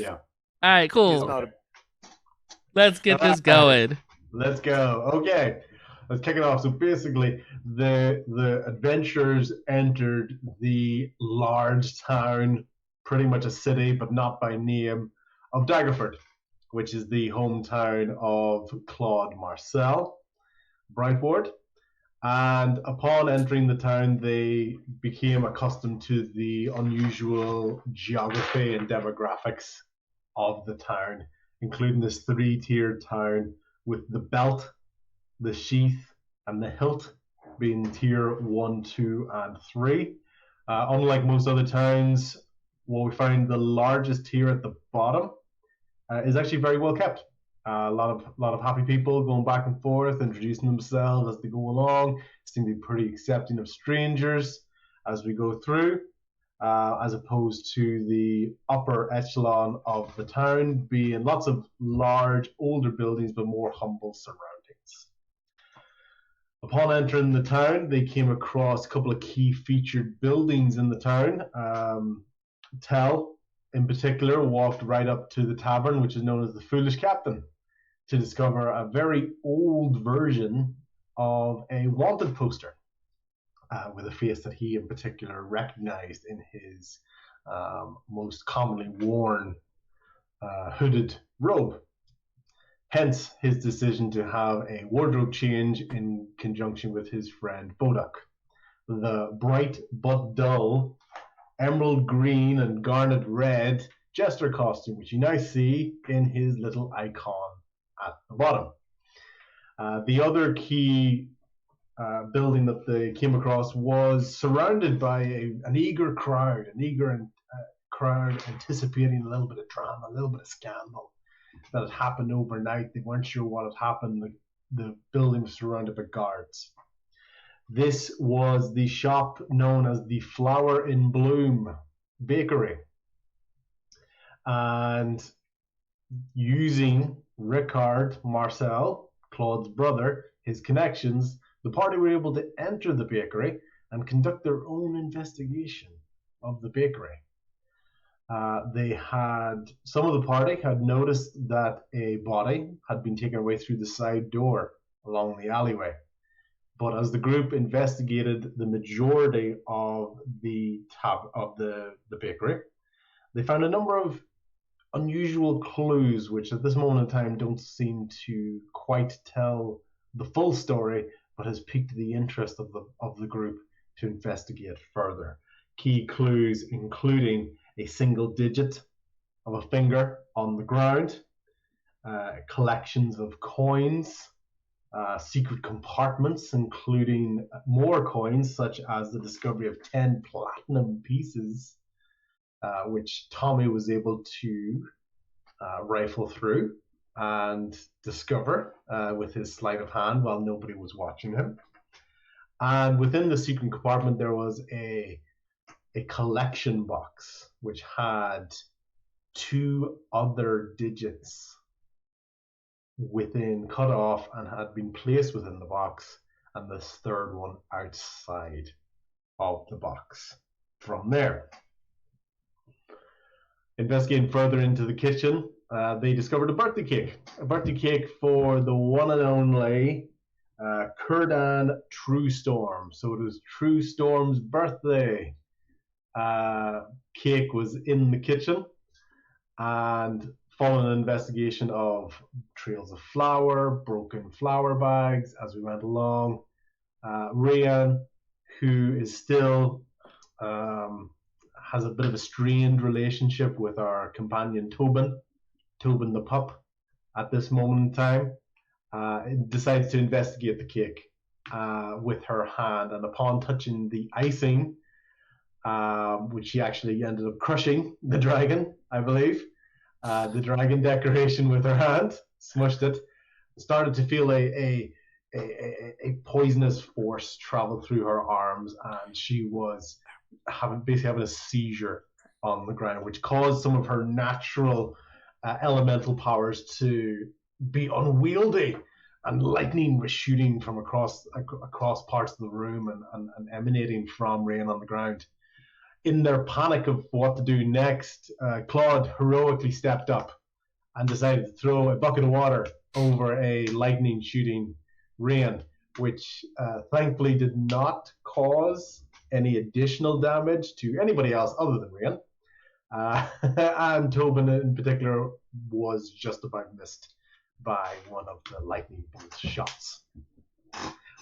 Yeah. All right, He's cool. not a Let's get this going. Let's go. Okay. Let's kick it off. So basically, the adventurers entered the large town, pretty much a city, but not by name, of Daggerford, which is the hometown of Claude Marcel, Brightboard. And upon entering the town, they became accustomed to the unusual geography and demographics of the town, including this three-tiered town with the belt, the sheath, and the hilt being tier 1, 2, and 3. Unlike most other towns, what we find the largest tier at the bottom is actually very well kept. A lot of happy people going back and forth, introducing themselves as they go along. Seem to be pretty accepting of strangers as we go through, as opposed to the upper echelon of the town being lots of large, older buildings but more humble surroundings. Upon entering the town, they came across a couple of key featured buildings in the town. Tell, in particular, walked right up to the tavern, which is known as the Foolish Captain, to discover a very old version of a wanted poster with a face that he in particular recognized in his most commonly worn hooded robe. Hence his decision to have a wardrobe change in conjunction with his friend Boduk. The bright but dull emerald green and garnet red jester costume, which you now see in his little icon at the bottom. The other key building that they came across was surrounded by an eager crowd, crowd anticipating a little bit of drama, a little bit of scandal that had happened overnight. They weren't sure what had happened. The building was surrounded by guards. This was the shop known as the Flower in Bloom Bakery. And using Ricard Marcel, Claude's brother, his connections, the party were able to enter the bakery and conduct their own investigation of the bakery. Some of the party had noticed that a body had been taken away through the side door along the alleyway. But as the group investigated the majority of the bakery, they found a number of unusual clues, which at this moment in time don't seem to quite tell the full story, but has piqued the interest of the group to investigate further. Key clues including a single digit of a finger on the ground, collections of coins, secret compartments, including more coins, such as the discovery of 10 platinum pieces, which Tommy was able to rifle through and discover with his sleight of hand while nobody was watching him. And within the secret compartment, there was a collection box which had 2 other digits within cut off and had been placed within the box, and this third one outside of the box. From there, investigating further into the kitchen, they discovered a birthday cake for the one and only Kurdan True Storm. So it was True Storm's birthday. Cake was in the kitchen, and following an investigation of trails of flour, broken flour bags as we went along, Rhian, who is still has a bit of a strained relationship with our companion Tobin the pup at this moment in time, decides to investigate the cake with her hand, and upon touching the icing, which she actually ended up crushing the dragon, I believe. The dragon decoration with her hand, smushed it, started to feel a poisonous force travel through her arms, and she was basically having a seizure on the ground, which caused some of her natural elemental powers to be unwieldy, and lightning was shooting from across parts of the room and emanating from Rhian on the ground. in their panic of what to do next, Claude heroically stepped up and decided to throw a bucket of water over a lightning shooting Rhian, which thankfully did not cause any additional damage to anybody else other than Rhian. And Tobin in particular was just about missed by one of the lightning bolt shots.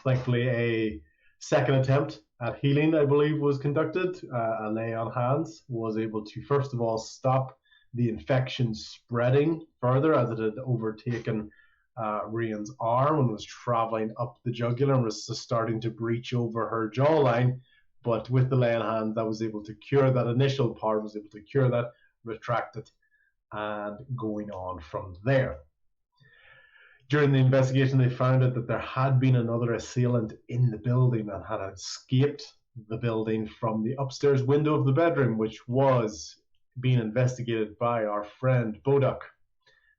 Thankfully, a second attempt at healing, I believe, was conducted. A lay on hands was able to, first of all, stop the infection spreading further as it had overtaken Rhian's arm and was traveling up the jugular and was starting to breach over her jawline. But with the lay on hands, that was able to cure that initial part, was able to cure that, retract it, and going on from there. During the investigation, they found out that there had been another assailant in the building and had escaped the building from the upstairs window of the bedroom, which was being investigated by our friend Boduk,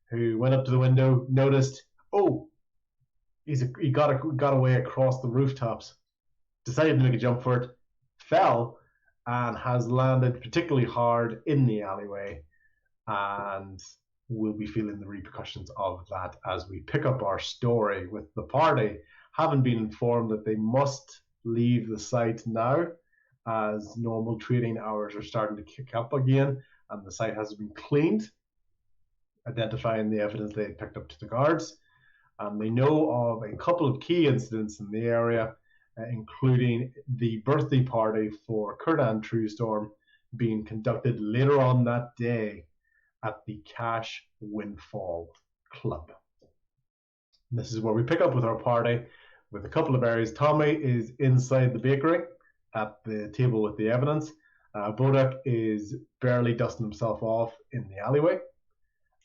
who went up to the window, noticed, oh, he got away across the rooftops, decided to make a jump for it, fell, and has landed particularly hard in the alleyway, and we'll be feeling the repercussions of that as we pick up our story, with the party having been informed that they must leave the site now as normal trading hours are starting to kick up again and the site has been cleaned, identifying the evidence they had picked up to the guards. And they know of a couple of key incidents in the area, including the birthday party for Kurdan Truestorm being conducted later on that day at the Cash Windfall Club. And this is where we pick up with our party with a couple of areas. Tommy is inside the bakery at the table with the evidence. Boduk is barely dusting himself off in the alleyway.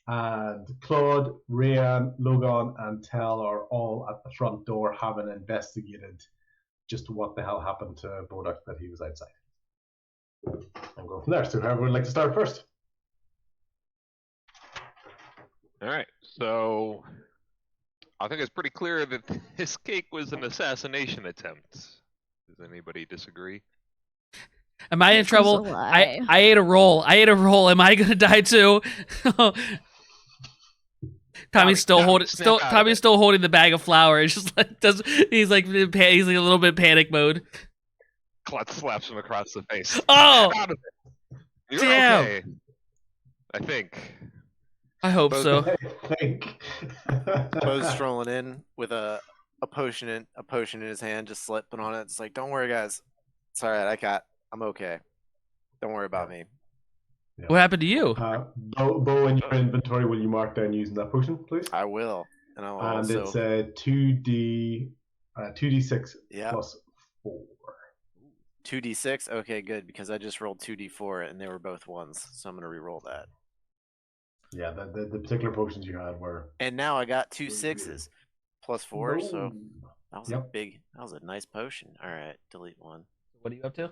And Claude, Rhian, Logan, and Tell are all at the front door having investigated just what the hell happened to Boduk that he was outside. And go from there. So whoever would like to start first. All right, so I think it's pretty clear that this cake was an assassination attempt. Does anybody disagree? Am I in trouble? I ate a roll. Am I gonna die too? Tommy's still holding the bag of flour. It's just like he's like a little bit panic mode. Clutch slaps him across the face. Oh, out of it. You're damn. Okay. I think. I hope so. I think. Bo's strolling in with a potion in his hand, just slipping on it. It's like, don't worry, guys. It's all right. I'm okay. Don't worry about me. Yeah. What happened to you? Bo, in your inventory, will you mark down using that potion, please? I will. And I'll also... it's a 2d6 plus 4. 2d6? Okay, good, because I just rolled 2d4 and they were both ones, so I'm going to re-roll that. Yeah, the particular potions you had were... And now I got 2 6s plus 4, Boom. So that was that was a nice potion. All right, delete one. What are you up to?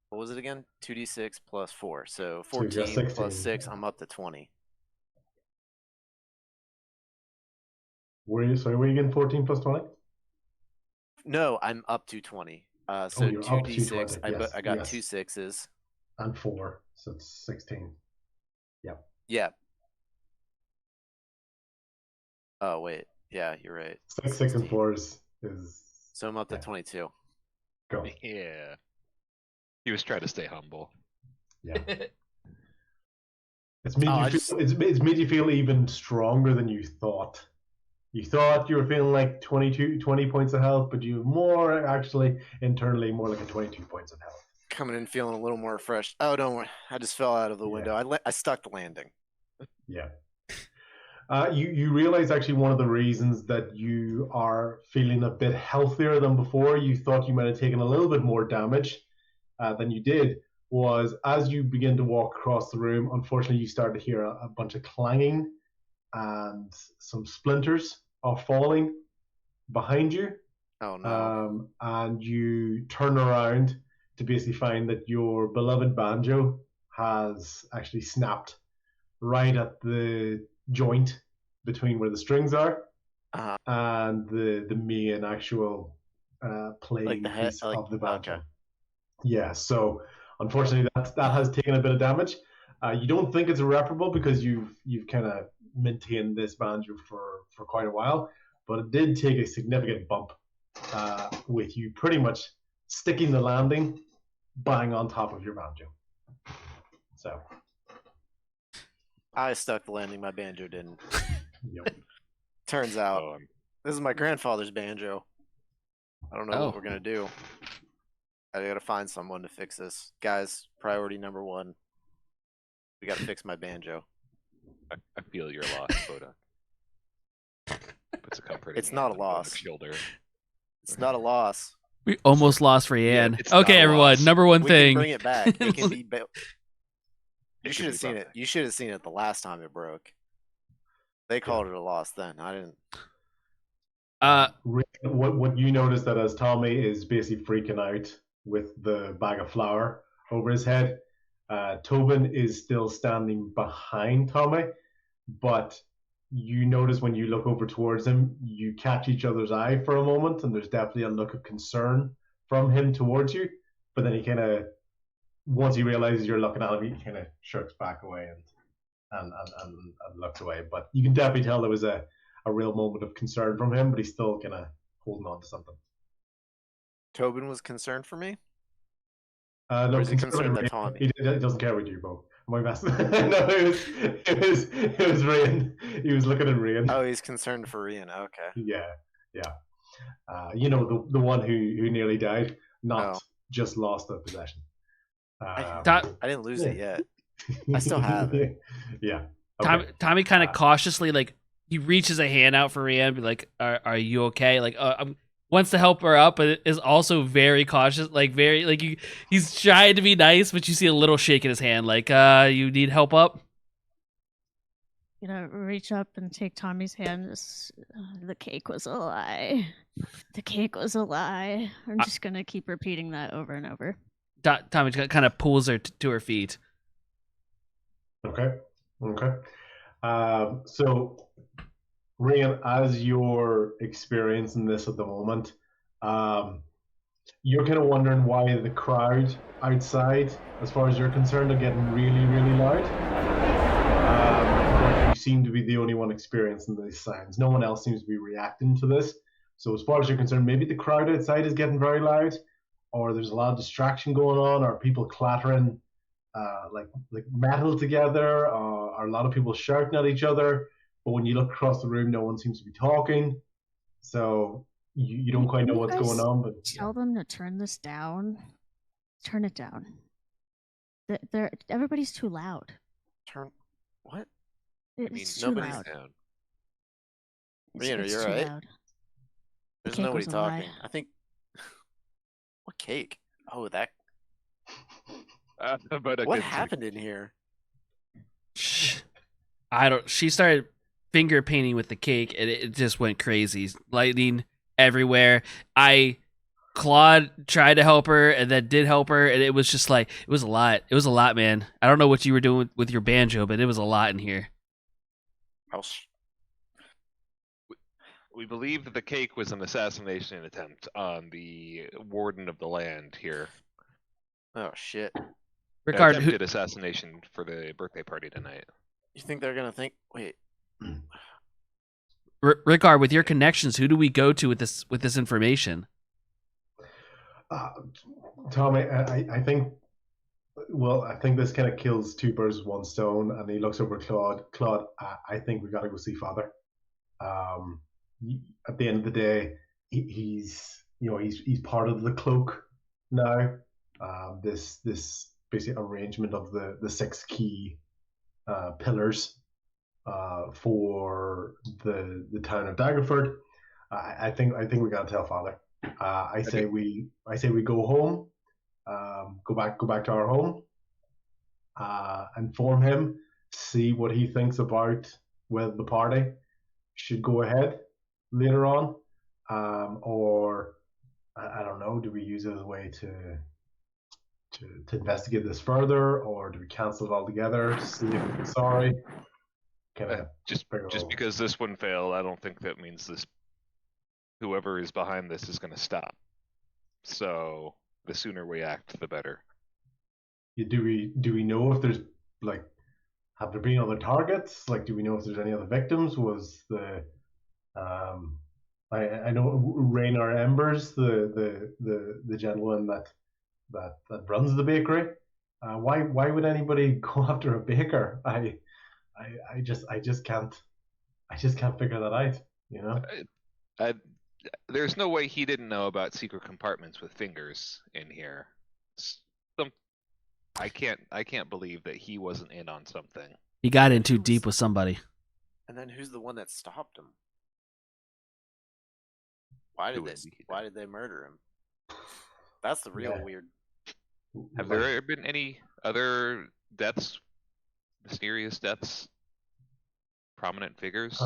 What was it again? 2d6 plus 4. So 14 plus 6, I'm up to 20. Were you getting 14 plus 20? No, I'm up to 20. So 2d6, I got 2 6s. And 4, so it's 16. Yep. Yeah. Oh, wait. Yeah, you're right. 6 and 4 is... So I'm up to 22. Go. Yeah. He was trying to stay humble. Yeah. It's made you feel even stronger than you thought. You thought you were feeling like 20 points of health, but you more actually internally more like a 22 points of health. Coming in feeling a little more refreshed. Oh, don't worry. I just fell out of the window. I stuck the landing. Yeah. You realize actually one of the reasons that you are feeling a bit healthier than before, you thought you might have taken a little bit more damage than you did, was as you begin to walk across the room, unfortunately you start to hear a bunch of clanging and some splinters are falling behind you. Oh no. And you turn around to basically find that your beloved banjo has actually snapped right at the joint between where the strings are and the main actual playing Like the head, piece like of the banjo. okay. Yeah, so unfortunately that has taken a bit of damage. You don't think it's irreparable because you've kind of maintained this banjo for quite a while, but it did take a significant bump with you pretty much sticking the landing bang on top of your banjo. So I stuck the landing, my banjo didn't. yep. Turns out Oh, this is my grandfather's banjo. I don't know what we're gonna do. I gotta find someone to fix this. Guys, priority number 1. We gotta fix my banjo. I feel your loss, Boduk. Puts a comforting It's hand not a on loss. Boduk's shoulder. It's not a loss. We almost lost Rhian. it's not Okay, a everyone. loss. Number one We thing. can bring it back. It can be. You It should could have be seen brought it. back. You should have seen it the last time it broke. They called it a loss then. I didn't. What you notice that as Tommy is basically freaking out with the bag of flour over his head, Tobin is still standing behind Tommy, but you notice when you look over towards him, you catch each other's eye for a moment, and there's definitely a look of concern from him towards you. But then he kind of, once he realizes you're looking at him, he kind of shirks back away and looks away. But you can definitely tell there was a real moment of concern from him, but he's still kind of holding on to something. Tobin was concerned for me. No, Or is he concerned that Tommy? He doesn't care what you do, Bo. Am I messing? No, it was Rhian. He was looking at Rhian. Oh, he's concerned for Rhian. Okay. Yeah. You know, the one who nearly died, not just lost the possession. I didn't lose it yet. I still have it. Yeah. Okay. Tommy kind of cautiously, like, he reaches a hand out for Rhian, be like, "Are you okay?" Like, wants to help her up, but is also very cautious, like very like he's trying to be nice, but you see a little shake in his hand, like, "You need help up?" Reach up and take Tommy's hand. The cake was a lie. The cake was a lie. I'm just gonna keep repeating that over and over. Tommy kind of pulls her to her feet. Okay. So, Rhian, as you're experiencing this at the moment, you're kind of wondering why the crowd outside, as far as you're concerned, are getting really, really loud. But you seem to be the only one experiencing these sounds. No one else seems to be reacting to this. So, as far as you're concerned, maybe the crowd outside is getting very loud, or there's a lot of distraction going on, or people clattering like metal together, or a lot of people shouting at each other. But when you look across the room, no one seems to be talking. So you don't quite know what's going on. But tell them to turn this down. Turn it down. Everybody's too loud. Turn what? It's too nobody's loud. down. Rhian, are you too alright? loud. There's cake nobody was a lie. talking. I think. What cake? Oh, that. But What happened in here? She started finger painting with the cake, and it just went crazy. Lightning everywhere. Claude tried to help her, and then did help her, and it was just like, it was a lot. It was a lot, man. I don't know what you were doing with your banjo, but it was a lot in here. We believe that the cake was an assassination attempt on the warden of the land here. Oh shit! Ricard, attempted assassination for the birthday party tonight. You think they're gonna think? Wait. Ricard, with your connections, who do we go to with this information? Tommy, I think. Well, I think this kind of kills two birds with one stone. And he looks over at Claude. Claude, I think we got to go see Father. At the end of the day, he's part of the cloak now. This basic arrangement of the 6 key pillars for the town of Daggerford. I think we got to tell Father. I say we go home, go back to our home, inform him, see what he thinks about whether the party should go ahead later on, or I don't know. Do we use it as a way to investigate this further, or do we cancel it altogether? See if we're sorry. Just because this one failed, I don't think that means whoever is behind this is going to stop. So the sooner we act, the better. Do we know if there's like, have there been other targets? Like, do we know if there's any other victims? Was the I know Raynar Embers, the gentleman that runs the bakery. Why would anybody go after a baker? I just can't figure that out. You know. I, there's no way he didn't know about secret compartments with fingers in here. I can't believe that he wasn't in on something. He got in too deep with somebody. And then who's the one that stopped him? Why did they murder him? That's the real weird. Have there been any other deaths, mysterious deaths, prominent figures?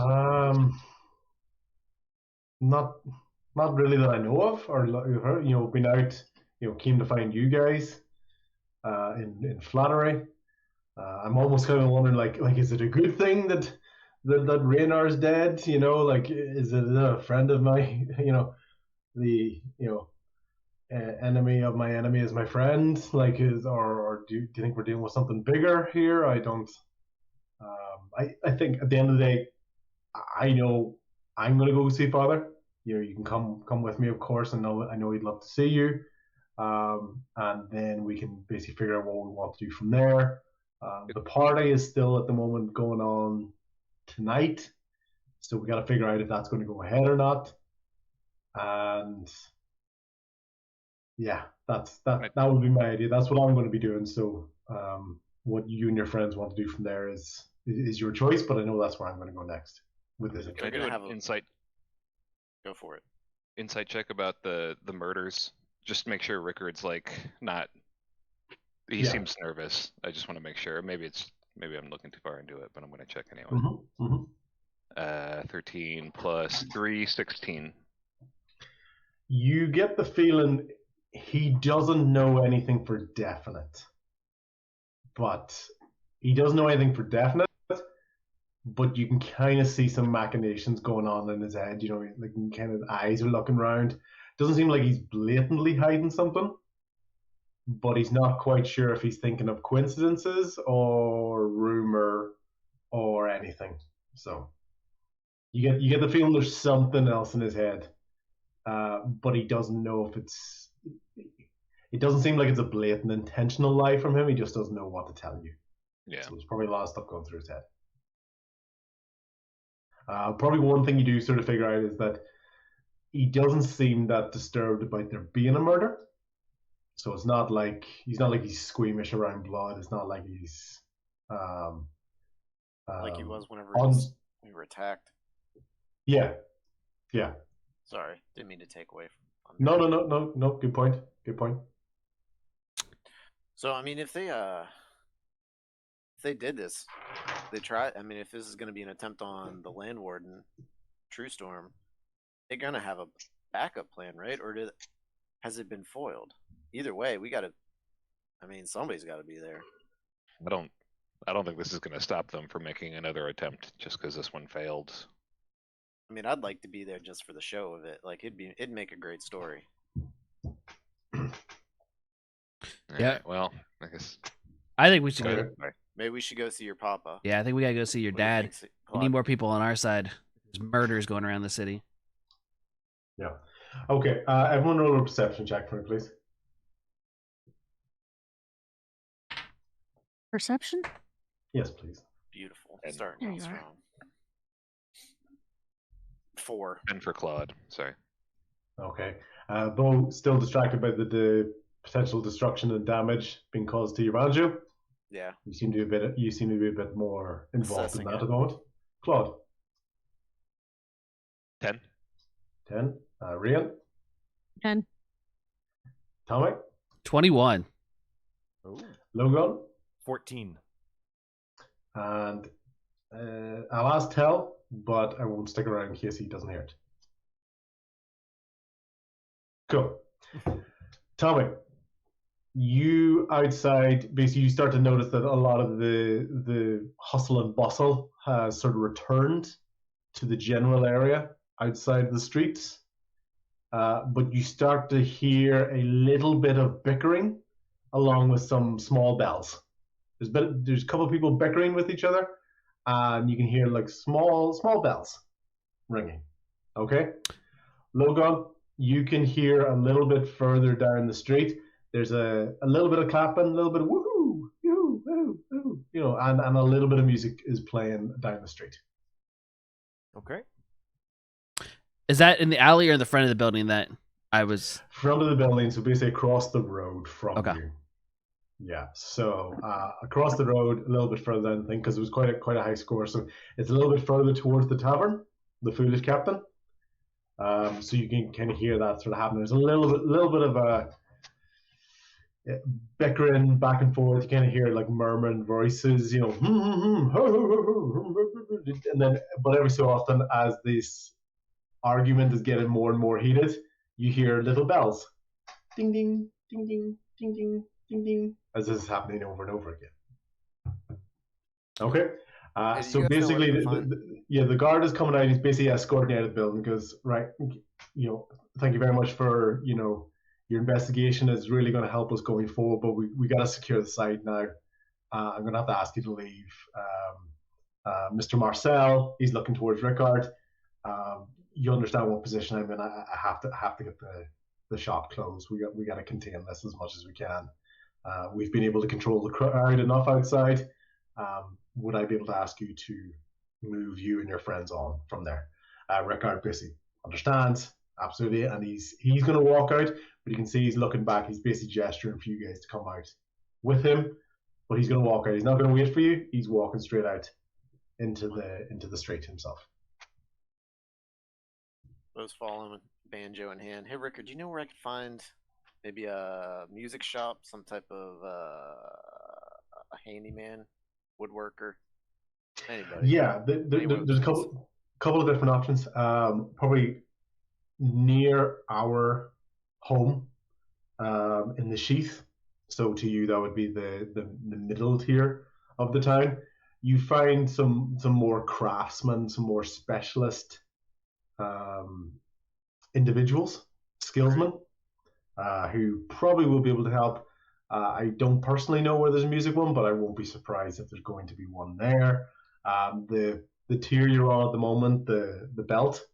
Not really that I know of, or been out, came to find you guys, in Flattery. I'm almost kind of wondering, like, is it a good thing that Raynar's dead? You know, like, is it a friend of my, the enemy of my enemy is my friend? Like, or do you think we're dealing with something bigger here? I don't. I think at the end of the day, I know I'm gonna go see Father. You can come with me, of course. I know he'd love to see you. And then we can basically figure out what we want to do from there. The party is still at the moment going on tonight, so we got to figure out if that's going to go ahead or not. And yeah, that would be my idea. That's what I'm going to be doing. So what you and your friends want to do from there is your choice, but I know that's where I'm going to go next with this. Can I do an insight? Go for it. Insight check about the murders. Just make sure Rickard's like not. He seems nervous. I just want to make sure. Maybe I'm looking too far into it, but I'm going to check anyway. 13 plus 3, 16. You get the feeling he doesn't know anything for definite, but he doesn't know anything for definite. But you can kind of see some machinations going on in his head. Like kind of eyes are looking around. Doesn't seem like he's blatantly hiding something, but he's not quite sure if he's thinking of coincidences or rumor or anything. So you get the feeling there's something else in his head, but he doesn't know if it's. It doesn't seem like it's a blatant intentional lie from him. He just doesn't know what to tell you. Yeah. So there's probably a lot of stuff going through his head. Probably one thing you do sort of figure out is that he doesn't seem that disturbed about there being a murder. So it's not like he's squeamish around blood. It's not like he's like he was whenever we were attacked. Yeah. Sorry, didn't mean to take away from. No. Good point. So I mean, if they did this, they try. I mean, if this is going to be an attempt on the land warden, True Storm, they're going to have a backup plan, right? Or has it been foiled? Either way, we got to. I mean, somebody's got to be there. I don't think this is going to stop them from making another attempt just because this one failed. I mean, I'd like to be there just for the show of it. Like it'd make a great story. Yeah. Right, well, I guess. I think we should go. Maybe we should go see your papa. Yeah, I think we gotta go see your dad. We need more people on our side. There's murders going around the city. Yeah. Okay. Everyone roll a perception check for me, please. Perception? Yes, please. Beautiful. And Starting off strong. 4. And for Claude. Sorry. Okay. Bo, still distracted by the potential destruction and damage being caused to your banjo. Yeah. You seem to be a bit more involved Assessing in that it. at the moment. Claude. 10. 10. Rhian. 10. Tommy. 21. Logan. 14. And I'll ask Tell, but I won't stick around in case he doesn't hear it. Cool. Tommy, you outside, basically you start to notice that a lot of the hustle and bustle has sort of returned to the general area outside the streets. but you start to hear a little bit of bickering along with some small bells. There's a couple of people bickering with each other, and you can hear like small bells ringing. Okay, Logan, you can hear a little bit further down the street. There's a little bit of clapping, a little bit of woohoo, yoo, woo, woo, you know, and a little bit of music is playing down the street. Okay. Is that in the alley or in the front of the building that I was? Front of the building, so basically across the road from Okay. you. Yeah, so across the road, a little bit further down the thing, because it was quite a high score, so it's a little bit further towards the tavern, the Foolish Captain. So you can kind of hear that sort of happening. There's a little bit of a bickering back and forth. You kind of hear like murmuring voices, you know, and then, but every so often, as this argument is getting more and more heated, you hear little bells, ding ding ding ding ding ding ding ding, as this is happening over and over again. Okay. So basically, the guard is coming out. He's basically escorting out of the building because, right, you know, thank you very much for, you know, your investigation is really going to help us going forward, but we got to secure the site now. I'm going to have to ask you to leave. Mr. Marcel, he's looking towards Rickard. You understand what position I'm in. I have to get the shop closed. We got to contain this as much as we can. We've been able to control the crowd enough outside. Would I be able to ask you to move you and your friends on from there? Rickard basically understands, absolutely, and he's going to walk out, but you can see he's looking back. He's basically gesturing for you guys to come out with him, but he's going to walk out. He's not going to wait for you. He's walking straight out into the street himself. Those following, banjo in hand. Hey, Rickard, do you know where I could find maybe a music shop, some type of a handyman, woodworker, anybody? Yeah, there's a couple of different options. Probably near our home, in the Sheath. So to you, that would be the middle tier of the town. You find some more craftsmen, some more specialist individuals, skillsmen, who probably will be able to help. I don't personally know where there's a music one, but I won't be surprised if there's going to be one there. The tier you're on at the moment, the belt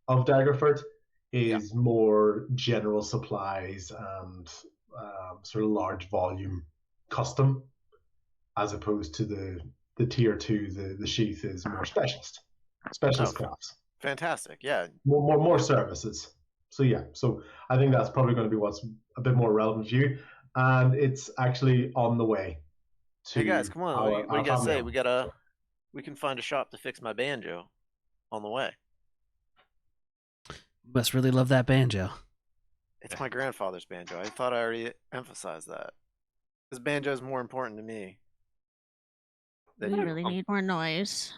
of Daggerford, is more general supplies and sort of large volume custom, as opposed to the tier 2, the Sheath is more specialist crafts. Fantastic, yeah. More services. So yeah, so I think that's probably going to be what's a bit more relevant to you, and it's actually on the way. Hey guys, come on! What do you guys say? We can find a shop to fix my banjo on the way. Must really love that banjo. It's my grandfather's banjo. I thought I already emphasized that. This banjo is more important to me. We really need more noise.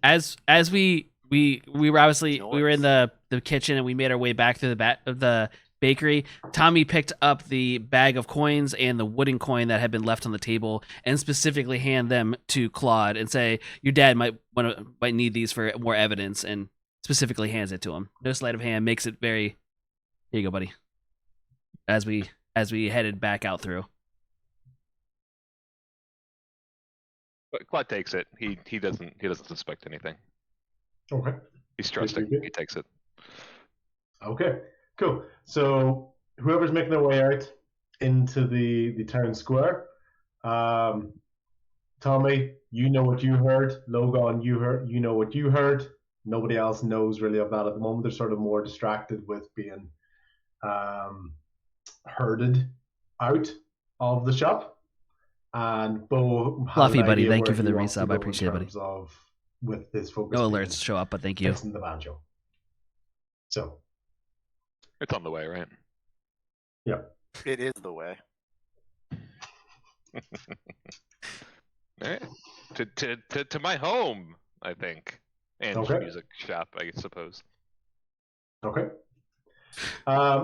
As we were obviously we were in the kitchen and we made our way back to the back of the bakery. Tommy picked up the bag of coins and the wooden coin that had been left on the table and specifically hand them to Claude and say, "Your dad might need these for more evidence," and specifically hands it to him. No sleight of hand, makes it very. Here you go, buddy. As we headed back out through. But Claude takes it. He doesn't suspect anything. Okay. He's trusting. He takes it. Okay, cool. So whoever's making their way out into the town square, Tommy, you know what you heard. Logan, you know what you heard. Nobody else knows really of that at the moment. They're sort of more distracted with being herded out of the shop. And Bo, Fluffy buddy, thank you for the resub. I appreciate it, buddy. With this focus, no alerts show up, but thank you. The banjo. So it's on the way, right? Yeah, it is the way. All right. To my home, I think, and music shop, I suppose. Okay.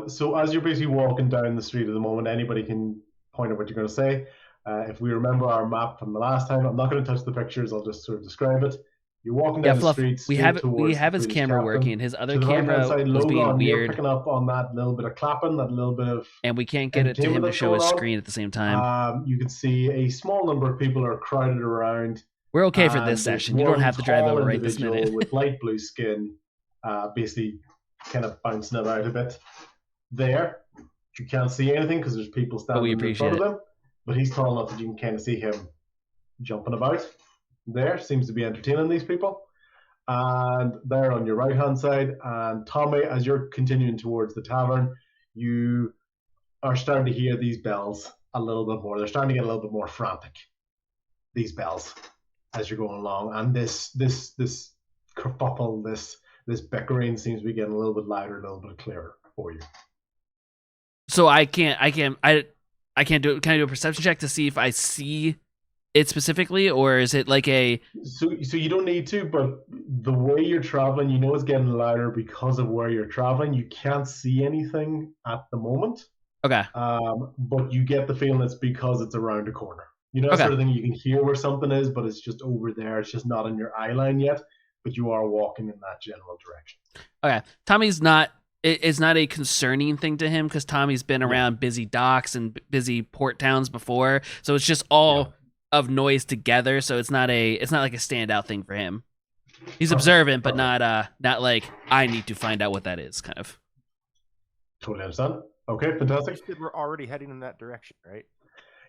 So as you're basically walking down the street at the moment, anybody can point out what you're going to say. If we remember our map from the last time, I'm not going to touch the pictures. I'll just sort of describe it. You're walking Yeah, down the Fluff. street We straight have towards the his British camera captain. working. His other To the right-hand camera side, was being Logan, you're weird, picking up on that little bit of clapping, that little bit of and we can't get it to him entertainment to that's show his going on. screen at the same time. You can see a small number of people are crowded around. We're okay for and this there's session. You don't one have to drive tall over right this individual minute. with light blue skin, basically kind of bouncing it out a bit. There, you can't see anything because there's people standing in front of him, but he's tall enough that you can kind of see him jumping about. There, seems to be entertaining these people. And there on your right hand side, and Tommy, as you're continuing towards the tavern, you are starting to hear these bells a little bit more. They're starting to get a little bit more frantic, these bells, as you're going along. And this kerfuffle, this bickering seems to be getting a little bit louder, a little bit clearer for you. So I can't do it. Can I do a perception check to see if I see it specifically, or is it like a? So you don't need to, but the way you're traveling, you know it's getting louder because of where you're traveling. You can't see anything at the moment. Okay. But you get the feeling it's because it's around a corner. You know, that sort of thing. You can hear where something is, but it's just over there. It's just not in your eye line yet, but you are walking in that general direction. Okay. Tommy's not. It's not a concerning thing to him because Tommy's been around busy docks and busy port towns before, so it's just all of noise together. So it's not like a standout thing for him. He's observant, but not like I need to find out what that is. Kind of. Totally understand. Okay, fantastic. We're already heading in that direction, right?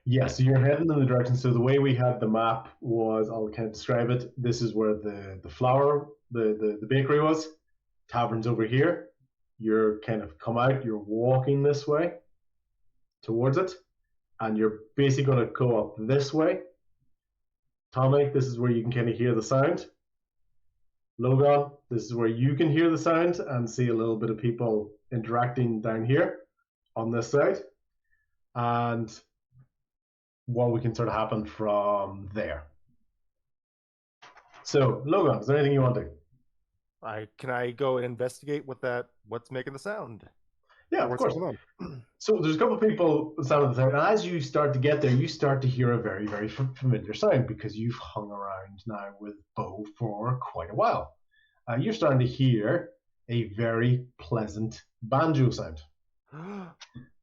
Yeah, so you're heading in the direction. So the way we had the map was, I'll kind of describe it. This is where the flour, the bakery was. Tavern's over here. You're kind of come out, you're walking this way towards it, and you're basically going to go up this way. Tommy, this is where you can kind of hear the sound. Logan, this is where you can hear the sound and see a little bit of people interacting down here on this side. And what we can sort of happen from there. So, Logan, is there anything you want to do? Can I go and investigate what's making the sound? Yeah, of course. So there's a couple of people sounding the sound, and as you start to get there, you start to hear a very, very familiar sound because you've hung around now with Bo for quite a while. You're starting to hear a very pleasant banjo sound.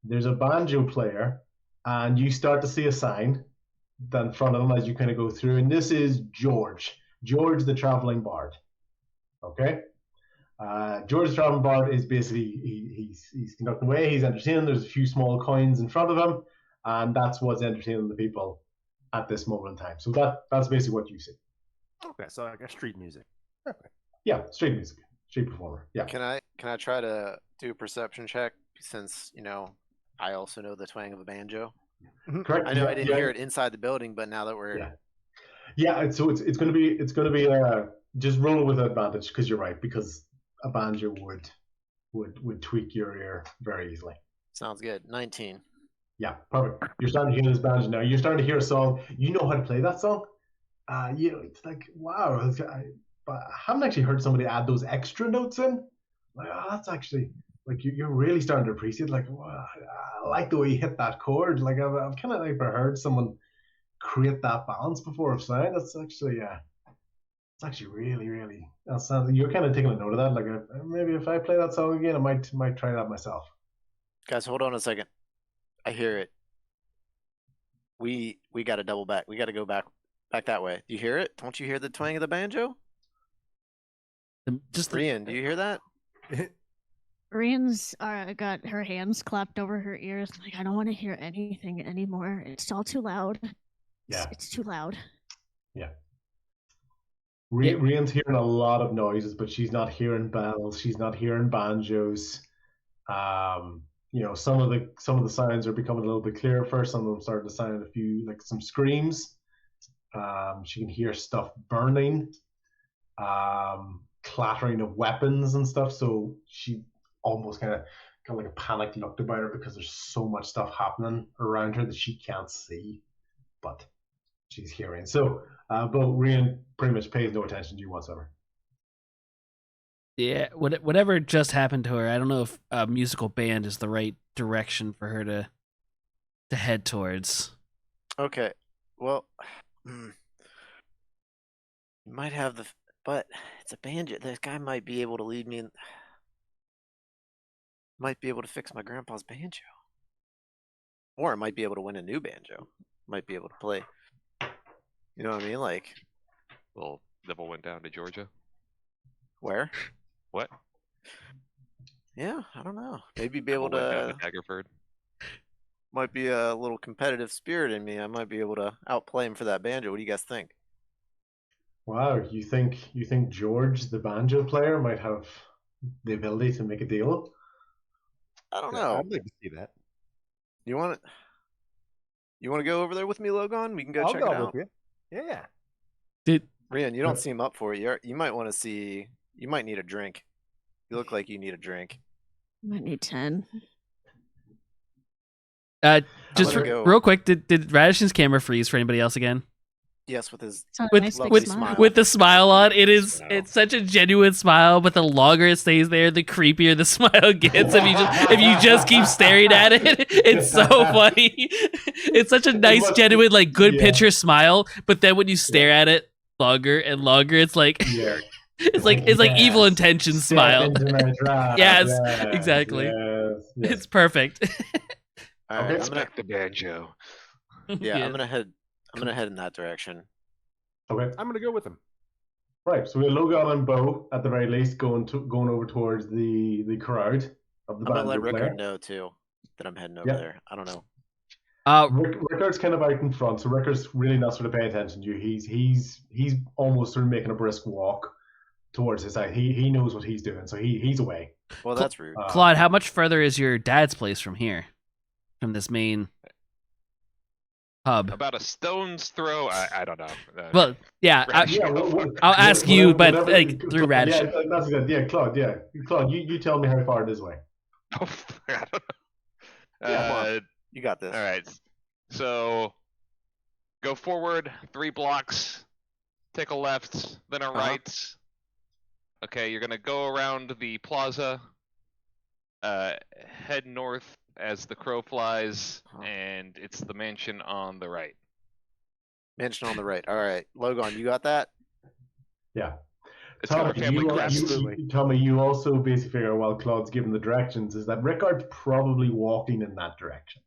There's a banjo player, and you start to see a sign in front of him as you kind of go through, and this is George the traveling bard. Okay, George the traveling bard is basically he's conducting away, he's entertaining. There's a few small coins in front of him, and that's what's entertaining the people at this moment in time. So that's basically what you see. Okay, so I guess street music. Okay. Yeah, street music, street performer. Yeah. Can I try to do a perception check since I also know the twang of a banjo? Correct. I know I didn't hear it inside the building, but now that we're so it's going to be just roll with advantage because you're right, because a banjo would tweak your ear very easily. Sounds good. 19. Yeah, perfect. You're starting to hear this banjo now. You're starting to hear a song. You know how to play that song. It's like wow. But I haven't actually heard somebody add those extra notes in. Like, that's actually like you're really starting to appreciate. Like, wow, I like the way you hit that chord. Like I've kind of never heard someone create that balance before of sound. That's actually it's actually really, really. You're kind of taking a note of that. Like maybe if I play that song again, I might try that myself. Guys, hold on a second. I hear it. We got to double back. We got to go back that way. Do you hear it? Don't you hear the twang of the banjo? Rhian, do you hear that? Rhian's got her hands clapped over her ears. Like, I don't want to hear anything anymore. It's all too loud. Yeah. It's too loud. Yeah. Rhian's hearing a lot of noises, but she's not hearing bells. She's not hearing banjos. Some of the sounds are becoming a little bit clearer first. Some of them starting to sound a few like some screams. She can hear stuff burning, clattering of weapons and stuff. So she almost kind of like a panicked look about her because there's so much stuff happening around her that she can't see, but she's hearing. So, but Rhian pretty much pays no attention to you whatsoever. Yeah, whatever just happened to her, I don't know if a musical band is the right direction for her to head towards. Okay, well, you might have But it's a banjo. This guy might be able to lead me in. Might be able to fix my grandpa's banjo. Or I might be able to win a new banjo. Might be able to play. You know what I mean? Like, Well, Devil went down to Georgia. where? What? Yeah, I don't know. Maybe be able Devil went down to. to Daggerford. Might be a little competitive spirit in me. I might be able to outplay him for that banjo. What do you guys think? Wow, you think George, the banjo player, might have the ability to make a deal? I don't Yeah, know. I'd like to see that. You want it? You want to go over there with me, Logan? We can go I'll check it go out. with you. Yeah. Dude, Rhian, you don't seem up for it. You might want to see. You might need a drink. You look like you need a drink. Might need 10. just gonna go. real quick, did Radish's camera freeze for anybody else again? Yes, with his. It's not a With- nice big with- smile. With the smile on, it's Smile. such a genuine smile. But the longer it stays there, the creepier the smile gets. If you just keep staring at it, it's so funny. It's such a nice, must be- genuine, like good yeah. picture smile. But then when you stare at it longer and longer, it's like Yeah. it's like evil Yes. intention Step smile. into my trap. Yes, exactly. Yes. It's perfect. All right, Okay. I'm gonna. Expect the banjo. Yeah, I'm gonna head. I'm gonna head in that direction. Okay. I'm gonna go with him. Right. So we have Logan and Bo at the very least going over towards the crowd of the I'm gonna banjo let player. Rickard know too that I'm heading over Yep. there. I don't know. Rickard's kind of out in front, so Rickard's really not sort of paying attention to you. He's almost sort of making a brisk walk towards his side. He knows what he's doing, so he's away. Well, that's rude. Claude, how much further is your dad's place from here? From this main hub? About a stone's throw. I don't know. Well, yeah. I'll ask whatever- you, but whatever- like through Radish. Yeah, that's good. Yeah, Claude. Yeah, Claude. You tell me how far it is away. I don't know. Yeah, come on. You got this. All right. So go forward 3 blocks, take a left, then a right. Okay, you're gonna go around the plaza, head north as the crow flies, and it's the mansion on the right. Mansion on the right. All right, Logan, you got that? Yeah. It's got our family crest. Tommy, you also basically figure out while Claude's giving the directions is that Rickard's probably walking in that direction.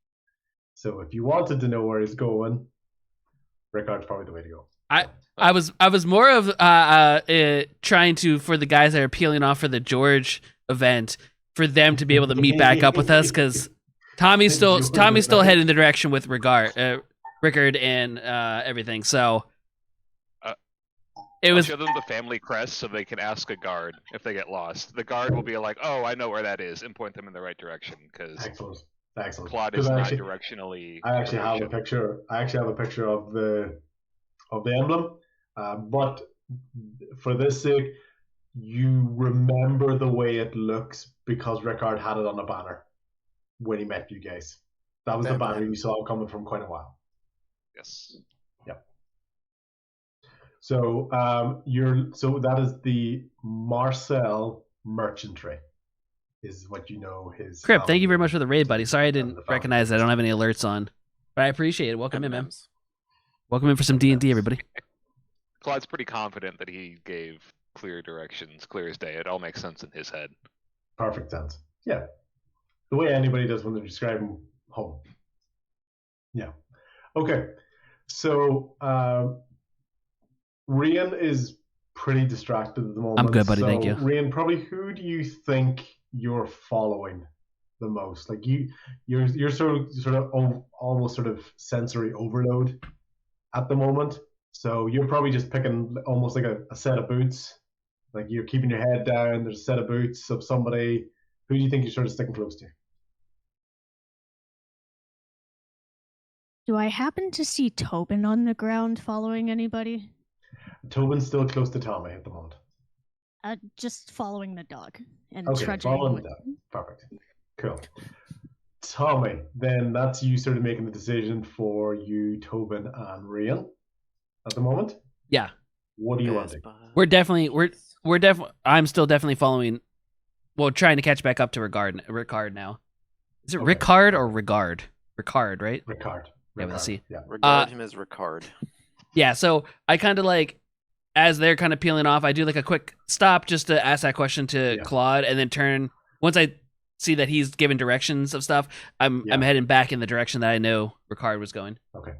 So if you wanted to know where he's going, Rickard's probably the way to go. I was more of trying to, for the guys that are peeling off for the George event, for them to be able to meet back up with us, because Tommy's still heading the direction with Rickard and everything. So I'll show them the family crest so they can ask a guard if they get lost. The guard will be like, "Oh, I know where that is," and point them in the right direction because Excellent. Claude is not directionally. I actually have a picture. Of the emblem, but for this sake, you remember the way it looks because Rickard had it on a banner when he met you guys. That was the banner you saw coming from quite a while. Yes. Yep. So that is the Marcel Merchantry. Is what you know his. Crip, thank you very much for the raid, buddy. Sorry I didn't recognize that. I don't have any alerts on, but I appreciate it. Welcome in, man. Welcome in for some D&D, everybody. Claude's pretty confident that he gave clear directions, clear as day. It all makes sense in his head. Perfect sense. Yeah. The way anybody does when they're describing home. Yeah. Okay. So Rhian is pretty distracted at the moment. I'm good, buddy. So, Thank you. Rhian, probably who do you think you're following the most? Like you're sort of almost sort of sensory overload at the moment. So you're probably just picking almost like a set of boots. Like you're keeping your head down. There's a set of boots of somebody. Who do you think you're sort of sticking close to? Do I happen to see Tobin on the ground following anybody? Tobin's still close to Tommy at the moment. Just following the dog and Okay, trudging. following with- the dog. Perfect. Cool. Tommy, then that's you sort of making the decision for you, Tobin and Rhian at the moment. Yeah. What do you want to do? I'm still definitely following. Well, trying to catch back up to Ricard now. Is it Okay. Ricard or Regard? Ricard, right? Ricard. Yeah, with a C. Yeah. Regard him as Ricard. Yeah, so I kind of like as they're kind of peeling off, I do like a quick stop just to ask that question to Claude, and then turn. Once I see that he's given directions of stuff, I'm heading back in the direction that I know Ricard was going. Okay.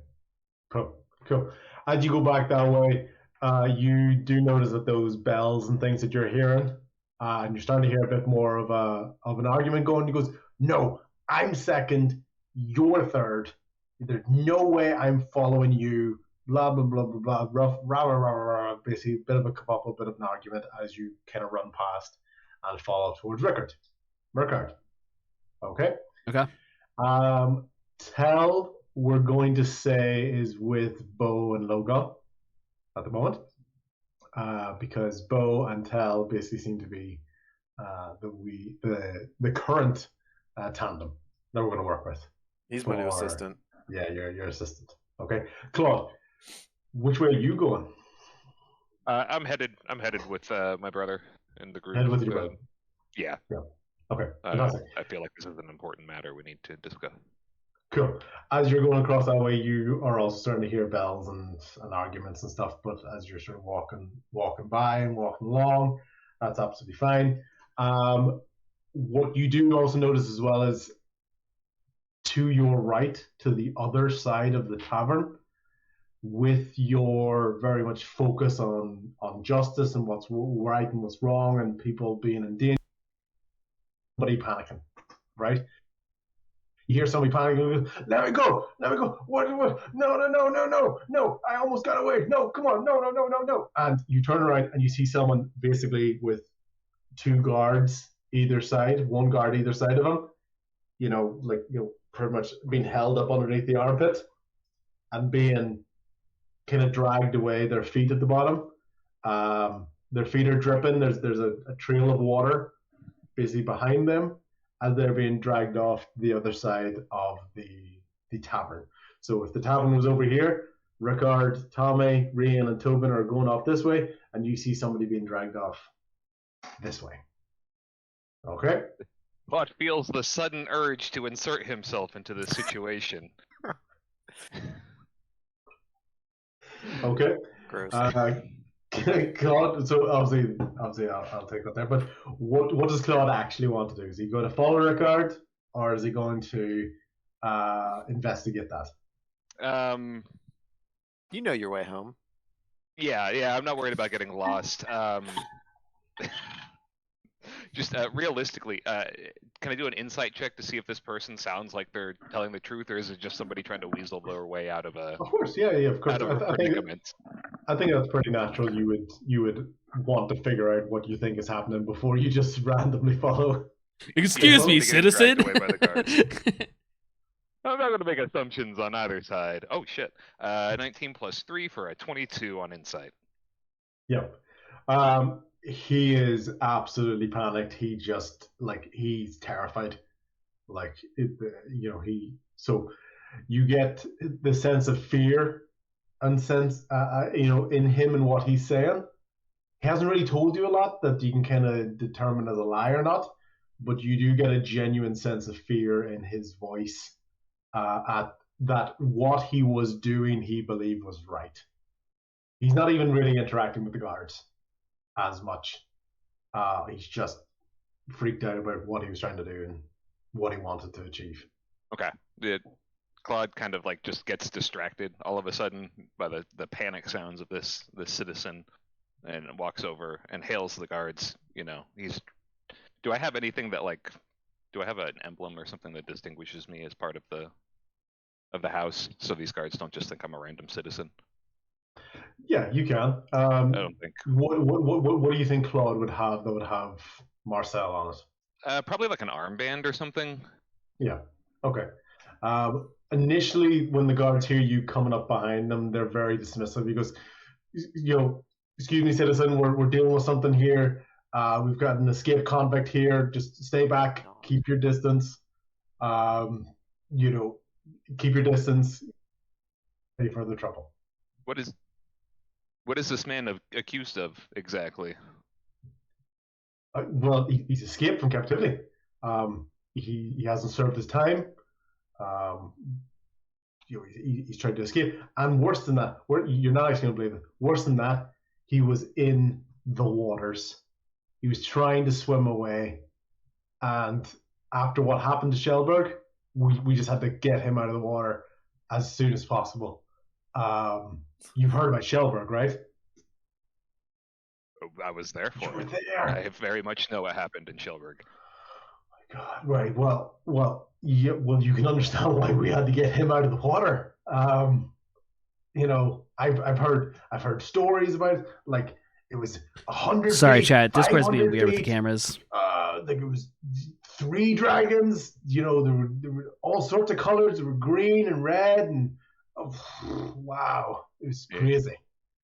Cool. As you go back that way, you do notice that those bells and things that you're hearing, and you're starting to hear a bit more of an argument going. He goes, "No, I'm second. You're third. There's no way I'm following you." Blah blah blah blah blah. Rough, rah rah rah rah. Rah. Basically, a bit of a kerfuffle, a bit of an argument as you kind of run past and follow towards Ricard. Okay. Okay. Tell we're going to say is with Bo and Logan at the moment, because Bo and Tell basically seem to be the current tandem that we're going to work with. He's my new assistant. Yeah, your assistant. Okay, Claude, which way are you going? I'm headed with my brother in the group. Headed with your brother. Yeah. Okay. I feel like this is an important matter we need to discuss. Cool. As you're going across that way, you are also starting to hear bells and arguments and stuff. But as you're sort of walking by and walking along, that's absolutely fine. What you do also notice as well is to your right, to the other side of the tavern, with your very much focus on justice and what's right and what's wrong and people being in danger, somebody panicking, right? You hear somebody panicking, let me go, what, no, I almost got away, no, come on, no. And you turn around and you see someone basically with two guards either side, one guard either side of them, pretty much being held up underneath the armpit and being kind of dragged away, their feet at the bottom. Their feet are dripping, there's a trail of water basically behind them, as they're being dragged off the other side of the tavern. So if the tavern was over here, Ricard, Tommy, Rhian, and Tobin are going off this way, and you see somebody being dragged off this way. Okay? Claude feels the sudden urge to insert himself into this situation. Okay. Gross. Claude, so obviously I'll take that there. But what does Claude actually want to do? Is he going to follow Ricard, or is he going to investigate that? You know your way home. Yeah, I'm not worried about getting lost. Just realistically, can I do an insight check to see if this person sounds like they're telling the truth, or is it just somebody trying to weasel their way out of a? Of course, yeah, of course. Out of a predicament. I think that's pretty natural. You would want to figure out what you think is happening before you just randomly follow. Excuse me, citizen. I'm not going to make assumptions on either side. Oh shit! 19 plus 3 for a 22 on insight. Yep. He is absolutely panicked. He just he's terrified. So you get the sense of fear and sense in him and what he's saying. He hasn't really told you a lot that you can kind of determine as a lie or not, but you do get a genuine sense of fear in his voice at that what he was doing he believed was right. He's not even really interacting with the guards as much. He's just freaked out about what he was trying to do and what he wanted to achieve. Okay. Claude kind of just gets distracted all of a sudden by the panic sounds of this citizen, and walks over and hails the guards. Do I have anything that do I have an emblem or something that distinguishes me as part of the house, so these guards don't just think I'm a random citizen? Yeah, you can. I don't think. What do you think Claude would have that would have Marcel on it? Probably an armband or something. Yeah. Okay. Initially, when the guards hear you coming up behind them, they're very dismissive. He goes, excuse me, citizen, we're dealing with something here. We've got an escaped convict here. Just stay back. Keep your distance. Keep your distance. Any further trouble. What is this man accused of exactly? Well, he's escaped from captivity. He hasn't served his time. He's tried to escape, and worse than that, you're not actually going to believe it. Worse than that, he was in the waters. He was trying to swim away, and after what happened to Shellberg, we just had to get him out of the water as soon as possible. You've heard about Shellberg, right? I was there You for were it. there. I very much know what happened in Shellberg. God, right. Well, yeah. Well, you can understand why we had to get him out of the water. You know, I've heard stories about it, like it was 100. Sorry, feet, chat. Discord's being 500 weird with the feet. cameras. I think it was 3 dragons. You know, there were all sorts of colors. There were green and red, and wow, it was crazy.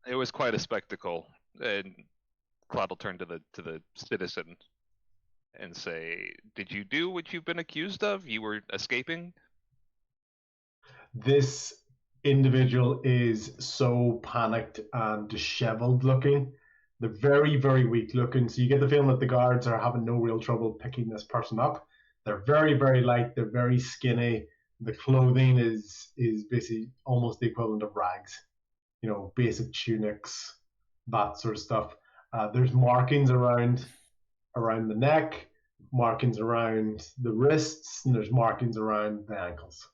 It was quite a spectacle. And Claude will turn to the citizen and say, "Did you do what you've been accused of? You were escaping?" This individual is so panicked and disheveled looking. They're very, very weak looking. So you get the feeling that the guards are having no real trouble picking this person up. They're very, very light. They're very skinny. The clothing is basically almost the equivalent of rags. You know, basic tunics, that sort of stuff. There's markings around the neck, markings around the wrists, and there's markings around the ankles.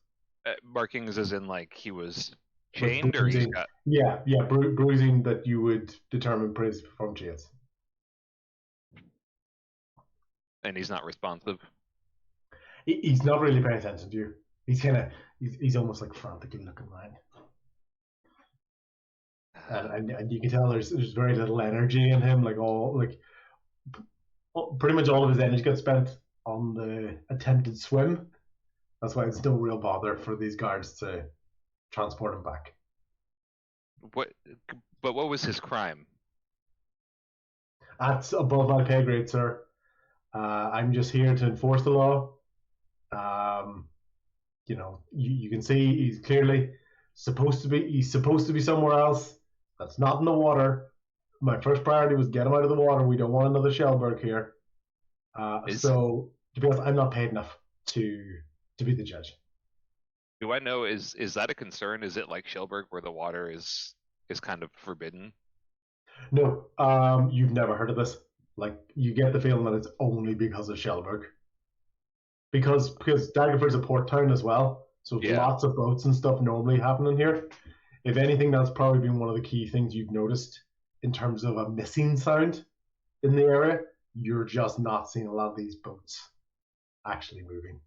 Markings as in like he was With chained, or he's bruising. got. Yeah, bruising that you would determine praise from chains. And he's not responsive. He's not really paying attention to you. He's kind of he's almost like frantically looking around, and you can tell there's very little energy in him. Pretty much all of his energy gets spent on the attempted swim. That's why it's no real bother for these guards to transport him back. But what was his crime? That's above my pay grade, sir. I'm just here to enforce the law. You know, you can see he's clearly supposed to be somewhere else. That's not in the water. My first priority was get him out of the water. We don't want another Shellberg here. So to be honest, I'm not paid enough to be the judge. Do I know, is that a concern? Is it like Shellberg where the water is kind of forbidden? No, you've never heard of this. Like, you get the feeling that it's only because of Shellberg. Because Daggerford's a port town as well, so lots of boats and stuff normally happening here. If anything, that's probably been one of the key things you've noticed in terms of a missing sound in the area. You're just not seeing a lot of these boats actually moving.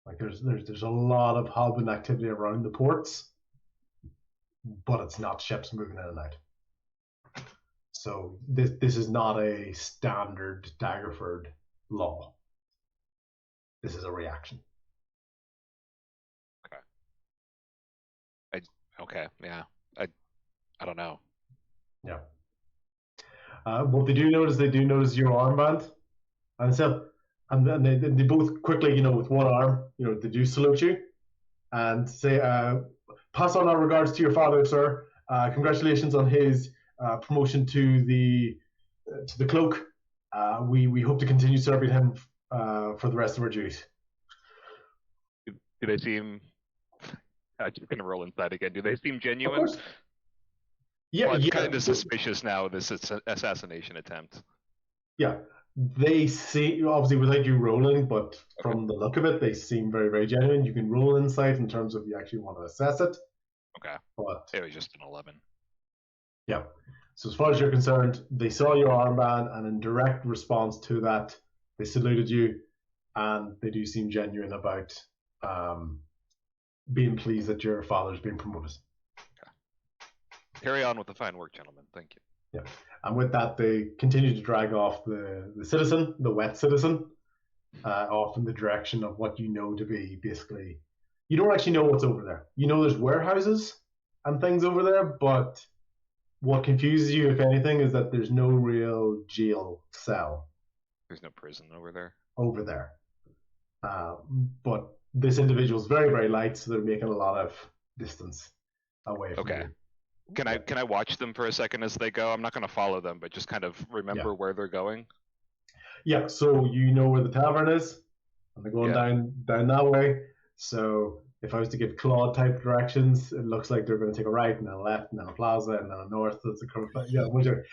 Like there's a lot of hub and activity around the ports, but it's not ships moving in and out. So this is not a standard Daggerford law. This is a reaction. Okay, yeah. I don't know. Yeah. What they do notice your armband, and so and they both quickly, you know, with one arm, you know, they do salute you, and say, "Pass on our regards to your father, sir. Congratulations on his promotion to the cloak. We hope to continue serving him for the rest of our duties." Do they seem? I'm just gonna roll inside again. Do they seem Of genuine? course. Yeah, Well, I'm yeah. kind of suspicious now of this assassination attempt. Yeah, they see, obviously without you rolling, but from the look of it, they seem very, very genuine. You can roll insight in terms of you actually want to assess it. Okay. But it was just an 11. Yeah. So as far as you're concerned, they saw your armband, and in direct response to that, they saluted you, and they do seem genuine about being pleased that your father's been promoted. Carry on with the fine work, gentlemen. Thank you. Yeah. And with that, they continue to drag off the citizen, the wet citizen, off in the direction of what you know to be basically, you don't actually know what's over there. You know there's warehouses and things over there, but what confuses you, if anything, is that there's no real jail cell. There's no prison over there. But this individual's very, very light, so they're making a lot of distance away from you. Can I watch them for a second as they go? I'm not going to follow them, but just kind of remember where they're going. Yeah, so you know where the tavern is, and they're going down that way. So if I was to give Claude type directions, it looks like they're going to take a right and then a left and then a plaza and then a north. That's a curve. Yeah, whichever.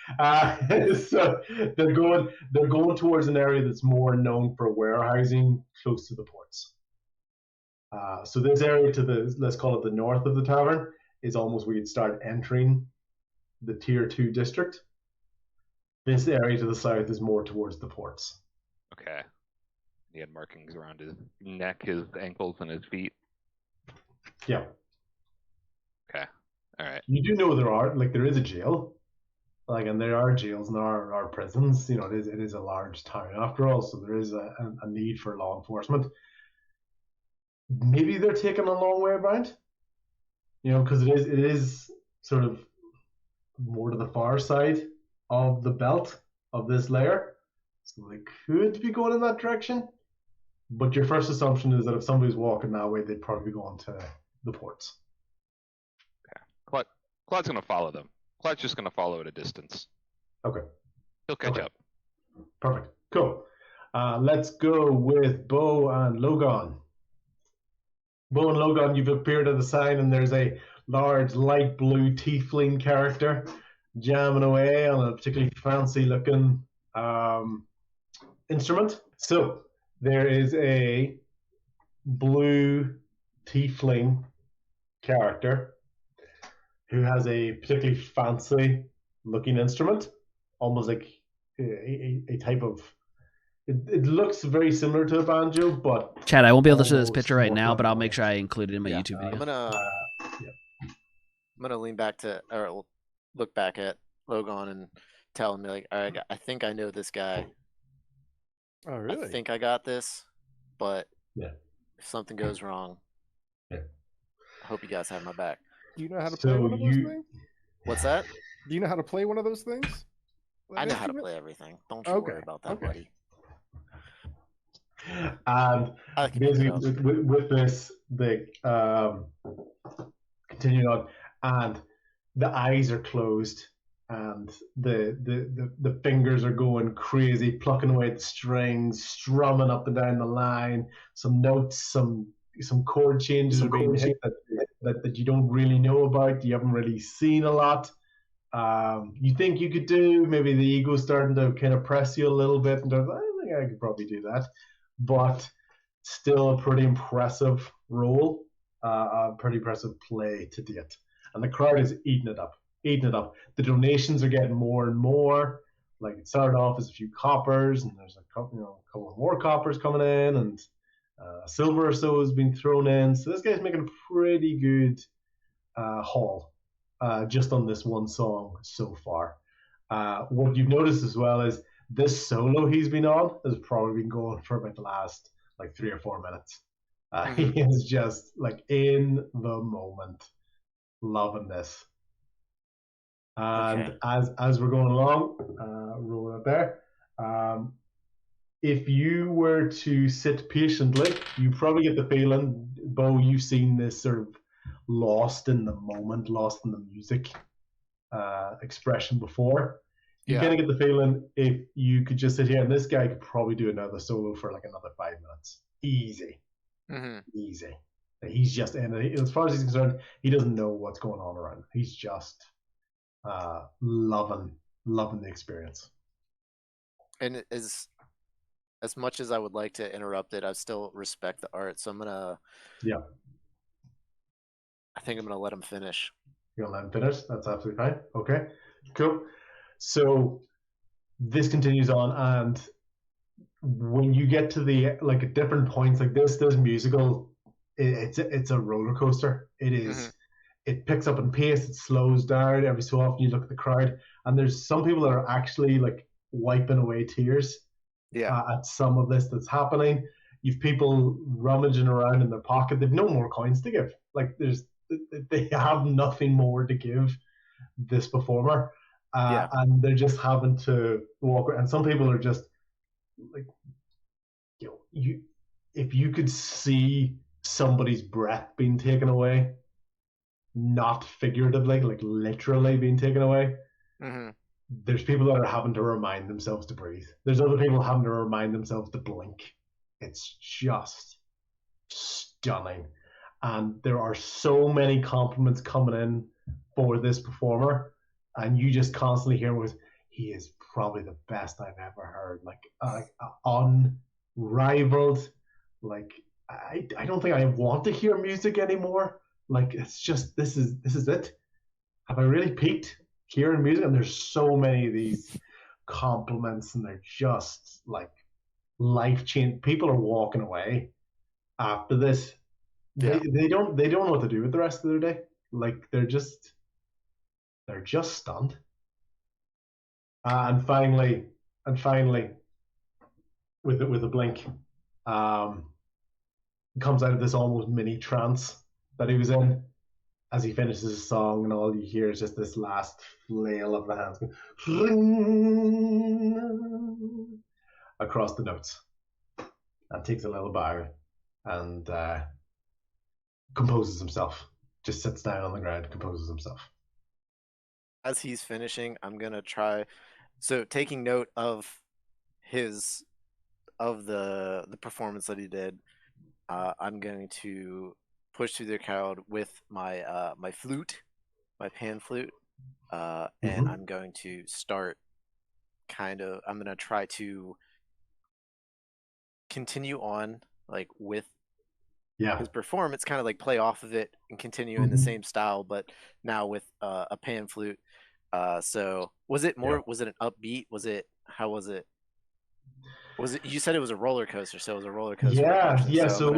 So they're going towards an area that's more known for warehousing, close to the ports. So this area to the, let's call it the north of the tavern, is almost where you'd start entering the tier 2 district. This area to the south is more towards the ports. Okay. He had markings around his neck, his ankles, and his feet. Yeah. Okay. All right. You do know there is a jail, and there are jails and there are prisons. You know, it is a large town after all, so there is a need for law enforcement. Maybe they're taking a long way around. You know, because it is sort of more to the far side of the belt of this layer, so they could be going in that direction. But your first assumption is that if somebody's walking that way, they'd probably be going to the ports. Okay. Claude's going to follow them. Claude's just going to follow at a distance. Okay. He'll catch up. Perfect. Cool. Let's go with Bo and Logan. Bo and Logan, you've appeared at the sign, and there's a large light blue tiefling character jamming away on a particularly fancy-looking instrument. So there is a blue tiefling character who has a particularly fancy-looking instrument, almost like a type of. It looks very similar to a banjo, but Chad, I won't be able to show this almost picture right more now, but I'll complex. make sure I include it in my Yeah, YouTube I'm video. gonna lean back to or look back at Logan and tell him like, all right, I think I know this guy. Oh, really? I think I got this, but Yeah. if something goes wrong, Yeah. I hope you guys have my back. Do you know how to play So one of those you- things? What's that? Do you know how to play one of those things? I know An how to instrument? play everything. Don't you Okay, worry about that, okay. buddy. And I can pick it basically, up. with this, they continue on, and the eyes are closed, and the fingers are going crazy, plucking away at the strings, strumming up and down the line. Some notes, some chord changes are being hit that you don't really know about. You haven't really seen a lot. You think you could do, maybe the ego's starting to kind of press you a little bit, and I think I could probably do that, but still a pretty impressive role, a pretty impressive play to date, and the crowd is eating it up. The donations are getting more and more. Like, it started off as a few coppers, and there's a couple more coppers coming in, and silver or so has been thrown in. So this guy's making a pretty good haul just on this one song so far. What you've noticed as well is this solo he's been on has probably been going for about the last like 3 or 4 minutes. He is just like in the moment, loving this. And as we're going along, rolling up there, if you were to sit patiently, you probably get the feeling, Bo, you've seen this sort of lost in the moment, lost in the music expression before. You kind of get the feeling if you could just sit here, and this guy could probably do another solo for like another 5 minutes. Easy. Easy. He's just in it. As far as he's concerned, he doesn't know what's going on around him. He's just loving the experience. And as much as I would like to interrupt it, I still respect the art. So I'm gonna. Yeah. I think I'm gonna let him finish. You're gonna let him finish? That's absolutely fine. Okay. Cool. So this continues on, and when you get to the like at different points, like this musical, it's a roller coaster. It is. It picks up in pace. It slows down every so often. You look at the crowd, and there's some people that are actually like wiping away tears. At some of this that's happening. You've people rummaging around in their pocket. They've no more coins to give. Like they have nothing more to give this performer. And they're just having to walk. And some people are just like, if you could see somebody's breath being taken away, not figuratively, like literally being taken away. There's people that are having to remind themselves to breathe. There's other people having to remind themselves to blink. It's just stunning. and there are so many compliments coming in for this performer, and you just constantly hear with, he is probably the best I've ever heard, like unrivaled. Like I don't think I want to hear music anymore. Like it's just this is it. Have I really peaked hearing music? And there's so many of these compliments, and they're just like life changing. People are walking away after this. They don't know what to do with the rest of their day. Like they're just stunned. And finally, with a blink, comes out of this almost mini trance that he was in as he finishes his song, and all you hear is just this last flail of the hands going across the notes, and takes a little bow and composes himself. Just sits down on the ground, composes himself. As he's finishing, I'm gonna try. So taking note of the performance that he did, I'm going to push through the crowd with my my flute, my pan flute, and I'm going to start I'm going to try to continue on like with his performance, kind of like play off of it and continue in the same style, but now with a pan flute. So was it more? Was it an upbeat? How was it? Was it? You said it was a roller coaster, so it was a roller coaster. Yeah. So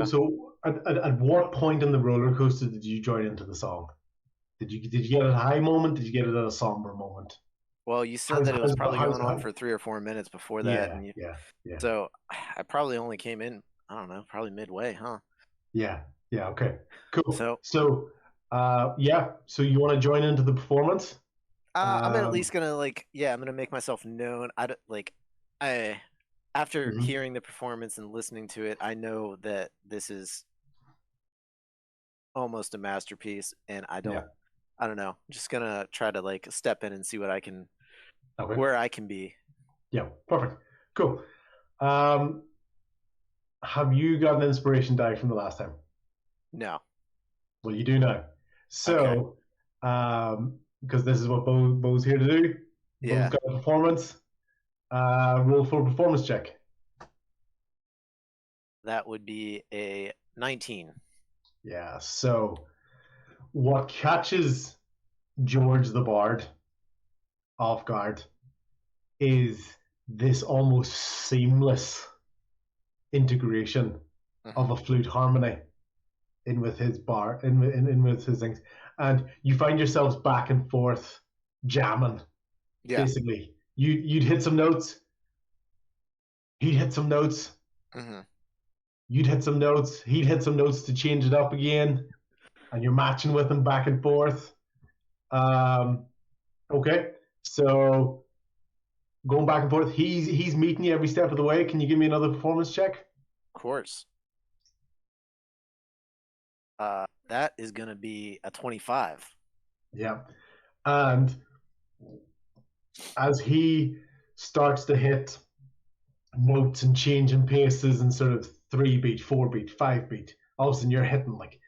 at what point in the roller coaster did you join into the song? Did you get it at a high moment? Did you get it at a somber moment? Well, you said that it was probably going on for 3 or 4 minutes before that. Yeah. So I probably only came in, I don't know, probably midway, huh? Yeah. Okay. Cool. So So you want to join into the performance? I'm at least gonna I'm gonna make myself known. After hearing the performance and listening to it, I know that this is almost a masterpiece, and I don't know. I'm just gonna try to step in and see what I can, where I can be. Yeah, perfect, cool. Have you got an inspiration die from the last time? No. Well, you do now. So, because this is what Bo's here to do. Bo's got a performance. Roll for a performance check. That would be a 19. Yeah, so what catches George the Bard off guard is this almost seamless integration of a flute harmony in with his in with his things, and you find yourselves back and forth jamming. Basically, you'd hit some notes, he'd hit some notes, you'd hit some notes, he'd hit some notes to change it up again, and you're matching with him back and forth. Okay, so going back and forth, he's meeting you every step of the way. Can you give me another performance check? Of course. That is going to be a 25. Yeah. And as he starts to hit notes and changing paces and sort of 3 beat, 4 beat, 5 beat, all of a sudden you're hitting like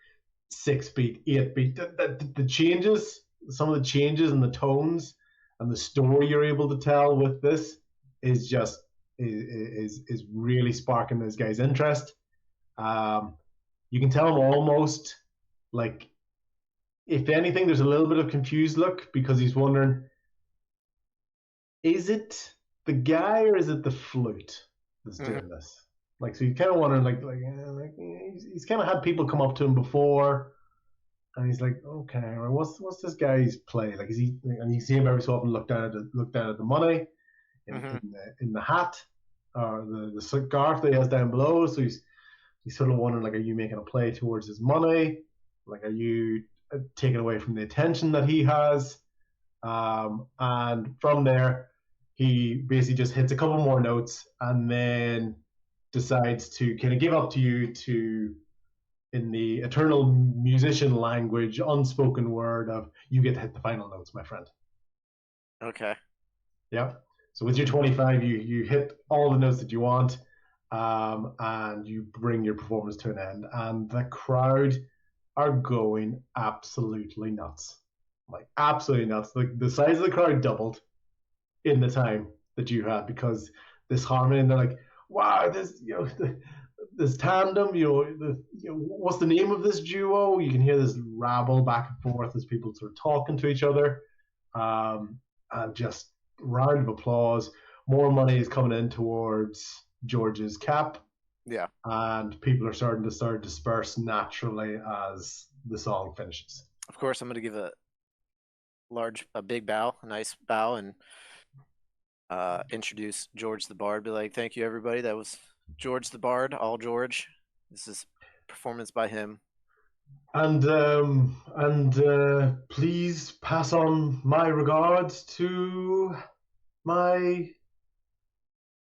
6 beat, 8 beat. The changes, some of the changes and the tones and the story you're able to tell with this is just is really sparking this guy's interest. You can tell him almost like, if anything, there's a little bit of confused look because he's wondering, is it the guy or is it the flute that's doing this? Like, so he's kind of wondering, he's kind of had people come up to him before, and he's like, okay, what's this guy's play? Like, is he? And you see him every so often look down at the money in the hat or the scarf that he has down below. So he's sort of wondering, like, are you making a play towards his money? Like, are you taking away from the attention that he has? And from there, he basically just hits a couple more notes and then decides to kind of give up to you to, in the eternal musician language, unspoken word of, you get to hit the final notes, my friend. Okay. Yeah. So with your 25, you hit all the notes that you want, and you bring your performance to an end. And the crowd are going absolutely nuts. Like absolutely nuts. Like the size of the crowd doubled in the time that you had because this harmony, and they're like, wow, this tandem, what's the name of this duo? You can hear this rabble back and forth as people sort of talking to each other, and just round of applause. More money is coming in towards George's cap, Yeah. and people are starting to disperse naturally as the song finishes. Of course, I'm going to give a big bow, a nice bow, and introduce George the Bard. Be like, thank you, everybody. That was George the Bard, all George. This is performance by him. And please pass on my regards to my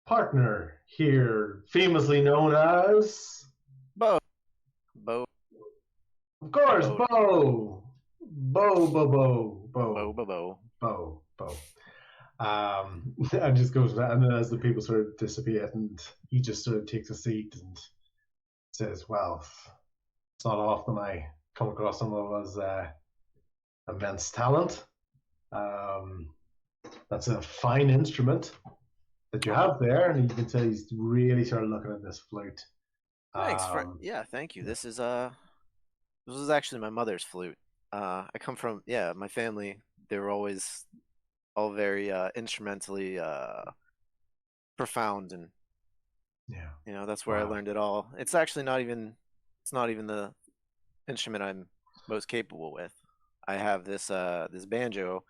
partner here, famously known as Bo. Of course, Bo. Bo. And just goes, and then as the people sort of dissipate, and he just sort of takes a seat and says, well, it's not often I come across someone who has immense talent. That's a fine instrument that you have there, and you can tell he's really sort of looking at this flute. Thanks, thank you. This is actually my mother's flute. I come from my family. They were always all very instrumentally profound, and that's where I learned it all. It's actually not even the instrument I'm most capable with. I have this banjo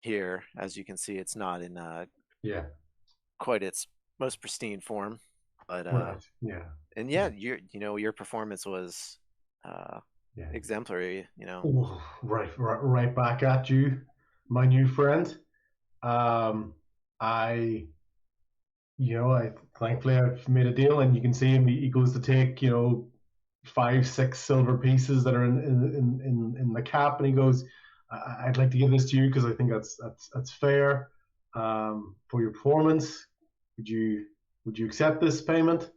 here. As you can see, it's not in quite its most pristine form, but and your performance was exemplary. Ooh, right back at you, my new friend. I thankfully I've made a deal, and you can see him. He goes to take 5-6 silver pieces that are in the cap, and he goes, I'd like to give this to you because I think that's fair for your performance. Would you accept this payment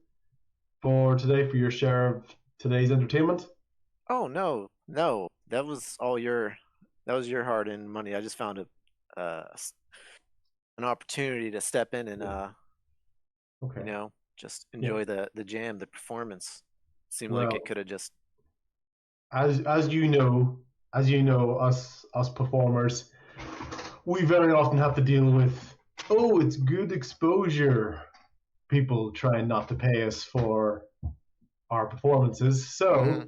for today, for your share of today's entertainment? Oh no, that was your hard-earned money. I just found an opportunity to step in and just enjoy the jam, the performance. Seemed like it could have just as you know, us performers, we very often have to deal with, it's good exposure, people trying not to pay us for our performances. So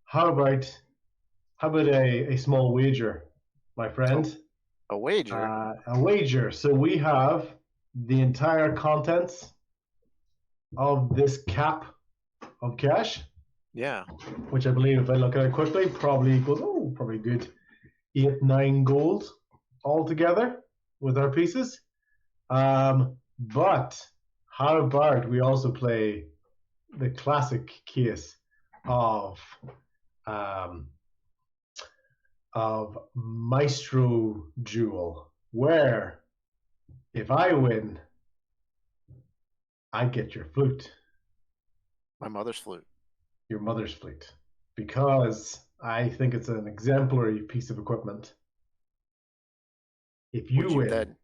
how about a small wager, my friend? A wager? A wager. So we have the entire contents of this cap of cash. Yeah. Which I believe, if I look at it quickly, probably equals probably good 8-9 gold altogether with our pieces. But how about we also play the classic case of Maestro Jewel, where if I win, I get your flute. My mother's flute. Your mother's flute. Because I think it's an exemplary piece of equipment. If you win, then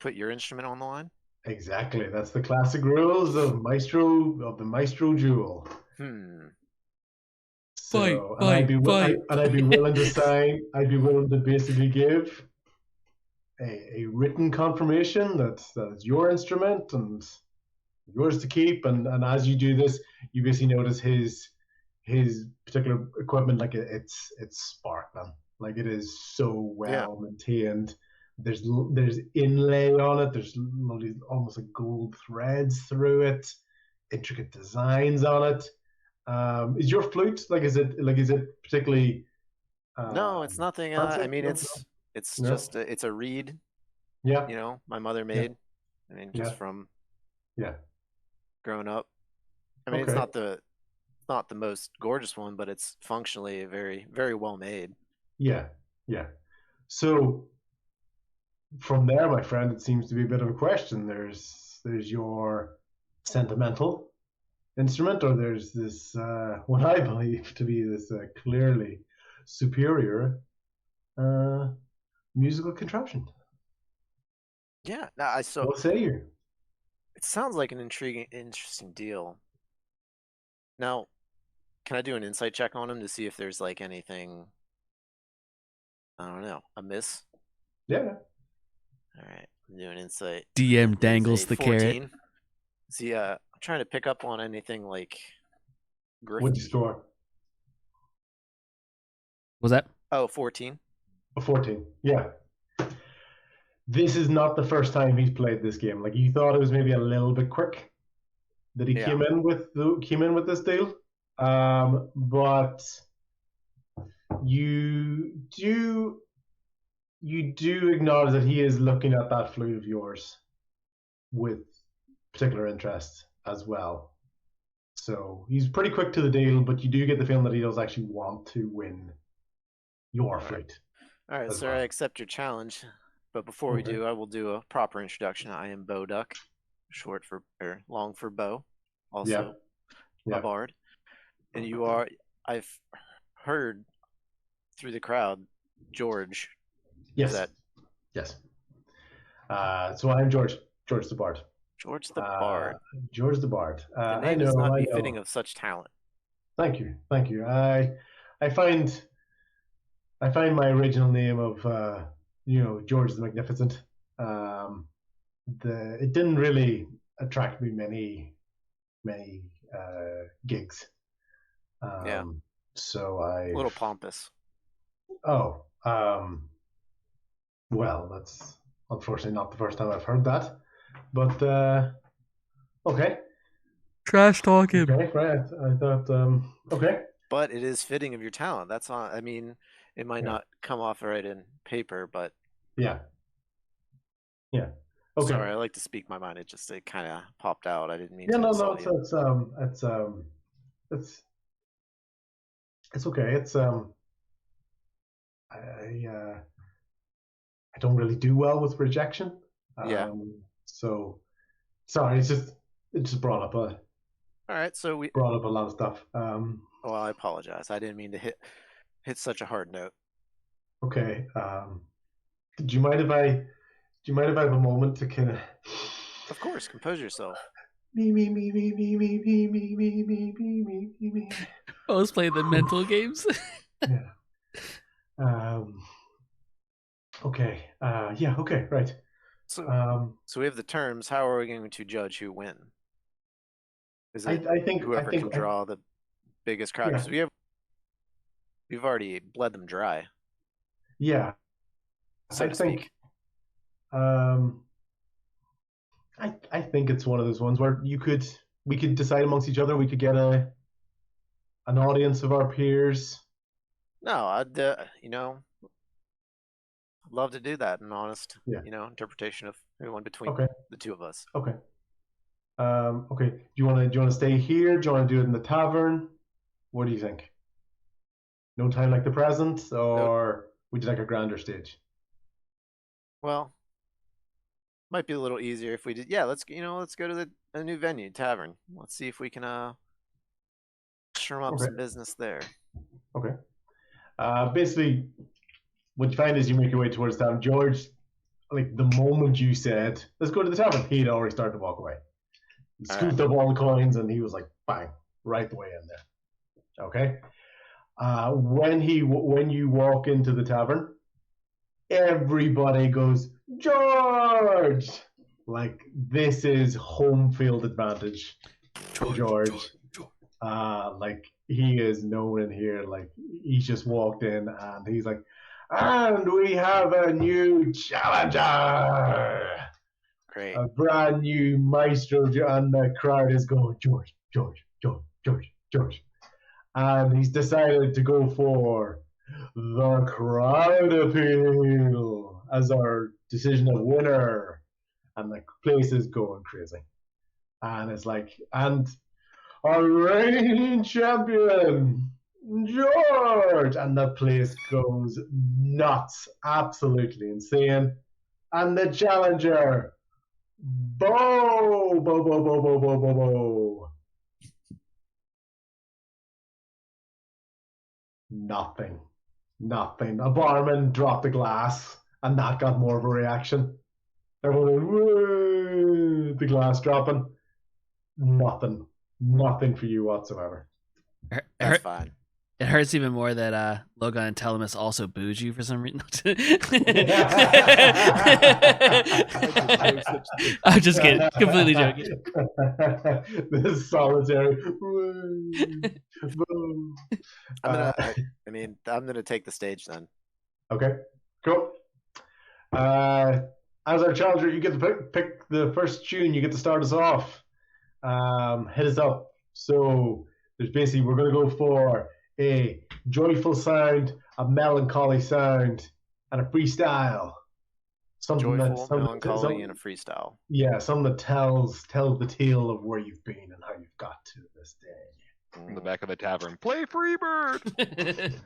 put your instrument on the line? Exactly. That's the classic rules of the Maestro Jewel. So, I'd be willing to sign. I'd be willing to basically give a written confirmation that it's your instrument and yours to keep. And as you do this, you basically notice his particular equipment, like it's sparkling, like it is so well maintained. There's inlay on it. There's almost like gold threads through it, intricate designs on it. Is your flute is it particularly? No, it's nothing. I mean, it's just it's a reed. Yeah. My mother made. I mean, just from growing up. I mean, it's not the most gorgeous one, but it's functionally very, very well made. Yeah. So from there, my friend, it seems to be a bit of a question. There's your sentimental instrument, or there's this what I believe to be this clearly superior musical contraption. Yeah. Now, What say you? it sounds like an interesting deal. Now, can I do an insight check on him to see if there's like anything, I don't know, amiss? Yeah. All right, I'm doing insight. DM That is dangles a the carrot. 14. See, I'm trying to pick up on anything like What'd you grifty. score? Was that? Oh, 14. A 14. Yeah. This is not the first time he's played this game. Like, you thought it was maybe a little bit quick that he Yeah. came in with this deal, but you do acknowledge that he is looking at that flute of yours with particular interest as well. So he's pretty quick to the deal, but you do get the feeling that he does actually want to win your flute. All right, as sir, well. I accept your challenge. But before we Okay. do, I will do a proper introduction. I am Boduk, long for bow, also Yeah. a bard. And you are, I've heard through the crowd, George. Yes. Is that Yes. So I'm George the Bard. George the Bard? George the Bard. The I name know. is not I know. befitting of such talent. Thank you. I find my original name of George the Magnificent. It didn't really attract me many gigs. Yeah. So A little pompous. Oh, well, that's unfortunately not the first time I've heard that. But okay. Trash talking. Okay, right. I thought okay. But it is fitting of your talent. That's on. I mean, it might not come off right in paper, but Yeah. Okay. sorry, I like to speak my mind. It kind of popped out. I didn't mean Yeah, to no, insult you. it's okay. I don't really do well with rejection. Yeah. So sorry, it just brought up All right, so we. a lot of stuff. Well, I apologize. I didn't mean to hit such a hard note. Okay. Do you mind if I have a moment to kind of? Of course, compose yourself. Me. I was playing the mental games. Yeah. Okay. Yeah. Okay. Right. So we have the terms. How are we going to judge who wins? Is it I think whoever can draw the biggest crowd? Because we've already bled them dry. Yeah. So to speak. I think it's one of those ones where we could decide amongst each other. We could get an audience of our peers. No, I'd love to do that. An honest, interpretation of who won between the two of us. Okay. Okay. Do you want to stay here? Do you want to do it in the tavern? What do you think? No time like the present, or would you like a grander stage? Well, might be a little easier if we did. Yeah, let's go to a new venue, tavern. Let's see if we can shrum up some business there. Okay. Basically, what you find is you make your way towards town. George, like the moment you said, "Let's go to the tavern," he'd already started to walk away. He scooped up all the coins and he was like, bang, right the way in there. Okay. When you walk into the tavern, everybody goes, George! Like, this is home field advantage for George. Like, he is known in here. Like, he's just walked in and he's like, and we have a new challenger. Great. A brand new maestro, and the crowd is going, George. And he's decided to go for the crowd appeal as our decision of winner. And the place is going crazy. And it's like, and our reigning champion, George. And the place goes nuts, absolutely insane. And the challenger, Bo. Nothing. Nothing. A barman dropped a glass, and that got more of a reaction. Everyone went, whoa, the glass dropping. Nothing. Nothing for you whatsoever. That's fine. It hurts even more that Logan and Telemus also booed you for some reason. I'm just kidding. Completely joking. This solitary. I'm gonna take the stage then. Okay, cool. As our challenger, you get to pick the first tune. You get to start us off. Hit us up. So there's basically, we're going to go for a joyful sound, a melancholy sound, and a freestyle. Something Joyful, melancholy, and a freestyle. Yeah, something that tells the tale of where you've been and how you've got to this day. From the back of the tavern, play Freebird.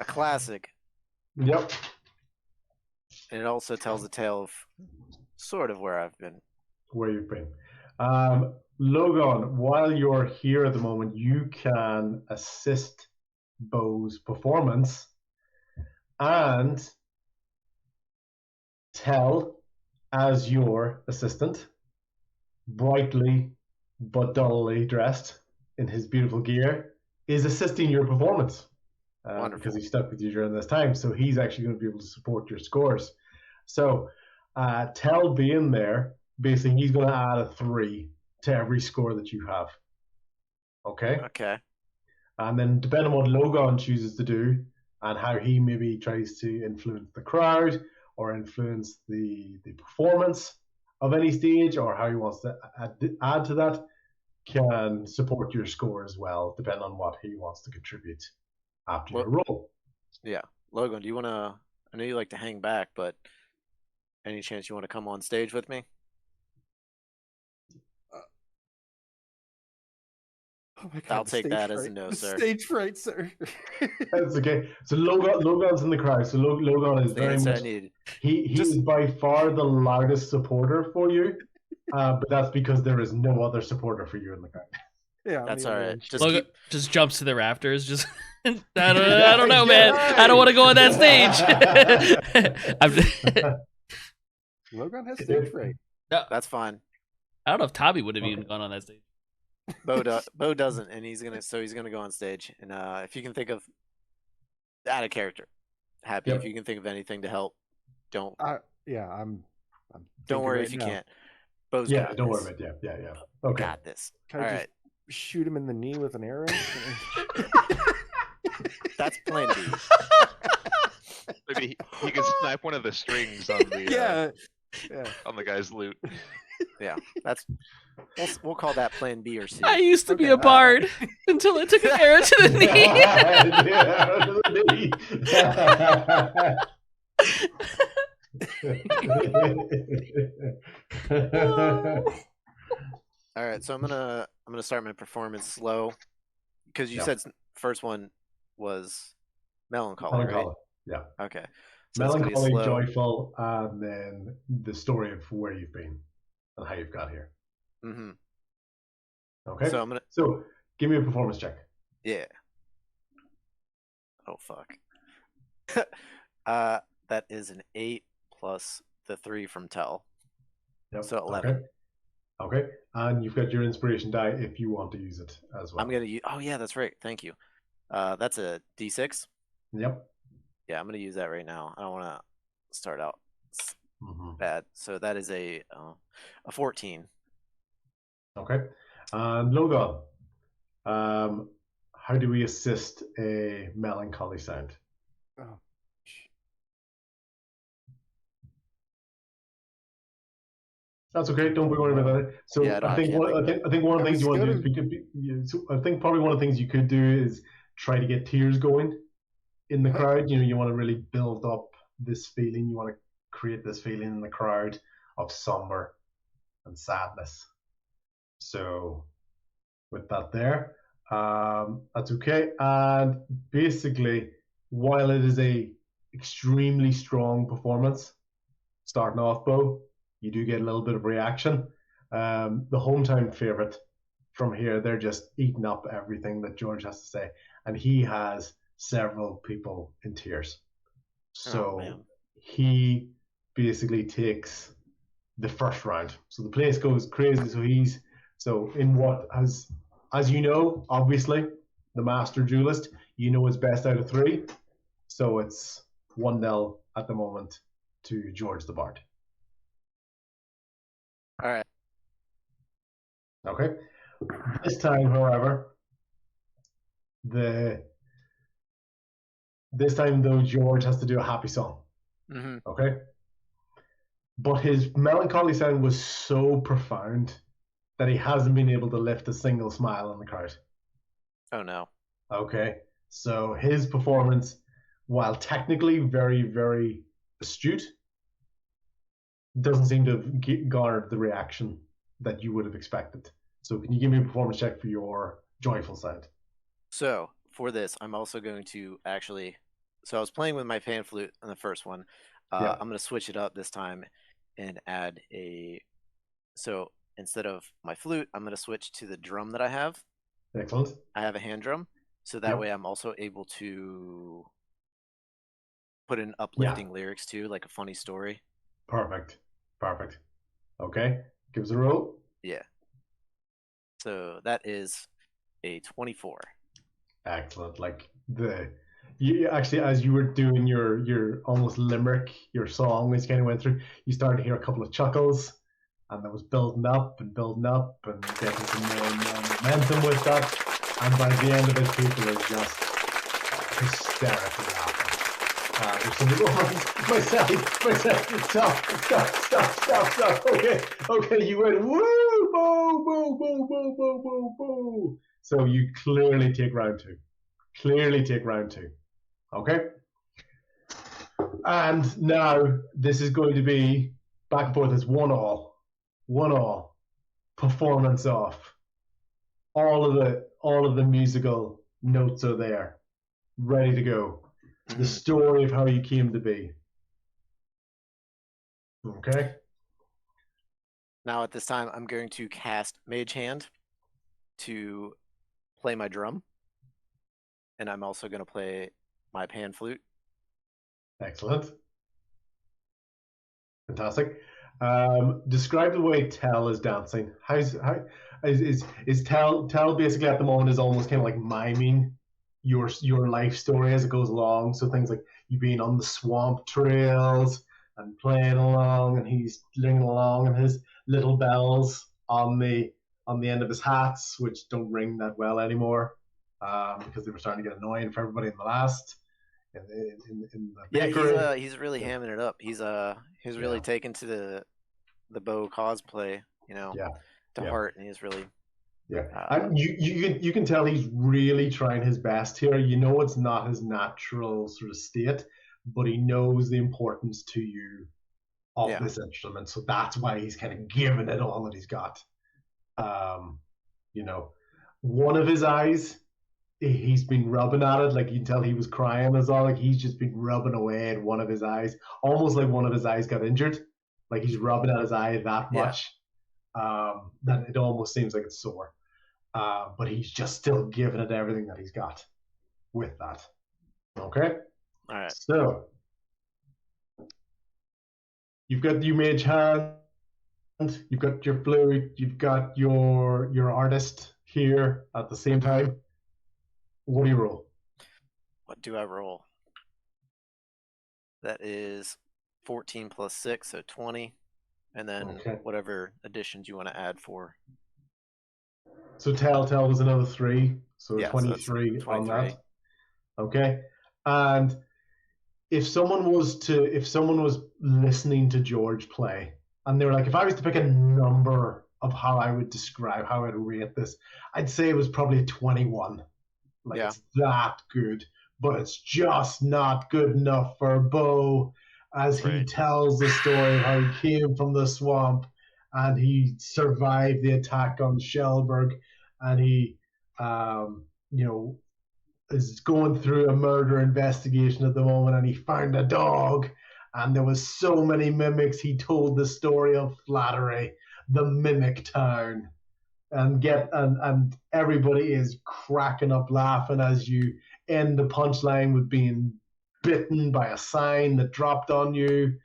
A classic. Yep. And it also tells the tale of sort of where I've been. Where you've been. Logan, while you're here at the moment, you can assist Bo's performance and Tell, as your assistant, brightly but dully dressed in his beautiful gear, is assisting your performance. Because he's stuck with you during this time, so he's actually going to be able to support your scores. So, Tell being there, basically he's going to add a 3 to every score that you have. Okay? Okay. And then depending on what Logan chooses to do and how he maybe tries to influence the crowd or influence the performance of any stage, or how he wants to add to that, can support your score as well, depending on what he wants to contribute after your roll. Yeah. Logan, do you want to, I know you like to hang back, but any chance you want to come on stage with me? Oh my God, I'll take that as a no, sir. Stage fright, sir. That's okay. So Logan's in the crowd. So Logan is very much, he is by far the loudest supporter for you, but that's because there is no other supporter for you in the crowd. Yeah, that's all right. Logan just jumps to the rafters. Just I don't know, man. I don't want to go on that stage. Logan has stage fright. No, that's fine. I don't know if Tommy would have even gone on that stage. Bo doesn't, and he's gonna go on stage. And if you can think of out of character, happy. If you can think of anything to help, don't. I'm don't worry right if you now. can't. Bo's got don't worry about it. Yeah. Okay. Got this. Can I just shoot him in the knee with an arrow? That's plan B. Maybe he can snipe one of the strings on the on the guy's loot. Yeah, we'll call that plan B or C. I used to be a bard until I took an arrow to the knee. All right, so I'm gonna start my performance slow because you said first one was melancholy, right? Yeah. Okay. So melancholy, joyful, and then the story of where you've been and how you've got here. Mm-hmm. Okay. So So give me a performance check. Yeah. Oh fuck. That is an 8 plus the 3 from Tell. Yep. So 11. Okay. And you've got your inspiration die if you want to use it as well. I'm gonna use. Oh yeah, that's right. Thank you. That's a D6. Yep. Yeah, I'm gonna use that right now. I don't want to start out bad. So that is a 14. Okay. And Logan, how do we assist a melancholy sound? Oh. That's okay. Don't be worried about that. So yeah, I think one of the things you want to do is I think probably one of the things you could do is try to get tears going in the crowd. You want to really build up this feeling. You want to create this feeling in the crowd of somber and sadness. So with that there, that's okay. And basically, while it is a extremely strong performance, starting off, Bo, you do get a little bit of reaction. The hometown favorite from here. They're just eating up everything that George has to say, and he has several people in tears. So he basically takes the first round. So the place goes crazy. So in what as you know, obviously, the master duelist, you know his best out of 3. So it's 1-0 at the moment to George the Bard. All right. Okay. This time, however, this time though, George has to do a happy song. Mm-hmm. Okay. But his melancholy sound was so profound that he hasn't been able to lift a single smile on the crowd. Oh no. Okay. So his performance, while technically very, very astute, doesn't seem to have garnered the reaction that you would have expected. So can you give me a performance check for your joyful sound? So for this, I'm also going to actually. So I was playing with my pan flute on the first one. Yeah. I'm going to switch it up this time and add a. So instead of my flute, I'm going to switch to the drum that I have. Excellent. I have a hand drum, so that way I'm also able to put in uplifting lyrics too, like a funny story. Perfect. Okay. Give us a roll. Yeah. So that is a 24. Excellent. Like you actually, as you were doing your almost limerick, your song as you kind of went through, you started to hear a couple of chuckles, and that was building up and getting some more momentum with that. And by the end of it, people are just hysterically laughing. There's something stop. Okay, you went woo, boo. So you clearly take round two. Okay? And now this is going to be back and forth. It's 1-1. Performance off. All of the musical notes are there, ready to go. The story of how you came to be. Okay. Now at this time, I'm going to cast Mage Hand to play my drum, and I'm also going to play my pan flute. Excellent. Fantastic. Describe the way Tell is dancing. How is Tell basically at the moment is almost kind of like miming your life story as it goes along. So things like you being on the swamp trails and playing along, and he's ringing along, and his little bells on the end of his hats, which don't ring that well anymore, because they were starting to get annoying for everybody in the last. In the yeah, he's really hamming it up. He's really taken to the bow cosplay, to heart, and he's really and you can tell he's really trying his best here. You know, it's not his natural sort of state, but he knows the importance to you of this instrument, so that's why he's kind of giving it all that he's got. One of his eyes, he's been rubbing at it, like you can tell he was crying as all, like he's just been rubbing away at one of his eyes, almost like one of his eyes got injured, like he's rubbing at his eye that much that it almost seems like it's sore, but he's just still giving it everything that he's got with that. Okay, all right, so you've got your mage hand, you've got your flute, you've got your artist here at the same time. What do you roll? What do I roll? That is 14 plus 6, so 20. And then whatever additions you want to add for. So Tell was another 3, so 23 so on that. Okay. And if someone was listening to George play, and they were like, if I was to pick a number of how I would describe, how I'd rate this, I'd say it was probably a 21. It's that good, but it's just not good enough for Bo, as he tells the story of how he came from the swamp and he survived the attack on Shellberg, and he is going through a murder investigation at the moment, and he found a dog, and there was so many mimics. He told the story of Flattery, the mimic town, and everybody is cracking up laughing as you end the punchline with being bitten by a sign that dropped on you,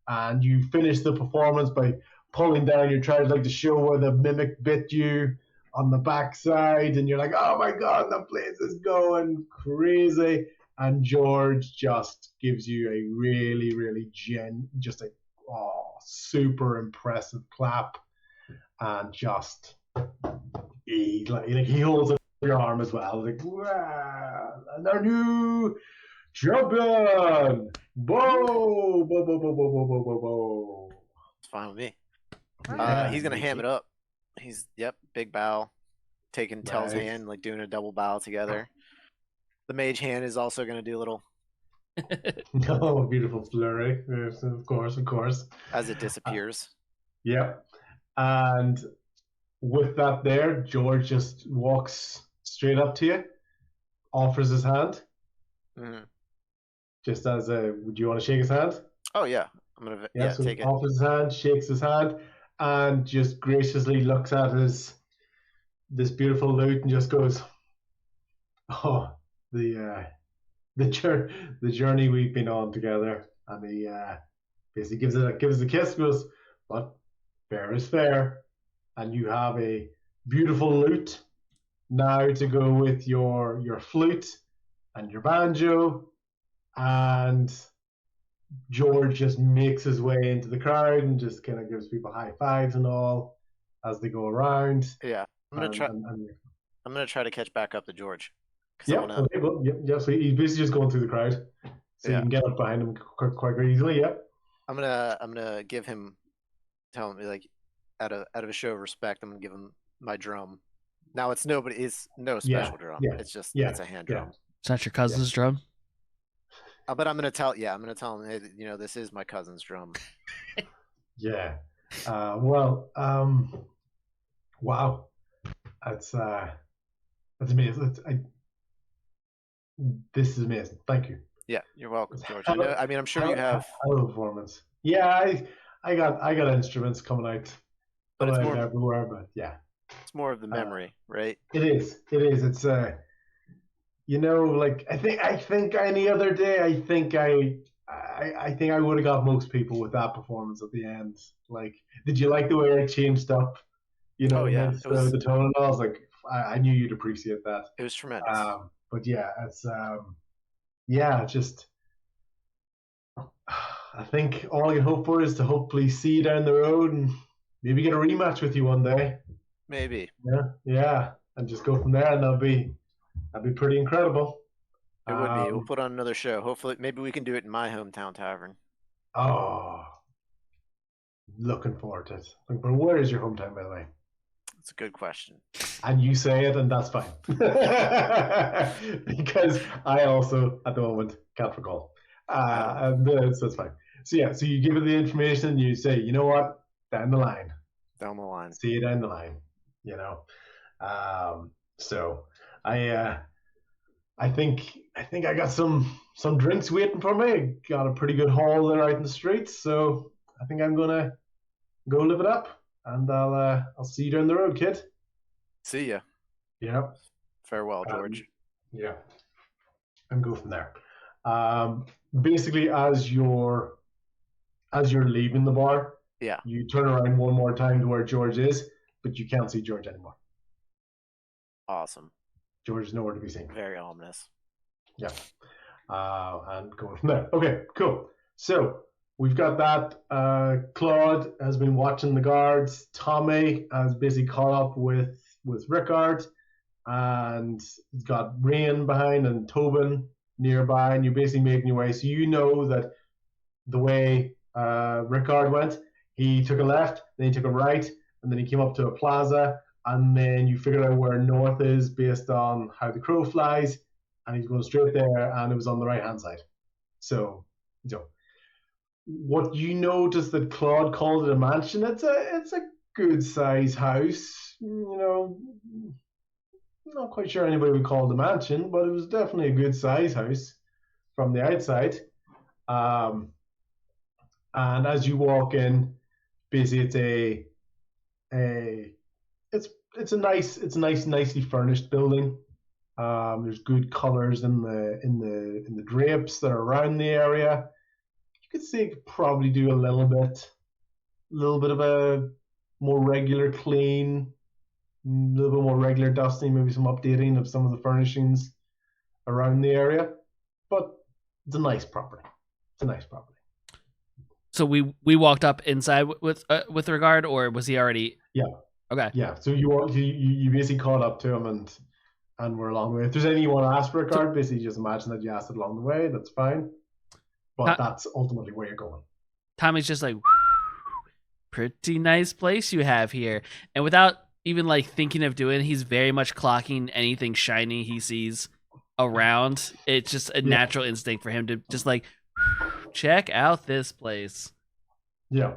and you finish the performance by pulling down your trousers like to show where the mimic bit you on the backside, and you're like, oh my god, the place is going crazy. And George just gives you a really, really super impressive clap, and just he holds up your arm as well, like, wow, and our new champion, whoa, whoa, whoa, whoa, whoa, whoa, whoa, whoa, whoa. It's fine with me. Yeah, He's gonna ham it up. He's big bow, taking Tell's Nice. hand, like doing a double bow together. The mage hand is also gonna do a little Oh, beautiful flurry. Yes, of course. as it disappears. Yep. And with that there, George just walks straight up to you, offers his hand, Mhm. just as would you want to shake his hand? Oh yeah, I'm gonna So take it. offers his hand, shakes his hand, and just graciously looks at this beautiful lute and just goes, oh, the journey we've been on together. And he basically gives it a kiss, goes, but fair is fair, and you have a beautiful lute now to go with your flute and your banjo. And George just makes his way into the crowd and just kind of gives people high fives and all as they go around. Yeah, I'm gonna try. I'm gonna try to catch back up to George. Yeah. Wanna... Okay. Well, yeah. So he's basically just going through the crowd, so you can get up behind him quite easily. Yeah. I'm gonna tell him like out of a show of respect, I'm gonna give him my drum. Now it's no special drum. Yeah, it's just yeah, it's a hand drum. It's not your cousin's drum. But I'm gonna tell him, hey, this is my cousin's drum. Yeah. Wow. That's amazing. This is amazing. Thank you. Yeah, you're welcome, George. I'm sure you have. Hello, performance. Yeah, I got instruments coming out, but it's more everywhere. But yeah, it's more of the memory, right? It is. It's like I think any other day, I think I would have got most people with that performance at the end. Like, did you like the way I changed up? Oh yeah, it was, the tone and all. I was like, I knew you'd appreciate that. It was tremendous. But yeah, it's just. I think all I can hope for is to hopefully see you down the road and maybe get a rematch with you one day. Maybe. Yeah, and just go from there, and that'd be pretty incredible. It would be. We'll put on another show. Hopefully, maybe we can do it in my hometown tavern. Oh, looking forward to it. But where is your hometown, by the way? That's a good question. And you say it, and that's fine. Because I also, at the moment, can't recall. So that's fine. So yeah, so you give it the information, and you say, you know what, down the line. See you down the line. So I think I got some drinks waiting for me. Got a pretty good haul there out in the streets, so I think I'm gonna go live it up, and I'll see you down the road, kid. See ya. Yep. Farewell, George. Yeah. And go from there. Basically, as you're leaving the bar, you turn around one more time to where George is, but you can't see George anymore. Awesome. George is nowhere to be seen. Very ominous. Yeah. And going from there. Okay, cool. So we've got that. Claude has been watching the guards. Tommy has basically caught up with Rickard, and he's got Rhian behind and Tobin nearby, and you're basically making your way. So you know that the way Rickard went, he took a left, then he took a right, and then he came up to a plaza, and then you figured out where north is based on how the crow flies, and he's going straight there, and it was on the right hand side. So, what you notice that Claude called it a mansion, it's a good size house. Not quite sure anybody would call it a mansion, but it was definitely a good size house from the outside. And as you walk in, basically it's it's a nicely furnished building. There's good colors in the drapes that are around the area. You could say you could probably do a little bit of a more regular clean, a little bit more regular dusting, maybe some updating of some of the furnishings around the area. But it's a nice property. So we walked up inside with regard, or was he already? Yeah. Okay. Yeah. So you basically caught up to him and we're along the way. If there's anything you want to ask for a card, basically just imagine that you asked it along the way. That's fine. But that's ultimately where you're going. Tommy's just like, pretty nice place you have here. And without even like thinking of doing, he's very much clocking anything shiny he sees around. It's just a natural instinct for him to just like, check out this place. Yeah.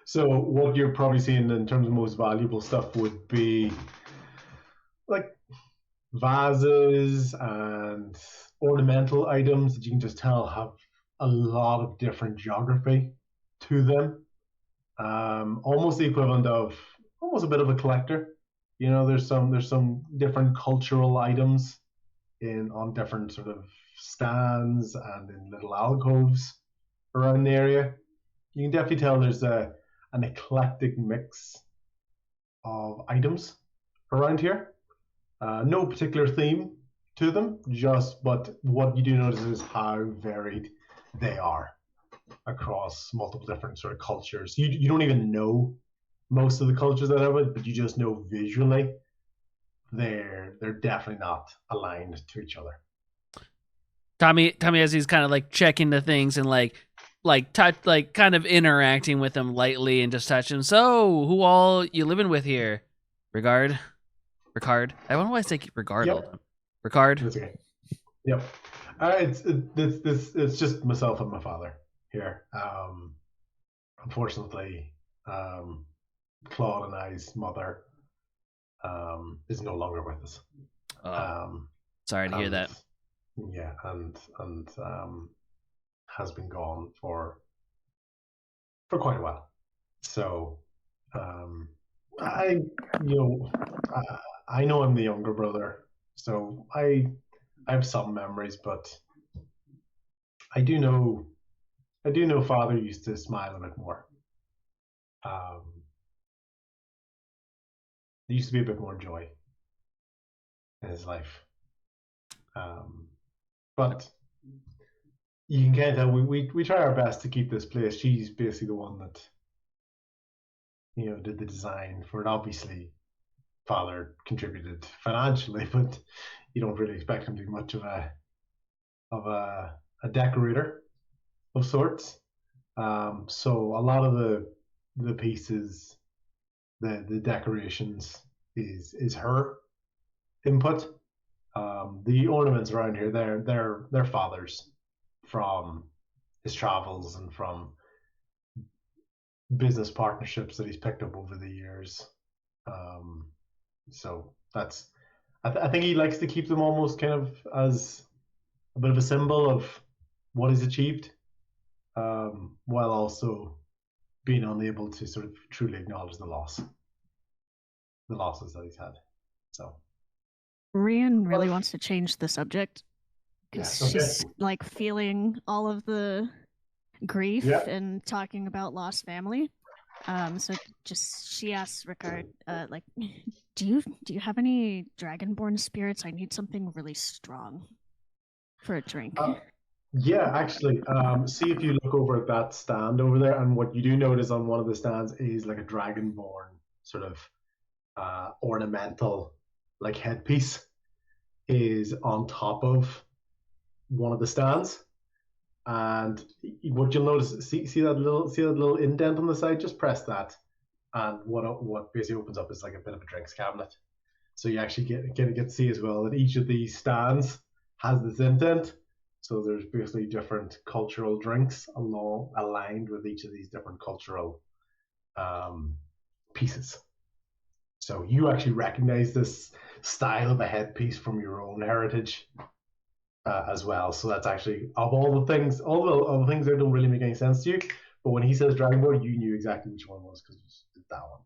So what you're probably seeing in terms of most valuable stuff would be like vases and ornamental items that you can just tell have a lot of different geography to them. Almost the equivalent of almost a bit of a collector. You know, there's some different cultural items on different sort of stands and in little alcoves around the area. You can definitely tell there's an eclectic mix of items around here. No particular theme to them, but what you do notice is how varied they are across multiple different sort of cultures. You don't even know most of the cultures that have it, but you just know visually they're definitely not aligned to each other. Tommy, as he's kind of like checking the things and like kind of interacting with them lightly and just touching. So, who all you living with here? Ricard. I don't know why I say Ricard all the time. Ricard. That's okay. Yep. It's just myself and my father here. Unfortunately, Claude and I's mother is no longer with us. Sorry to hear that. Yeah, and has been gone for quite a while. So I know I'm the younger brother, so I have some memories, but I do know father used to smile a bit more. There used to be a bit more joy in his life. But you can kind of tell we try our best to keep this place. She's basically the one that did the design for it. Obviously, father contributed financially, but you don't really expect him to be much of a decorator of sorts. So a lot of the pieces, the decorations is her input. The ornaments around here, they're father's from his travels and from business partnerships that he's picked up over the years. So that's I think he likes to keep them almost kind of as a bit of a symbol of what he's achieved, while also being unable to sort of truly acknowledge the losses that he's had. So Rhian really wants to change the subject because okay. she's like feeling all of the grief and talking about lost family. So she asks Ricard, like, do you have any dragonborn spirits? I need something really strong for a drink. Yeah, actually, see if you look over at that stand over there, and what you do notice on one of the stands is like a dragonborn sort of ornamental like headpiece is on top of one of the stands. And what you'll notice, see that little indent on the side, just press that, and what basically opens up is like a bit of a drinks cabinet. So you actually get to see as well that each of these stands has this indent. So there's basically different cultural drinks aligned with each of these different cultural pieces. So you actually recognize this style of a headpiece from your own heritage as well. So that's actually, of all the things that don't really make any sense to you, but when he says Dragon Ball, you knew exactly which one it was because it's that one.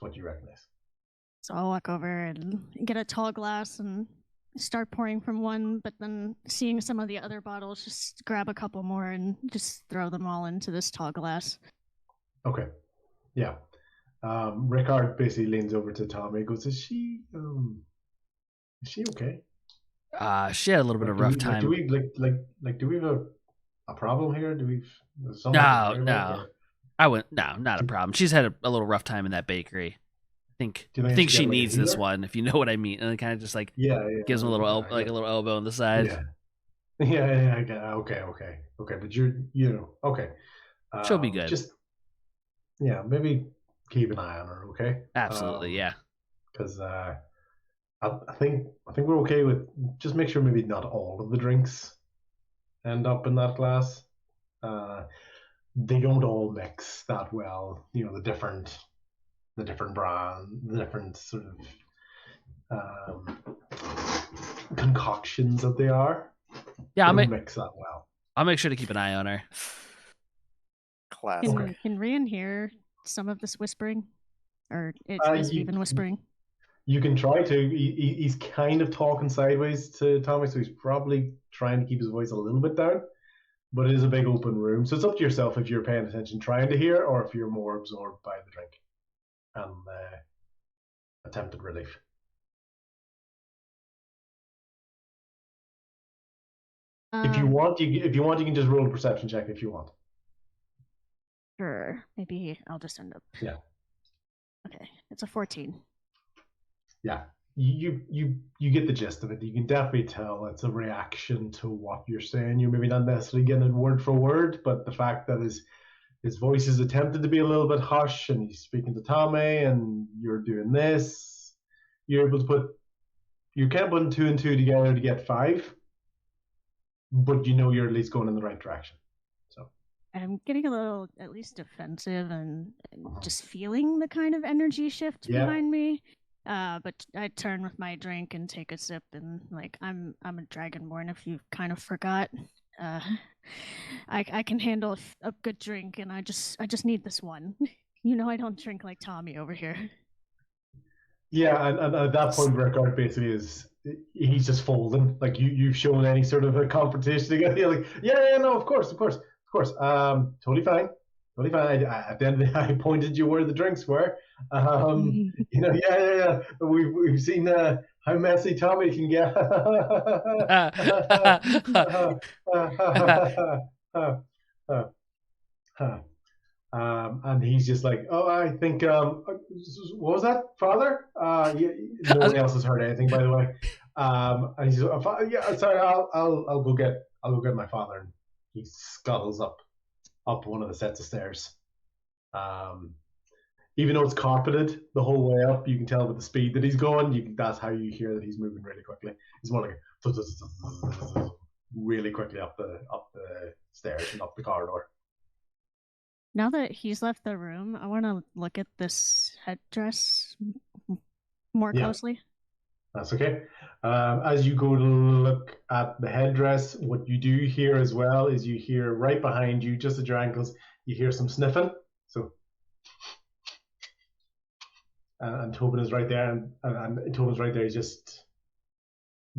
what you recognize. So I'll walk over and get a tall glass and start pouring from one, but then seeing some of the other bottles, just grab a couple more and just throw them all into this tall glass. Okay. Yeah. Rickard basically leans over to Tommy and goes, Is she okay? She had a little bit of rough time. Do we have a problem here? Do we No. Not a problem. She's had a little rough time in that bakery. I think she needs this one, if you know what I mean. And it kind of just like gives him a little elbow on the side. Yeah. Okay. But okay. She'll be good. Just maybe keep an eye on her. Okay. Absolutely, yeah. Because I think we're okay with just make sure maybe not all of the drinks end up in that glass. They don't all mix that well. The different brand, the different sort of concoctions that they are. Yeah, I'll mix that well. I'll make sure to keep an eye on her. Classic. Can Rhian hear some of this whispering, or is he even whispering? You can try to. He's kind of talking sideways to Tommy, so he's probably trying to keep his voice a little bit down. But it is a big open room, so it's up to yourself if you're paying attention, trying to hear, or if you're more absorbed by the drink and attempted relief. If you want, you can just roll a perception check if you want. Sure. Maybe I'll just end up. Yeah. Okay, it's a 14. Yeah, you get the gist of it. You can definitely tell it's a reaction to what you're saying. You're maybe not necessarily getting it word for word, but the fact that his voice is attempted to be a little bit hush, and he's speaking to Tommy, and you're doing this. You're able to you can't put 2 and 2 together to get 5, but you're at least going in the right direction. I'm getting a little, at least, defensive and just feeling the kind of energy shift behind me. But I turn with my drink and take a sip, and I'm a dragonborn. If you kind of forgot, I can handle a good drink, and I just need this one. I don't drink like Tommy over here. Yeah, and at that point, Rickard basically he's just folding. Like you've shown any sort of a confrontation again. You're like, no, of course. Totally fine. At the end of the day, I pointed you where the drinks were. Yeah. We've seen how messy Tommy can get. And he's just like, oh, I think, what was that, father? Nobody else has heard anything, by the way. And he's just, sorry, I'll go get my father. And he scuttles up one of the sets of stairs. Even though it's carpeted the whole way up, you can tell with the speed that he's going. That's how you hear that he's moving really quickly. He's more like really quickly up the stairs and up the corridor. Now that he's left the room, I want to look at this headdress more closely. That's okay. As you go to look at the headdress, what you do hear as well is you hear right behind you, just at your ankles, you hear some sniffing. So, and Tobin is right there, and Tobin's right there. He's just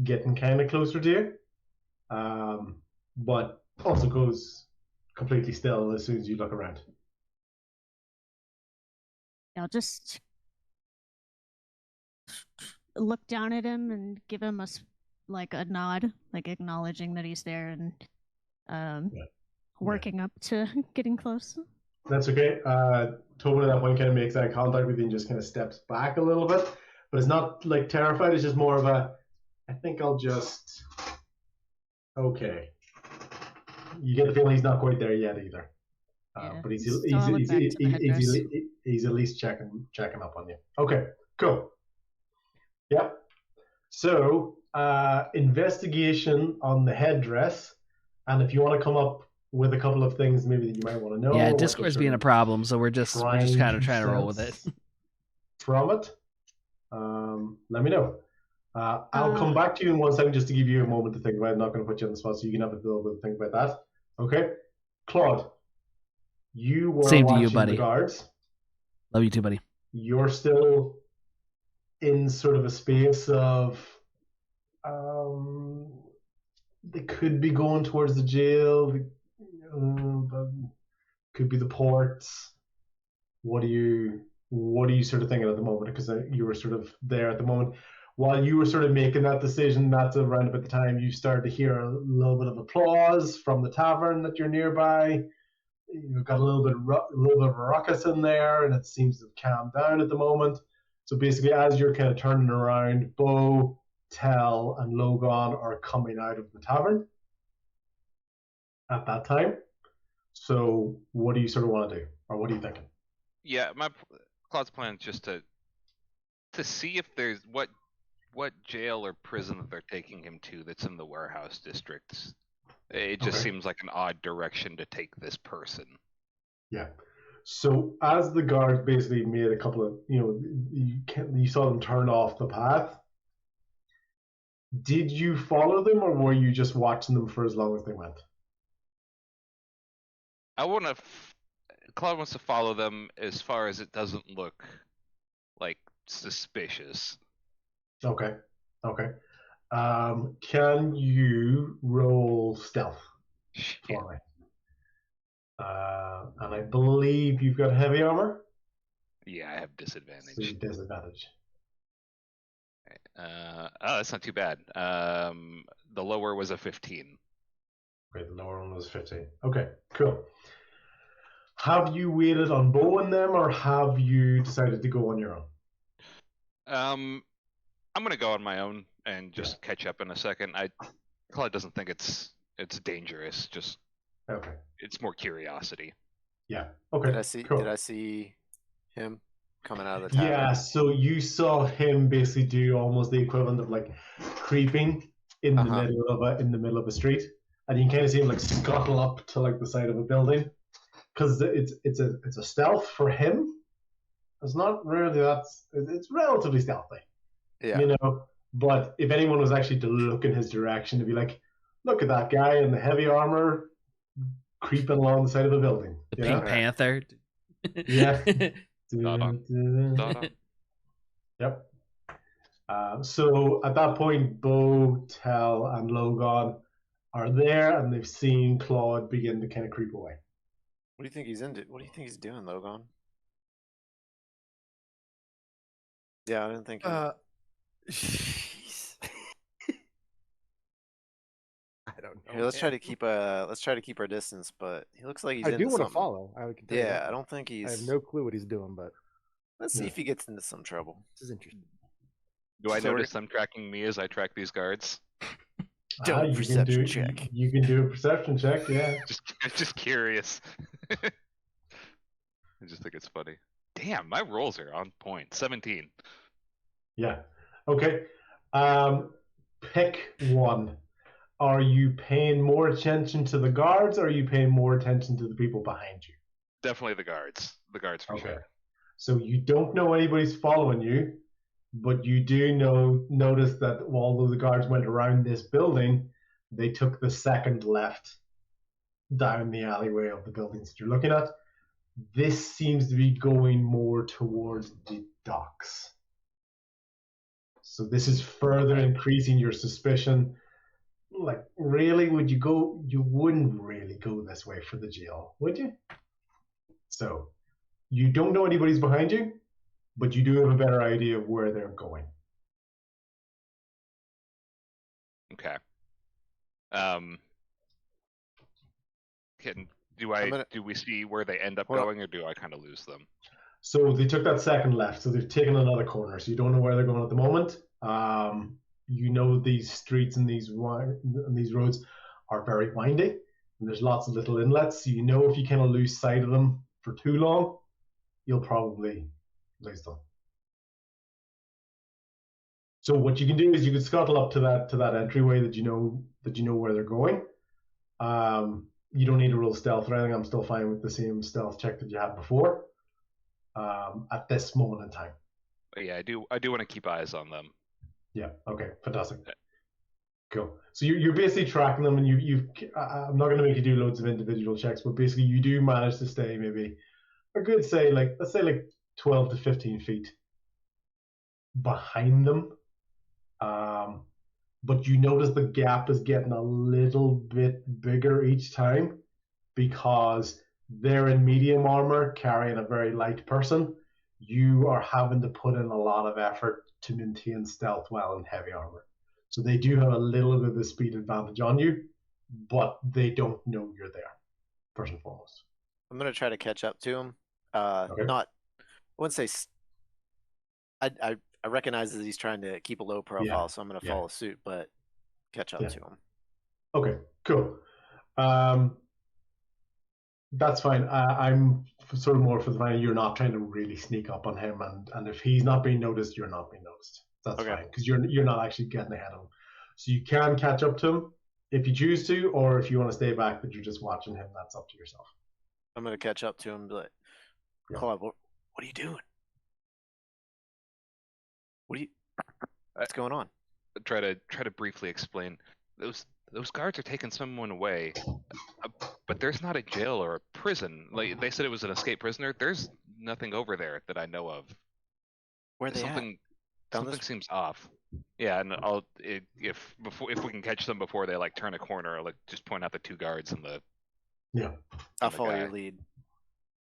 getting kind of closer to you, but also goes completely still as soon as you look around. I'll just look down at him and give him a nod, like acknowledging that he's there and working up to getting close. That's okay. Tobin at that point kind of makes eye contact with you and just kind of steps back a little bit, but it's not like terrified. It's just more of I think I'll just okay. You get the feeling he's not quite there yet either, but he's at least checking up on you. Okay, cool. Yep. So, investigation on the headdress, and if you want to come up with a couple of things maybe that you might want to know. Yeah, Discord's being a problem, so we're just kind of trying to roll with it. From it, let me know. I'll come back to you in 1 second just to give you a moment to think about it. I'm not going to put you on the spot, so you can have a little bit of think about that. Okay? Claude, you were Same to watching you, buddy. the guards. Love you too, buddy. you're still in sort of a space of they could be going towards the jail, could be the ports. What are you sort of thinking at the moment? Because you were sort of there at the moment. While you were sort of making that decision, that's around about the time you started to hear a little bit of applause from the tavern that you're nearby. You've got a little bit of a ruckus in there, and it seems to have calmed down at the moment. So basically, as you're kind of turning around, Bo, Tell, and Logan are coming out of the tavern at that time. So what do you sort of want to do, or what are you thinking? Yeah, Claude's plan is just to see if there's what jail or prison that they're taking him to that's in the warehouse districts. It just seems like an odd direction to take this person. Yeah. So as the guards basically made a couple of, you saw them turn off the path. Did you follow them, or were you just watching them for as long as they went? Claude wants to follow them as far as it doesn't look like suspicious. Okay. Can you roll stealth for me? And I believe you've got heavy armor? Yeah, I have disadvantage. So disadvantage. Oh, that's not too bad. The lower was a 15. Okay, the lower one was 15. Okay, cool. Have you waited on Bo and them, or have you decided to go on your own? I'm gonna go on my own and just catch up in a second. Claude doesn't think it's dangerous. Just okay. It's more curiosity. Yeah. Okay. Did I see him coming out of the tavern? Yeah. So you saw him basically do almost the equivalent of like creeping in the middle of a street, and you can kind of see him like scuttle up to like the side of a building, because it's a stealth for him. It's not really it's relatively stealthy. Yeah. But if anyone was actually to look in his direction, to be like, look at that guy in the heavy armor creeping along the side of a building. The Pink Panther. Yeah. Yep. So at that point, Bo, Tell, and Logan are there, and they've seen Claude begin to kind of creep away. What do you think he's into? What do you think he's doing, Logan? Yeah, I didn't think. I don't know. Here, let's try to keep our distance, but he looks like he's. I do want to follow. Yeah, I don't think he's. I have no clue what he's doing, but let's see if he gets into some trouble. This is interesting. Do I notice them tracking me as I track these guards? Perception check. You can do a perception check. Yeah. just curious. I just think it's funny. Damn, my rolls are on point. 17. Yeah. Okay. Pick one. Are you paying more attention to the guards, or are you paying more attention to the people behind you? Definitely the guards. The guards for sure. So you don't know anybody's following you, but you do notice that although the guards went around this building, they took the second left down the alleyway of the buildings that you're looking at. This seems to be going more towards the docks. So this is further increasing your suspicion. Like, really, would you go? You wouldn't really go this way for the jail, would you? So you don't know anybody's behind you, but you do have a better idea of where they're going. Okay. Do we see where they end up going, or do I kind of lose them? So they took that second left, so they've taken another corner. So you don't know where they're going at the moment. These streets and these roads are very windy, and there's lots of little inlets. So if you kind of lose sight of them for too long, you'll probably lose them. So what you can do is you can scuttle up to that entryway that you know where they're going. You don't need to roll stealth or anything. I'm still fine with the same stealth check that you had before. At this moment in time. But yeah, I do want to keep eyes on them. Yeah. Okay. Fantastic. Cool. So you're basically tracking them, and I'm not going to make you do loads of individual checks, but basically you do manage to stay maybe a good let's say 12 to 15 feet behind them. But you notice the gap is getting a little bit bigger each time because they're in medium armor carrying a very light person. You are having to put in a lot of effort to maintain stealth while in heavy armor. So they do have a little bit of a speed advantage on you, but they don't know you're there, first and foremost. I'm going to try to catch up to him. Okay. I wouldn't say... I recognize that he's trying to keep a low profile, so I'm going to follow suit, but catch up to him. Okay, cool. That's fine. I'm sort of more for the fact you're not trying to really sneak up on him, and if he's not being noticed, you're not being noticed. That's fine because you're not actually getting ahead of him. So you can catch up to him if you choose to, or if you want to stay back, but you're just watching him. That's up to yourself. I'm going to catch up to him and be like, Claude, what are you doing? What's going on? Try to briefly explain. Those guards are taking someone away, but there's not a jail or a prison. Like they said, it was an escaped prisoner. There's nothing over there that I know of. Where they something seems off. Yeah, and if we can catch them before they like turn a corner, I'll just point out the 2 guards and the. Yeah. I'll follow your lead.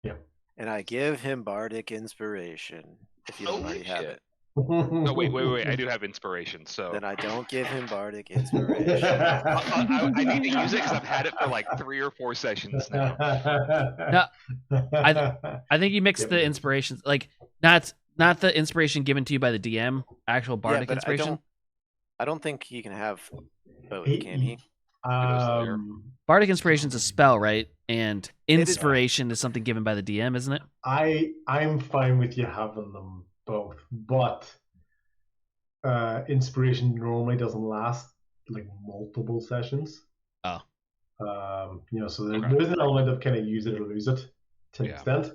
Yeah. And I give him bardic inspiration if you don't already have it. No, wait. I do have inspiration, so. Then I don't give him bardic inspiration. I need to use it because I've had it for like 3 or 4 sessions now. No, I think you mixed the inspirations, like not the inspiration given to you by the DM, actual bardic inspiration. I don't think he can have both, can he? Bardic inspiration is a spell, right? And inspiration is something given by the DM, isn't it? I'm fine with you having them both, but inspiration normally doesn't last like multiple sessions. Oh. So there is an element of kind of use it or lose it to an extent.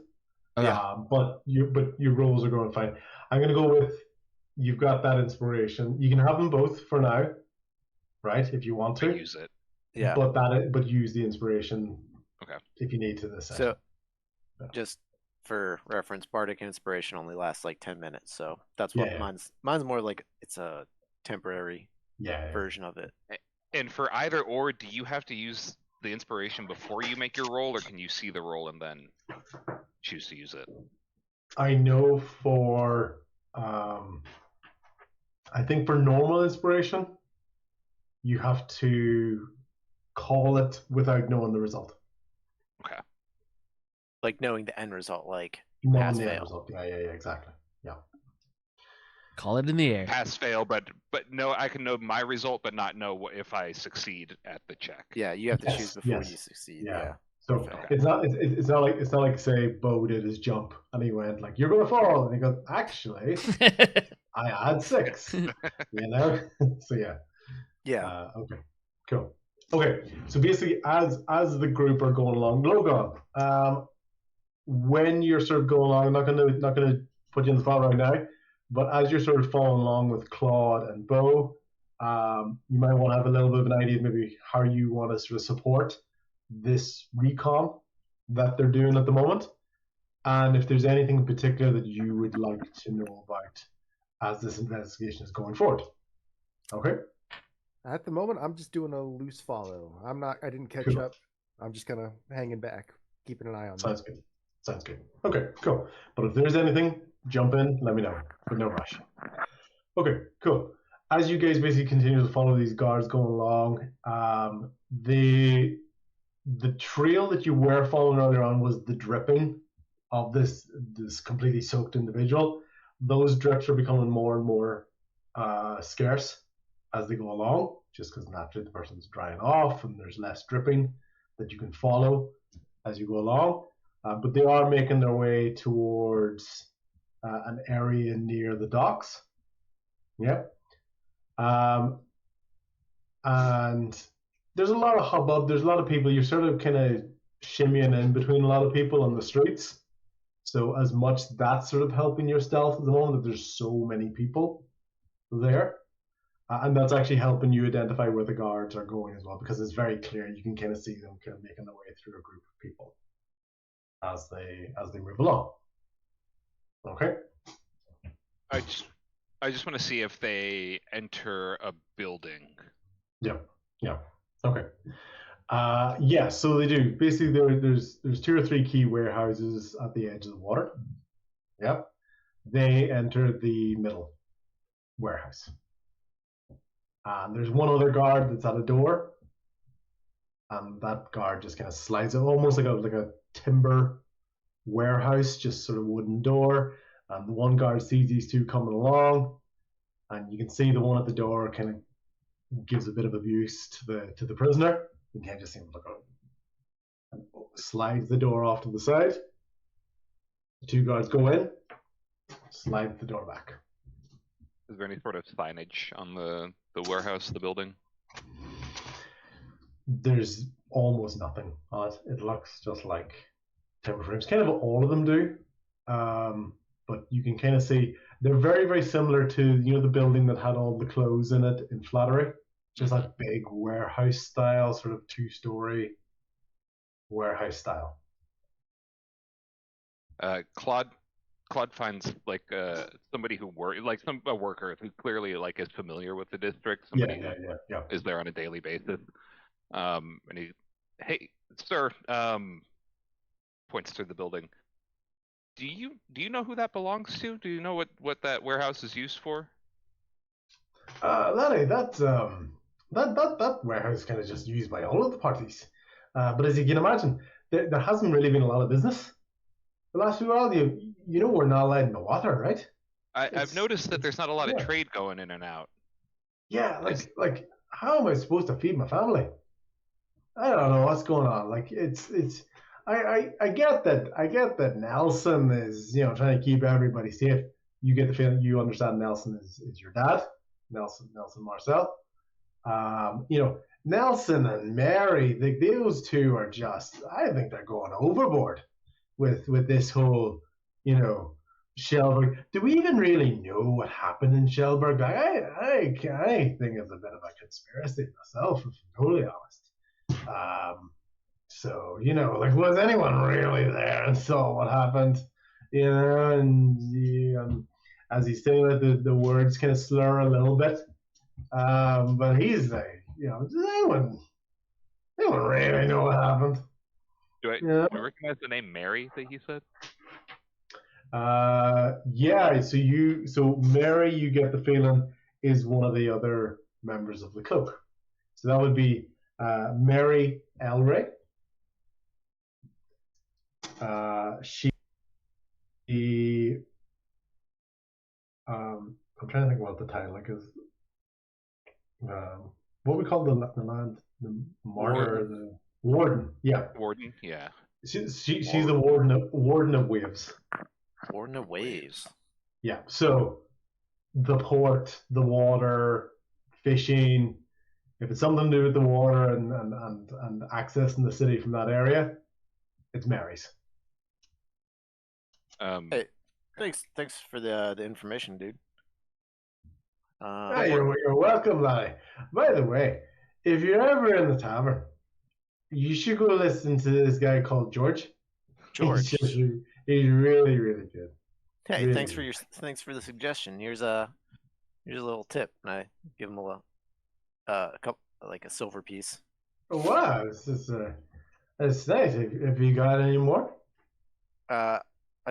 But your rolls are going fine. I'm going to go with you've got that inspiration. You can have them both for now, right? If you want to use it. Yeah. But use the inspiration. Okay. If you need to this session. So, just for reference, bardic inspiration only lasts like 10 minutes, so that's what mine's more like. It's a temporary version of it. And for either or, do you have to use the inspiration before you make your roll, or can you see the roll and then choose to use it? I know for I think for normal inspiration, you have to call it without knowing the result. Okay. Like knowing the end result, like pass fail. Yeah, exactly. Yeah. Call it in the air. Pass fail, but no, I can know my result, but not know if I succeed at the check. Yeah, you have to choose before you succeed. Yeah. So it's not like say Bo did his jump and he went like you're gonna fall and he goes actually I had 6. So yeah. Okay. Cool. Okay. So basically, as the group are going along, Logan, when you're sort of going along, I'm not gonna put you in the spot right now, but as you're sort of following along with Claude and Bo, you might want to have a little bit of an idea of maybe how you want to sort of support this recon that they're doing at the moment, and if there's anything in particular that you would like to know about as this investigation is going forward. Okay. At the moment, I'm just doing a loose follow. I didn't catch up. I'm just kind of hanging back, keeping an eye on Sounds good. Okay, cool. But if there's anything, jump in, let me know. But no rush. Okay, cool. As you guys basically continue to follow these guards going along, the trail that you were following earlier on was the dripping of this completely soaked individual. Those drips are becoming more and more scarce as they go along, just because naturally the person's drying off and there's less dripping that you can follow as you go along. But they are making their way towards an area near the docks. Yep. And there's a lot of hubbub. There's a lot of people. You're sort of kind of shimmying in between a lot of people on the streets. So as much that's sort of helping your stealth at the moment that there's so many people there. And that's actually helping you identify where the guards are going as well, because it's very clear. You can kind of see them kind of making their way through a group of people as they move along. Okay. I just want to see if they enter a building. Yep. Yeah. Okay. Yeah. So they do. Basically, there's 2 or 3 key warehouses at the edge of the water. Yep. They enter the middle warehouse. And there's one other guard that's at a door, and that guard just kind of slides it, almost like a timber warehouse, just sort of wooden door. And the one guard sees these two coming along, and you can see the one at the door kind of gives a bit of abuse to the prisoner. You can just see him look out and slides the door off to the side. The 2 guards go in, slide the door back. Is there any sort of signage on the warehouse, the building? There's almost nothing on it. It looks just like timber frames. Kind of all of them do. But you can kind of see they're very, very similar to the building that had all the clothes in it in Flattery. Just that big warehouse style, sort of 2-story warehouse style. Claude finds like somebody who a worker who clearly like is familiar with the district. Somebody yeah. is there on a daily basis. And he, hey, sir, points to the building. Do you know who that belongs to? Do you know what that warehouse is used for? Laddie, that warehouse is kind of just used by all of the parties. But as you can imagine, there hasn't really been a lot of business. The last few while, we're not allowed in the water, right? I've noticed that there's not a lot of trade going in and out. Yeah, like how am I supposed to feed my family? I don't know what's going on. Like I get that Nelson is trying to keep everybody safe. You get the feeling you understand Nelson is your dad, Nelson Marcel. Nelson and Mary, those two are just, I think they're going overboard with this whole Shellburg. Do we even really know what happened in Shellburg? I think it's a bit of a conspiracy myself, if I'm totally honest. So was anyone really there and saw what happened? And as he's saying it, the words kind of slur a little bit. But he's like, does anyone really know what happened? Do I recognize the name Mary that he said? Yeah. So Mary, you get the feeling is one of the other members of the Coke. So that would be Mary Elray. I'm trying to think what the title is. What we call the land, the martyr, the warden. Yeah, warden. Yeah. She's the warden of Waves. Warden of Waves. Yeah. So the port, the water, fishing. If it's something to do with the water and accessing the city from that area, it's Mary's. Hey, thanks for the information, dude. You're welcome, laddie. By the way, if you're ever in the tavern, you should go listen to this guy called George. George, he's really, really good. Hey, really thanks good. thanks for the suggestion. Here's a little tip, and I give him a couple, like a silver piece. Oh, wow, that's nice. Have you got any more? I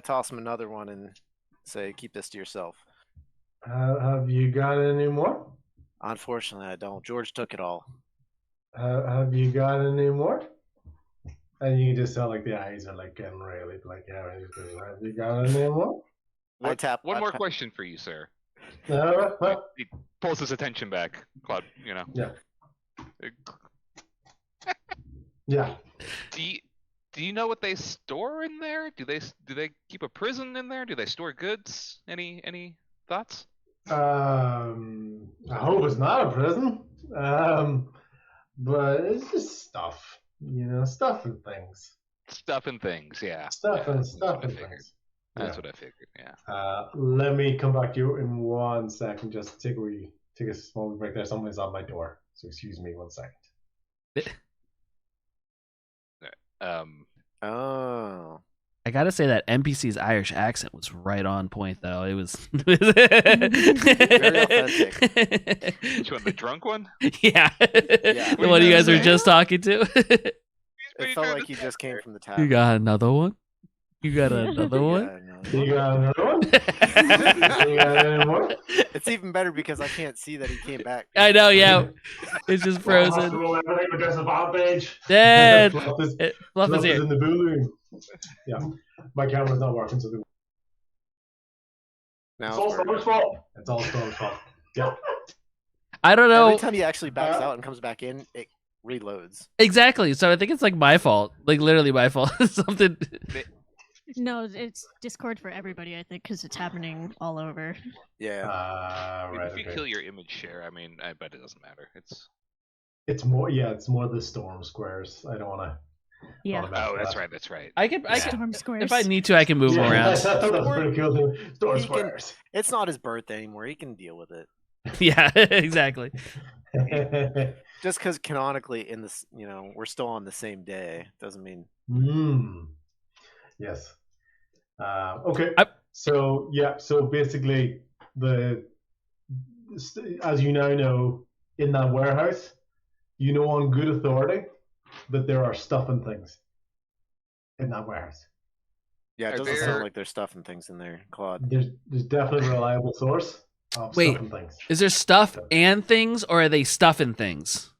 toss him another one and say, "Keep this to yourself." Have you got any more? Unfortunately, I don't. George took it all. Have you got any more? And you can just tell like the eyes are like getting really like, yeah, have you got any more? One more question for you, sir. He pulls his attention back, Claude. Yeah. Yeah. Do you know what they store in there? Do they keep a prison in there? Do they store goods? Any thoughts? I hope it's not a prison. But it's just stuff, stuff and things. Stuff and things, yeah. Stuff and things. That's what I figured. Yeah. Let me come back to you in 1 second. Just take a small break there. Someone's on my door, so excuse me 1 second. Oh. I gotta say that NPC's Irish accent was right on point, though. It was Very authentic. Which one, the drunk one? Yeah, Yeah. the one you guys were just talking to. It felt like he just came from the tap. You got another one? You got another one? You got another one? You got any more? It's even better because I can't see that he came back. I know, yeah. It's just frozen. Roll everything with disadvantage. Yeah, Fluff is Fluff is here. in the balloon. Yeah, my camera's not working, so Now it's all Storm's fault. It's all Storm's fault. Yeah. I don't know. every time he actually backs out and comes back in, it reloads. Exactly. So I think it's like my fault. Like literally my fault. Something. No, it's Discord for everybody, I think, because it's happening all over. Yeah. Right. If you Okay. kill your image share, I mean, I bet it doesn't matter. It's more. Yeah, it's more the storm squares. I don't want to. Yeah. Oh, that's right. That's right. I can. Storm squares. If I need to, I can move them around. That's pretty cool. Storm He can- squares. It's not his birthday anymore. He can deal with it. Yeah, exactly. Just because canonically in this, we're still on the same day doesn't mean. Yes. Okay. I- So yeah. So basically, as you now know, in that warehouse, you know on good authority that there are stuff and things in that warehouse. Yeah, it Are doesn't there- sound like there's stuff and things in there, Claude. There's definitely a reliable source of Wait. stuff and things. Is there stuff and things, or are they stuffing things?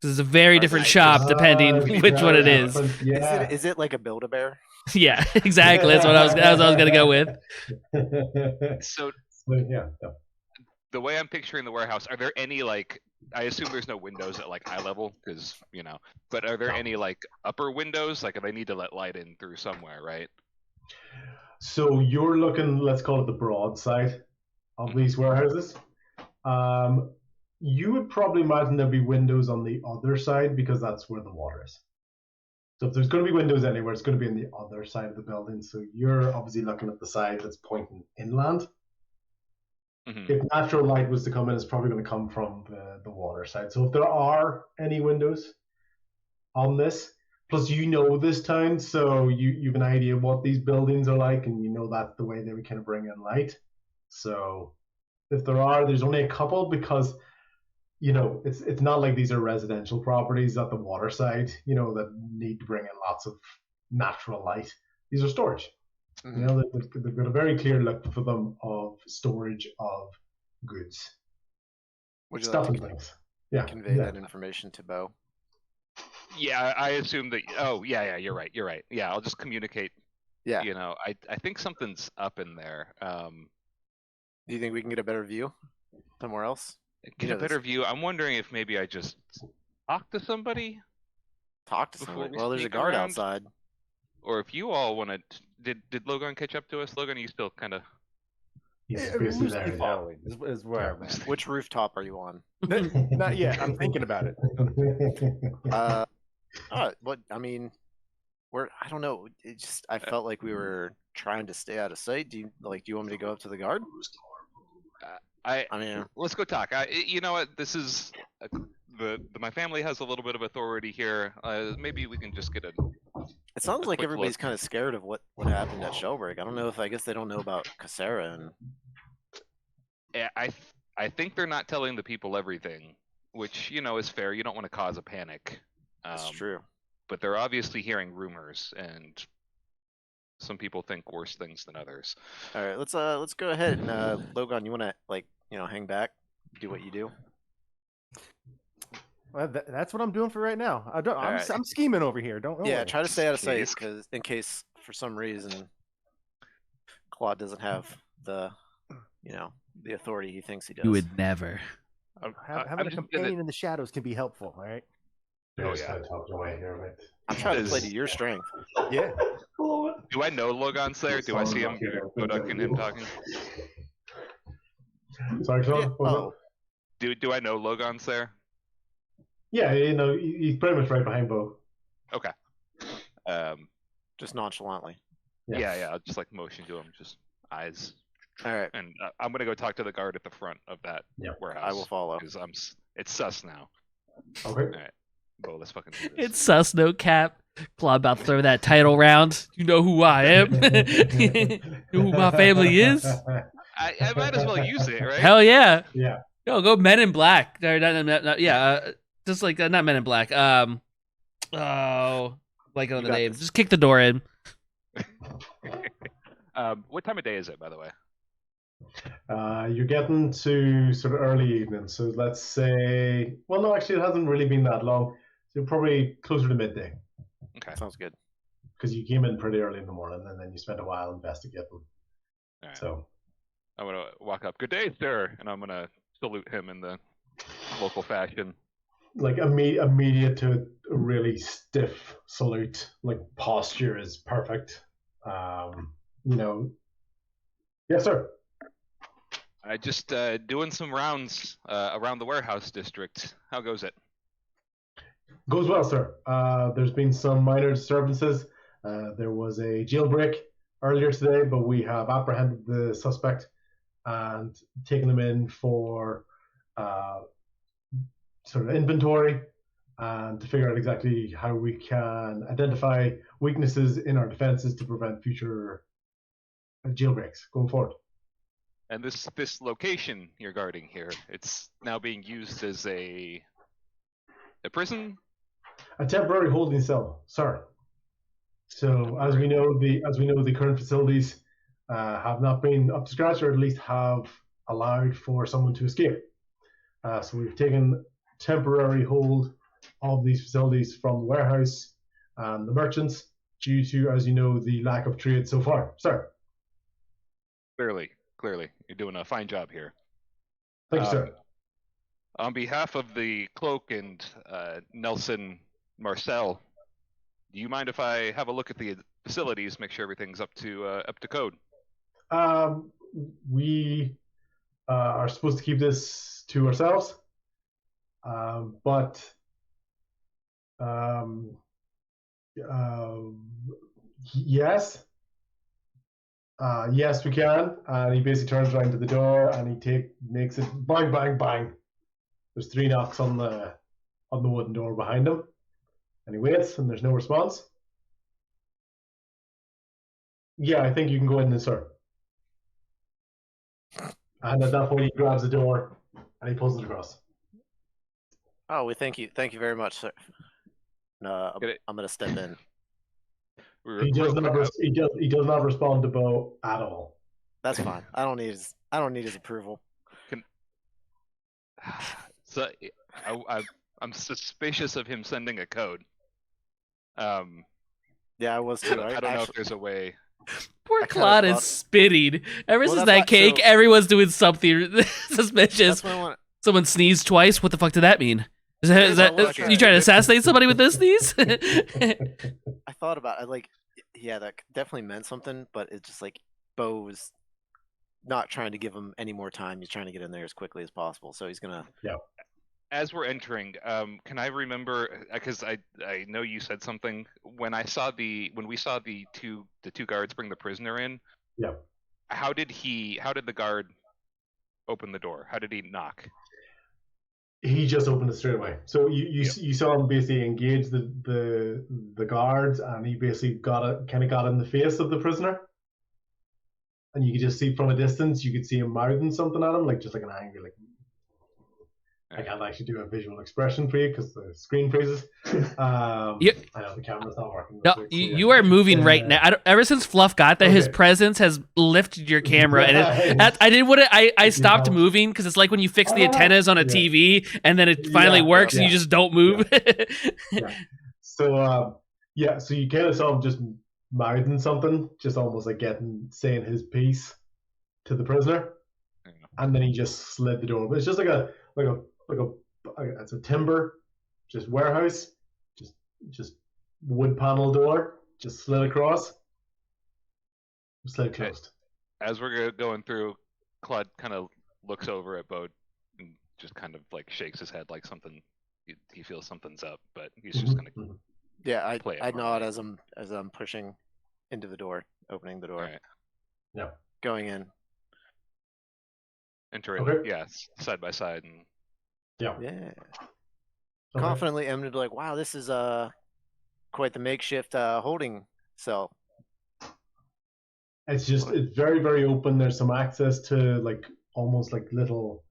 Because it's a very different shop depending which one it is. Yeah. Is it like a Build-A-Bear? Yeah, exactly. That's what I was gonna go with. So Yeah. the way I'm picturing the warehouse, are there any I assume there's no windows at eye level because but are there any upper windows? They need to let light in through somewhere, right? So you're looking, let's call it the broad side of these warehouses. You would probably imagine there'd be windows on the other side because that's where the water is. So if there's going to be windows anywhere, it's going to be on the other side of the building. So you're obviously looking at the side that's pointing inland. Mhm. If natural light was to come in, it's probably going to come from the water side. So if there are any windows on this, plus this town, so you have an idea of what these buildings are like, and you know that's the way they would kind of bring in light. So if there's only a couple because it's not like these are residential properties at the water side, that need to bring in lots of natural light. These are storage. They've got a very clear look for them of storage of goods, Would you stuff like and to things. Yeah. convey that information to Bo? Yeah, I assume that. Oh, yeah, you're right. Yeah, I'll just communicate. Yeah. I think something's up in there. Do you think we can get a better view somewhere else? Get a better view. I'm wondering if maybe I just talk to somebody, Talk to Before someone. we Well, there's a sneak guard around? outside. or if you all want to. Did Logan catch up to us? Logan, are you still kind of? He's Yeah, basically loosely there. following is where I'm at. Which rooftop are you on? Not yet. I'm thinking about it. I don't know. I felt like we were trying to stay out of sight. Do you want me to go up to the guard? I mean, Let's go talk. You know what? This is my family has a little bit of authority here. Maybe we can just get a. it sounds like quick everybody's look. kind of scared of what happened at Shelburne. I don't know if I guess they don't know about Cassera and Yeah, I think they're not telling the people everything, which is fair. You don't want to cause a panic. that's true. But they're obviously hearing rumors, and some people think worse things than others. All right, let's go ahead and Logan, you want to hang back, do what you do. Well, that's what I'm doing for right now. I'm right. I'm scheming over here. Don't Yeah, worry. try to stay out of sight Jeez. because in case for some reason Claude doesn't have the the authority he thinks he does. You would never. Having a companion in the shadows can be helpful. All right. Oh, yeah. Talking away here, right? I'm trying to play Is- to your strength. Yeah. Do I know Logan's there? Do I see him? Boduk and him talking? Sorry, Claude. Yeah, what was oh, Do I know Logan's there? that? Yeah, he's pretty much right behind Bo. Okay. just nonchalantly. Yeah. I'll just motion to him, just eyes, All right, and I'm gonna go talk to the guard at the front of that warehouse. I will follow. Because it's sus now. Okay. Bo, let's fucking do this. It's sus, no cap. Claude about to throw that title round. You know who I am. You know who my family is. I might as well use it, right? Hell yeah. Yeah. No, go Men in Black. Just like not Men in Black. Oh, like on You the got name. this. Just kick the door in. What time of day is it, by the way? You're getting to sort of early evening, so let's say. Well, no, actually, it hasn't really been that long. So probably closer to midday, Okay. Sounds good. because you came in pretty early in the morning, and then you spent a while investigating. All right. So I'm gonna walk up. Good day, sir, and I'm gonna salute him in the local fashion. like immediate to a really stiff salute, like posture is perfect. Yes, sir. I just doing some rounds around the warehouse district. How goes it? Goes well, sir. There's been some minor disturbances. There was a jailbreak earlier today, but we have apprehended the suspect and taken him in for sort of inventory and to figure out exactly how we can identify weaknesses in our defenses to prevent future jailbreaks going forward. And this location you're guarding here, it's now being used as a prison. A temporary holding cell, sir. So as we know, the current facilities have not been up to scratch, or at least have allowed for someone to escape. So we've taken temporary hold of these facilities from the warehouse and the merchants due to, as you know, the lack of trade so far, sir. Clearly, you're doing a fine job here. Thank you, sir. On behalf of the Cloak and Nelson Marcel, do you mind if I have a look at the facilities, make sure everything's up to code? We are supposed to keep this to ourselves, but yes. Yes, we can. And he basically turns around to the door and he makes it bang, bang, bang. There's 3 knocks on the wooden door behind him, and he waits, and there's no response. Yeah, I think you can go in then, sir. And at that point, he grabs the door and he pulls it across. Oh, we thank you very much, sir. No, Get it. I'm gonna step in. He does not respond to Bo at all. That's fine. I don't need his approval. So I'm suspicious of him sending a code. Yeah, I was too. I don't know if there's a way. Poor I kinda Claude is thought- spitting. Ever Well, since that's that why- cake, so- everyone's doing something suspicious. That's what I want. Someone sneezed twice. What the fuck did that mean? Is I that was you trying to assassinate somebody with this sneeze? I thought about it. Like, yeah, that definitely meant something, but it's just like Bo was not trying to give him any more time. He's trying to get in there as quickly as possible. So he's gonna. As we're entering, can I remember? Because I know you said something when we saw the two guards bring the prisoner in. Yeah. How did the guard open the door? How did he knock? He just opened it straight away. So you saw him basically engage the guards, and he basically got in the face of the prisoner, and you could just see from a distance. You could see him mouthing something at him, like just like an angry, like. I can't actually do a visual expression for you because the screen freezes. I know the camera's not working. No, you are moving right now. Ever since Fluff got there, his presence has lifted your camera, and I stopped moving because it's like when you fix the antennas on a TV, and then it finally works, and you just don't move. So so you kind of saw him just mouthing something, just almost like saying his piece to the prisoner, and then he just slid the door. But it's just like a it's a timber, just warehouse, just wood panel door, just slid across, slid closed. As we're going through, Claude kind of looks over at Bode and just kind of like shakes his head like something. He feels something's up, but he's just gonna. Yeah, I it nod as I'm pushing into the door, opening the door. Right. Yeah. Going in. Entering, Okay. side by side, and Yeah. Confidently, I'm gonna be like, wow, this is quite the makeshift holding cell. It's very, very open. There's some access to like almost like little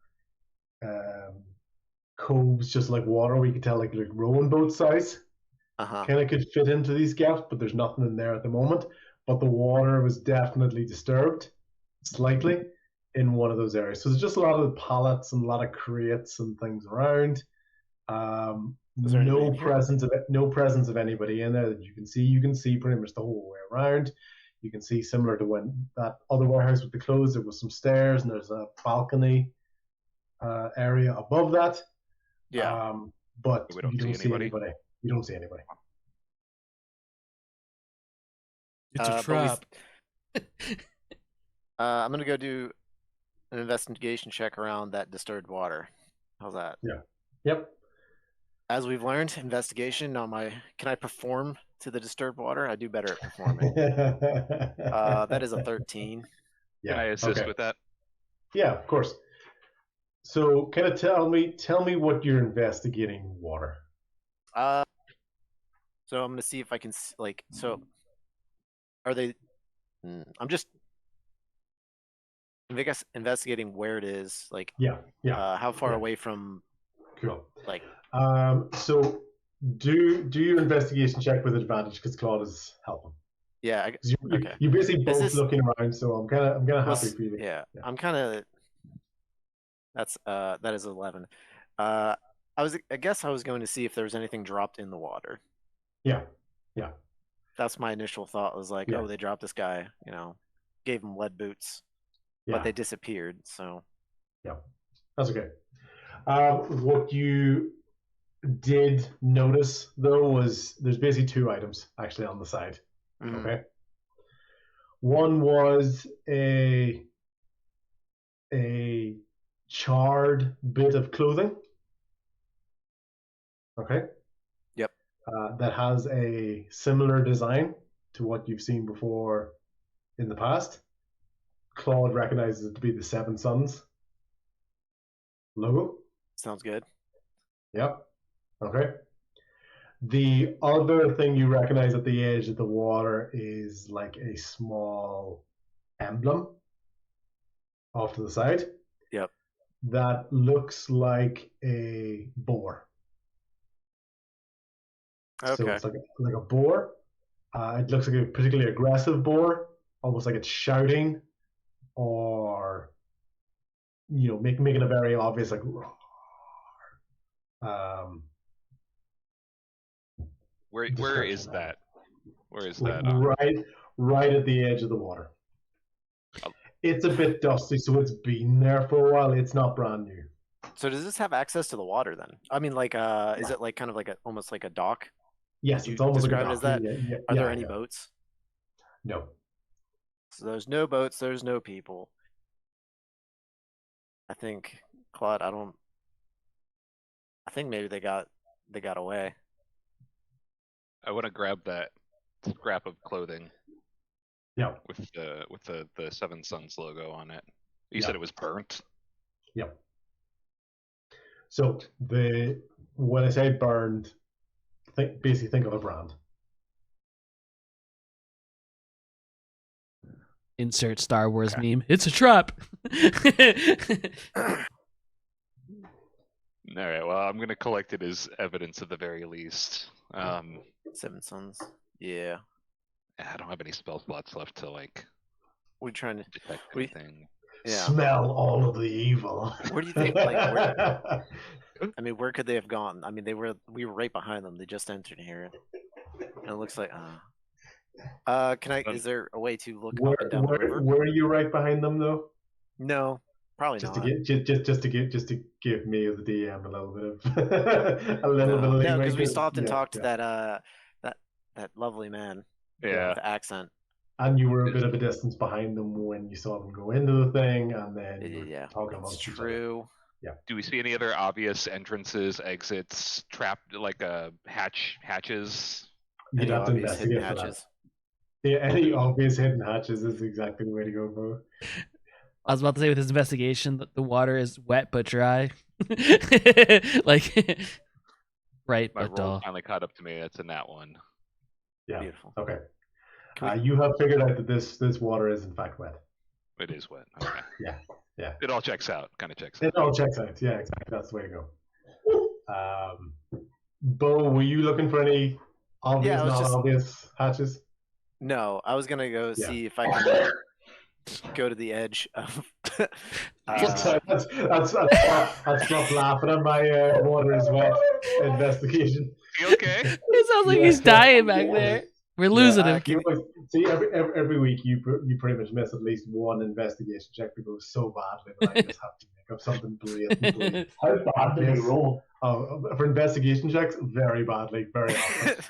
coves, just like water. We could tell like rowing boat size. Kind of could fit into these gaps, but there's nothing in there at the moment. But the water was definitely disturbed slightly in one of those areas. So there's just a lot of pallets and a lot of crates and things around. No presence of anybody in there that you can see. You can see pretty much the whole way around. You can see, similar to when that other warehouse with the clothes, there was some stairs and there's a balcony area above that. Yeah. But you don't see anybody. You don't see anybody. It's a trap. I'm gonna go do an investigation check around that disturbed water. How's that? Yeah. Yep. As we've learned, investigation on my. Can I perform to the disturbed water? I do better at performing. That is a 13. Yeah. Can I assist with that? Yeah, of course. So, kind of tell me what you're investigating, water. So I'm gonna see if I can like. So, are they? I'm just. I guess investigating where it is. Like. Yeah. How far away from? Cool. Like. So do your investigation check with advantage because Claude is helping. Yeah. Okay. You're basically both looking around, so I'm kind of happy for you. Yeah. I'm kind of. That is 11. I guess I was going to see if there was anything dropped in the water. Yeah. That's my initial thought. Was like, oh, they dropped this guy. Gave him lead boots, but they disappeared. So. Yeah, that's okay. What you did notice though was there's basically two items actually on the side. Mm-hmm. Okay. One was a charred bit of clothing. Okay. Yep. That has a similar design to what you've seen before in the past. Claude recognizes it to be the Seven Sons logo. Sounds good. Yep. Okay. The other thing you recognize at the edge of the water is like a small emblem off to the side. Yep. That looks like a boar. Okay. So it's like a boar. It looks like a particularly aggressive boar, almost like it's shouting or making a very obvious like roar. Where is that? Where is like that? Right at the edge of the water. Oh. It's a bit dusty, so it's been there for a while. It's not brand new. So does this have access to the water then? I mean, like, is it like kind of like almost like a dock? Yes, it's almost like a dock. As that? Yeah, Are there any boats? No. So there's no boats. There's no people. I think Claude. I think maybe they got away. I want to grab that scrap of clothing. Yeah. With the Seven Sons logo on it. You said it was burnt. Yep. So when I say burned, basically think of a brand. Insert Star Wars meme. It's a trap. All right. Well, I'm gonna collect it as evidence at the very least. Seven Sons. Yeah. I don't have any spell slots left to like. We're trying to detect anything. Yeah. Smell all of the evil. Where do you think? Like, where could they have gone? I mean, we were right behind them. They just entered here, and it looks like. Is there a way to look up and down the river? Were you right behind them though? No, probably just not. To give me as the DM a little bit of No, because we stopped and talked to that lovely man. Yeah. With the accent. And you were a bit of a distance behind them when you saw them go into the thing, and then talking about each other. Yeah. Do we see any other obvious entrances, exits, trapped like hatches? You'd have to investigate for that. Yeah, any obvious hidden hatches is exactly the way to go for. I was about to say with his investigation that the water is wet but dry. Like right, My but roll finally caught up to me. That's a nat one. Yeah. Beautiful. Okay. Can we- You have figured out that this water is in fact wet. It is wet. Okay. Yeah. It all checks out. Kind of checks It out. all checks out. Yeah, exactly. That's the way to go. Bo, were you looking for any obvious, Yeah, I was not just- obvious hatches? No, I was gonna go Yeah. see if I can go to the edge of. That's not laughing at my water is wet investigation. You okay? It sounds like Yeah. he's dying back there. We're losing him. You always, see, every week you pretty much miss at least one investigation check that goes so badly that I just have to make up something blatantly. How bad did you roll? For investigation checks, very badly, very often.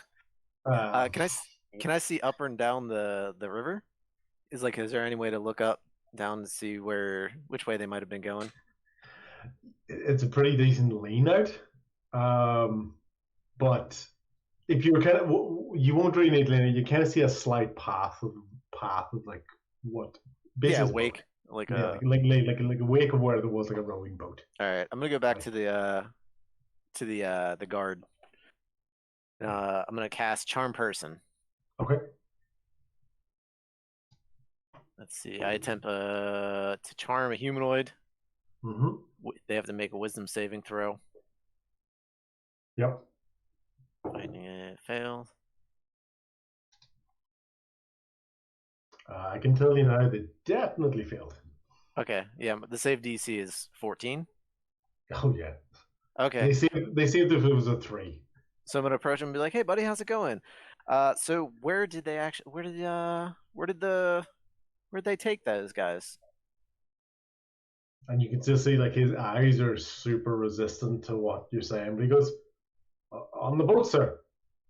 Can I see up and down the river? Is there any way to look up down to see which way they might have been going? It's a pretty decent lean out, but if you were you won't really need lean. You kind of see a slight path of like what? Yeah, wake. Like a wake of where there was like a rowing boat. All right, I'm gonna go back to the guard. I'm gonna cast Charm Person. Okay. Let's see. I attempt to charm a humanoid. Mm-hmm. They have to make a Wisdom saving throw. Yep. Finding it failed. I can tell you now they definitely failed. Okay, yeah, but the save DC is 14. Oh yeah. Okay. They saved if it was a 3. So I'm gonna approach him and be like, "Hey, buddy, how's it going? So where'd they take those guys?" And you can just see like his eyes are super resistant to what you're saying, but he goes, "On the boat, sir."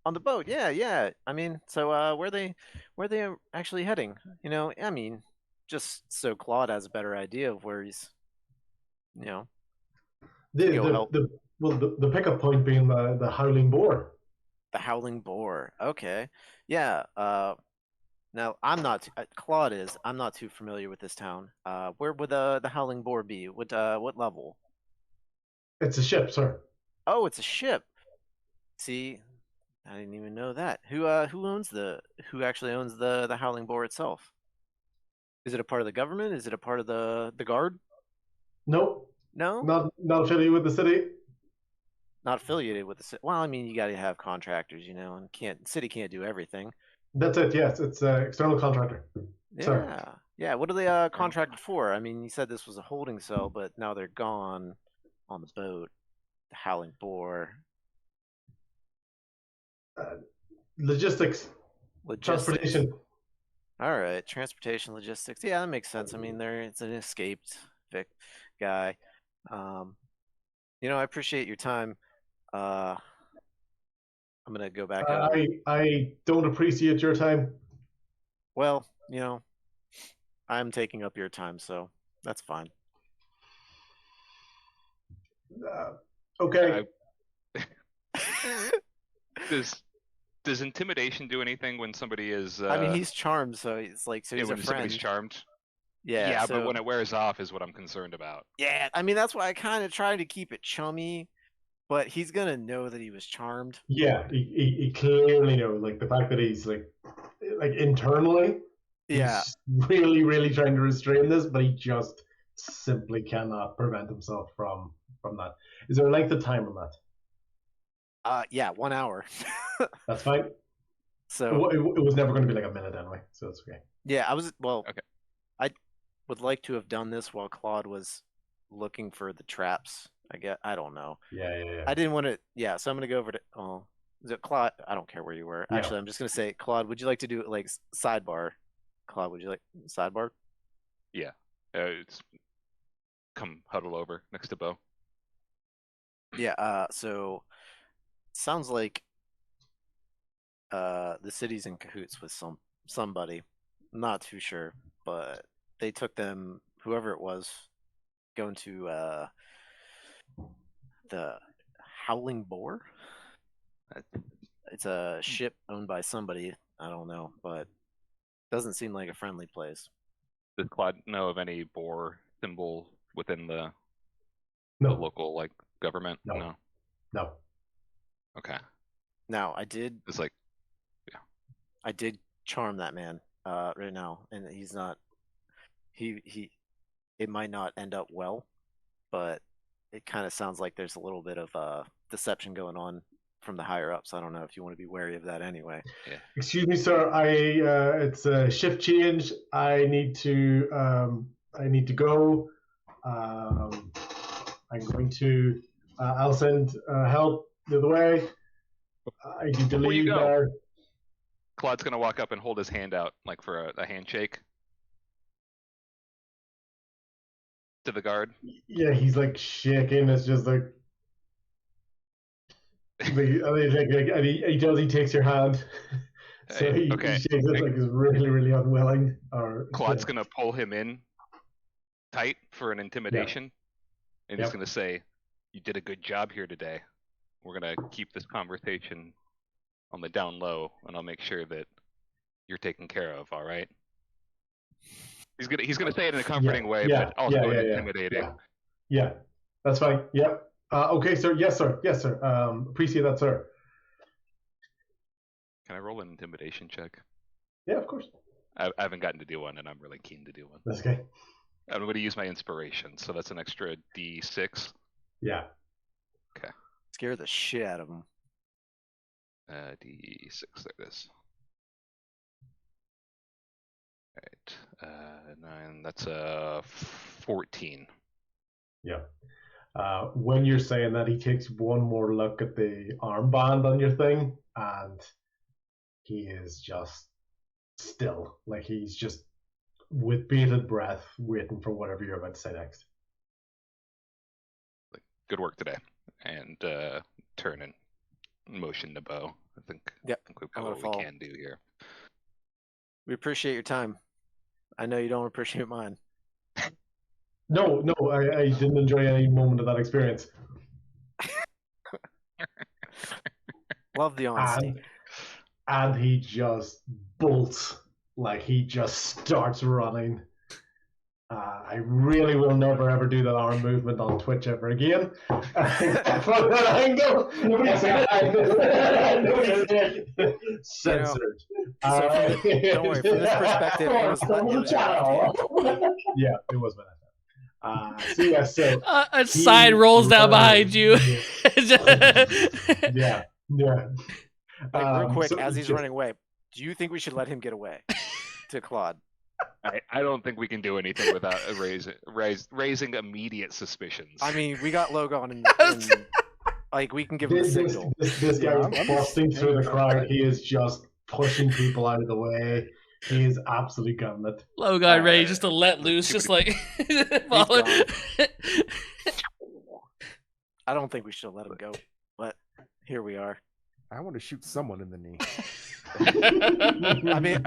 On the boat, yeah. I mean, so where they actually heading? I mean, just so Claude has a better idea of where he's. The pickup point being the Howling Boar. The Howling Boar. Okay, yeah. Now I'm not. Claude is. I'm not too familiar with this town. Where would the Howling Boar be? What level? It's a ship, sir. Oh, it's a ship. See, I didn't even know that. Who actually owns the Howling Boar itself? Is it a part of the government? Is it a part of the guard? Nope. No. Not affiliated with the city. Not affiliated with the city. Well, I mean, you got to have contractors, and city can't do everything. That's it. Yes, it's an external contractor. Yeah. Sir. Yeah. What are they contracted for? I mean, you said this was a holding cell, but now they're gone on the boat. The Howling Boar. Logistics. Transportation. All right, transportation, logistics. Yeah, that makes sense. I mean, it's an escaped guy. I appreciate your time. I'm gonna go back out. I don't appreciate your time. Well, I'm taking up your time, so that's fine. Okay. Does intimidation do anything when somebody is? I mean, he's charmed, so it's like he's a friend. Somebody's charmed. Yeah, but when it wears off is what I'm concerned about. Yeah, I mean that's why I kind of tried to keep it chummy, but he's gonna know that he was charmed. Yeah, he clearly knows. Like the fact that he's like internally, he's really, really trying to restrain this, but he just simply cannot prevent himself from that. Is there a length of time on that? Yeah, 1 hour. That's fine. So it was never going to be like a minute anyway, so it's okay. Yeah, Okay. I would like to have done this while Claude was looking for the traps. I don't know. Yeah. I didn't want to. Yeah, so I'm gonna go over to. Oh, is it Claude? I don't care where you were. Yeah. Actually, I'm just gonna say, Claude, would you like to do it like sidebar? Claude, would you like sidebar? Yeah. It's come huddle over next to Bo. Yeah. So sounds like the city's in cahoots with somebody. Not too sure, but they took them, whoever it was, going to the Howling Boar. It's a ship owned by somebody. I don't know, but doesn't seem like a friendly place. Does Claude know of any boar symbol within the No. local government? No. Okay. Now I did. It's like, I did charm that man right now, and he's not. He. It might not end up well, but it kind of sounds like there's a little bit of deception going on from the higher ups. I don't know if you want to be wary of that anyway. Yeah. Excuse me, sir. It's a shift change. I need to go. I'm going to. I'll send help the other way. I need to Before you leave go. there. Claude's gonna walk up and hold his hand out, like for a handshake. To the guard. Yeah, he's like shaking. It's just like. He does. He takes your hand. So Hey, he okay. shakes it like he's really, really unwilling. Or Claude's gonna pull him in tight for an intimidation, and he's gonna say, "You did a good job here today. We're gonna keep this conversation on the down low, and I'll make sure that you're taken care of. All right." He's gonna say it in a comforting way, but also intimidating. Yeah, that's fine. Yep. Okay, sir. Yes, sir. Yes, sir. Appreciate that, sir. Can I roll an intimidation check? Yeah, of course. I haven't gotten to do one, and I'm really keen to do one. That's okay. I'm going to use my inspiration, so that's an extra D6. Yeah. Okay. Scare the shit out of him. D6, there it is. Alright, 9, that's 14. Yeah. When you're saying that, he takes one more look at the armband on your thing, and he is just still. Like he's just with bated breath, waiting for whatever you're about to say next. Good work today. And turn and motion to Bo. I think we've got what we can do here. We appreciate your time. I know you don't appreciate mine. No, I didn't enjoy any moment of that experience. Love the honesty. And he just bolts, like he just starts running. I really will never ever do that arm movement on Twitch ever again. From that angle, censored. Don't worry, from this perspective, it was yeah, it was my so a sign rolls down behind you. Yeah. Real quick, as he's running away, do you think we should let him get away? To Claude. I don't think we can do anything without raising immediate suspicions. I mean, we got Logon and like we can give him a signal. This guy is busting through the crowd. He is just pushing people out of the way. He is absolutely gunning it. Logon ready just to let loose, just like follow. I don't think we should let him go, but here we are. I want to shoot someone in the knee. I mean,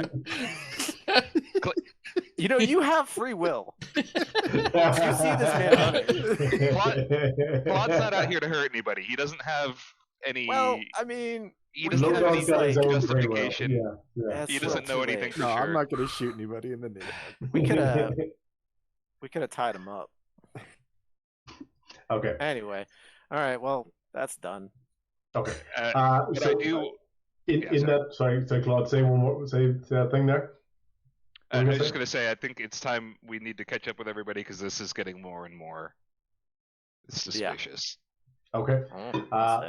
you know, you have free will. You see this man running. Claude's not out here to hurt anybody. He doesn't have any. Well, I mean, he doesn't have any justification. Yeah. He doesn't know anything for No, sure. I'm not going to shoot anybody in the knee. We could have tied him up. Okay. Anyway, all right. Well, that's done. Okay. But so I do. Sorry, Claude, say one more. Say that thing there. I was just gonna say, I think it's time we need to catch up with everybody because this is getting more and more suspicious. Yeah. Okay.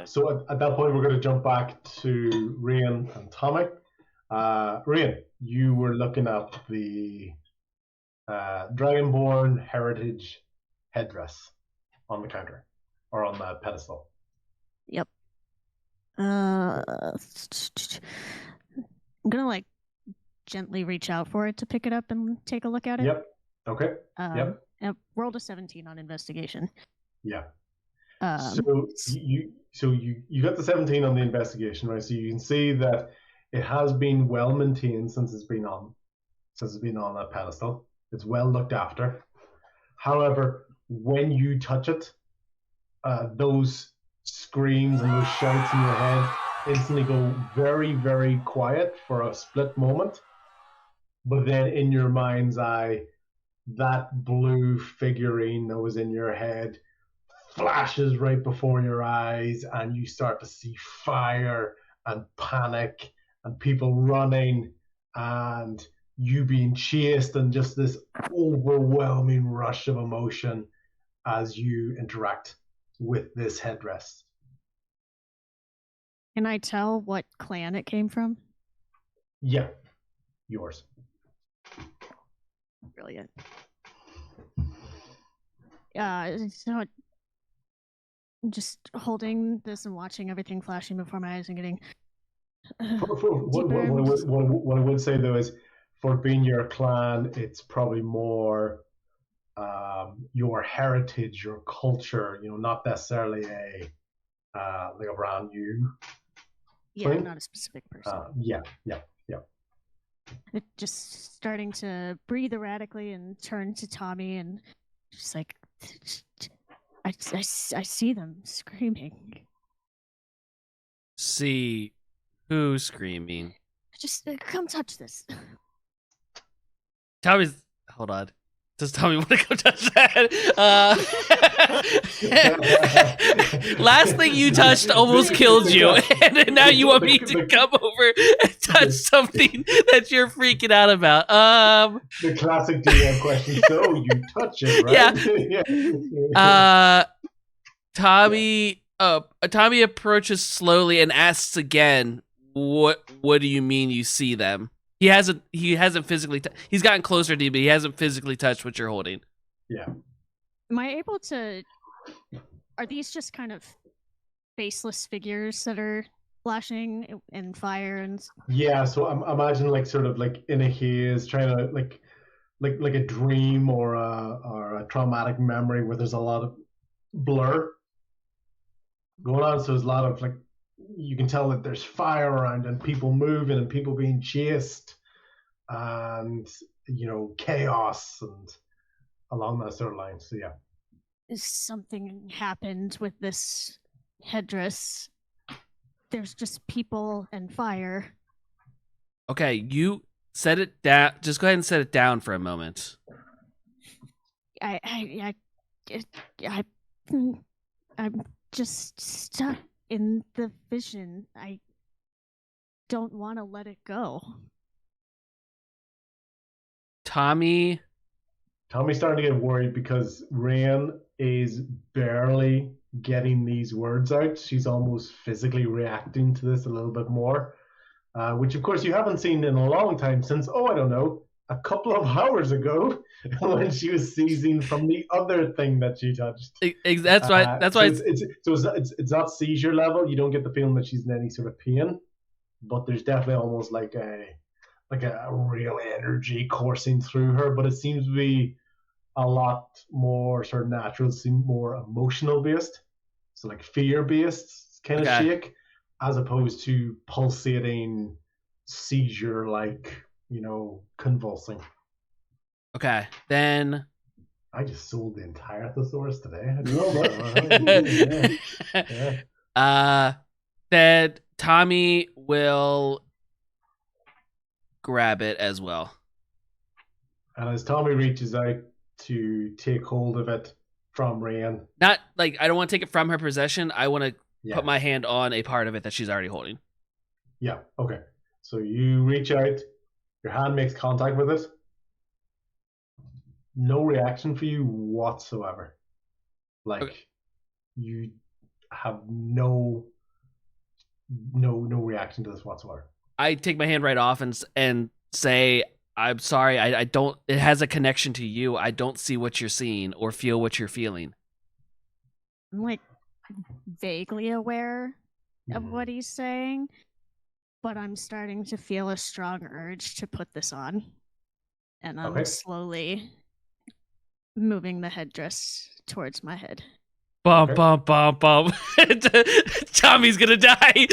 So at that point, we're going to jump back to Rhian and Tommy. Rhian, you were looking at the Dragonborn Heritage headdress on the counter or on the pedestal. Yep. I'm gonna gently reach out for it to pick it up and take a look at it. Yep. Okay. Yep. I rolled a 17 on investigation. Yeah. So you got the 17 on the investigation, right? So you can see that it has been well maintained since it's been on that pedestal. It's well looked after. However, when you touch it, those screams and those shouts in your head instantly go very, very quiet for a split moment. But then in your mind's eye, that blue figurine that was in your head flashes right before your eyes, and you start to see fire and panic and people running and you being chased and just this overwhelming rush of emotion as you interact with this headdress. Can I tell what clan it came from? Yeah, yours. Brilliant. So I'm just holding this and watching everything flashing before my eyes and getting What I would say though is, for being your clan, it's probably more your heritage, your culture. Not necessarily a like a brand new. Yeah, thing. not a specific person. Yeah. It just starting to breathe erratically and turn to Tommy and just like, I see them screaming. See who screaming? Just come touch this. Tommy's. Hold on. Does Tommy want to go touch that? Last thing you touched almost killed you, and now you want me to come over and touch something that you're freaking out about. The classic DM question. So you touch it, right? Yeah. Tommy approaches slowly and asks again, "What do you mean you see them?" He hasn't physically. He's gotten closer to you, but he hasn't physically touched what you're holding. Yeah. Am I able to? Are these just kind of faceless figures that are flashing and fire and? Yeah. So imagine like sort of like in a haze, trying to like a dream or a traumatic memory where there's a lot of blur going on. So there's a lot of like, you can tell that there's fire around and people moving and people being chased and chaos and along that sort of line. So yeah. Something happened with this headdress. There's just people and fire. Okay, you set it down. Just go ahead and set it down for a moment. I'm just stuck in the vision. I don't want to let it go. Tommy's starting to get worried because Rhian is barely getting these words out. She's almost physically reacting to this a little bit more, which of course you haven't seen in a long time since, I don't know, a couple of hours ago when she was seizing from the other thing that she touched. That's why. That's why it's not seizure level. You don't get the feeling that she's in any sort of pain, but there's definitely almost like a real energy coursing through her. But it seems to be a lot more sort of natural, seem more emotional based, so like fear based kind of shake, as opposed to pulsating seizure like. Convulsing. Okay, then I just sold the entire thesaurus today. I know that. Then Tommy will grab it as well. And as Tommy reaches out to take hold of it from Rhian, not like I don't want to take it from her possession. I want to put my hand on a part of it that she's already holding. Yeah. Okay. So you reach out. Your hand makes contact with it. No reaction for you whatsoever. You have no reaction to this whatsoever. I take my hand right off and say, "I'm sorry. I don't. It has a connection to you. I don't see what you're seeing or feel what you're feeling." I'm like vaguely aware of what he's saying. But I'm starting to feel a strong urge to put this on. And I'm slowly moving the headdress towards my head. Bum, bum, bum, bum. Tommy's gonna die.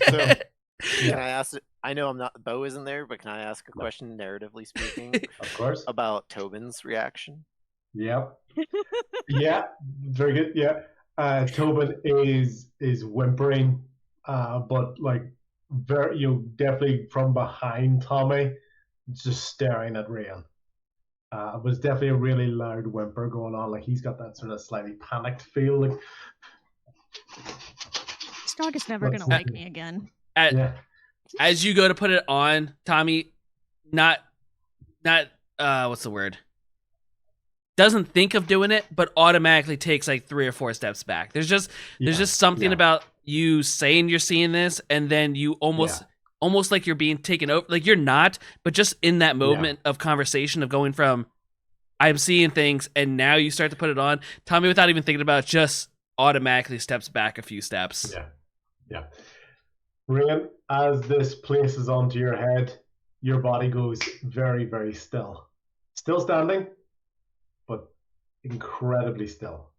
So, can I ask, I know Bo isn't there, but can I ask a question, narratively speaking? Of course. About Tobin's reaction? Yep. Yeah, very good, yeah. Tobin is whimpering, but like very, definitely from behind Tommy, just staring at Rhian. It was definitely a really loud whimper going on. Like he's got that sort of slightly panicked feel. Like This dog is never Let's gonna like see. me again. As you go to put it on, Tommy, not what's the word? Doesn't think of doing it, but automatically takes like 3 or 4 steps back. There's just something about you saying you're seeing this, and then you almost like you're being taken over. Like you're not, but just in that moment of conversation of going from I'm seeing things, and now you start to put it on. Tommy, without even thinking about it, just automatically steps back a few steps. Yeah. Rhian, as this places onto your head, your body goes very, very still. Still standing, but incredibly still.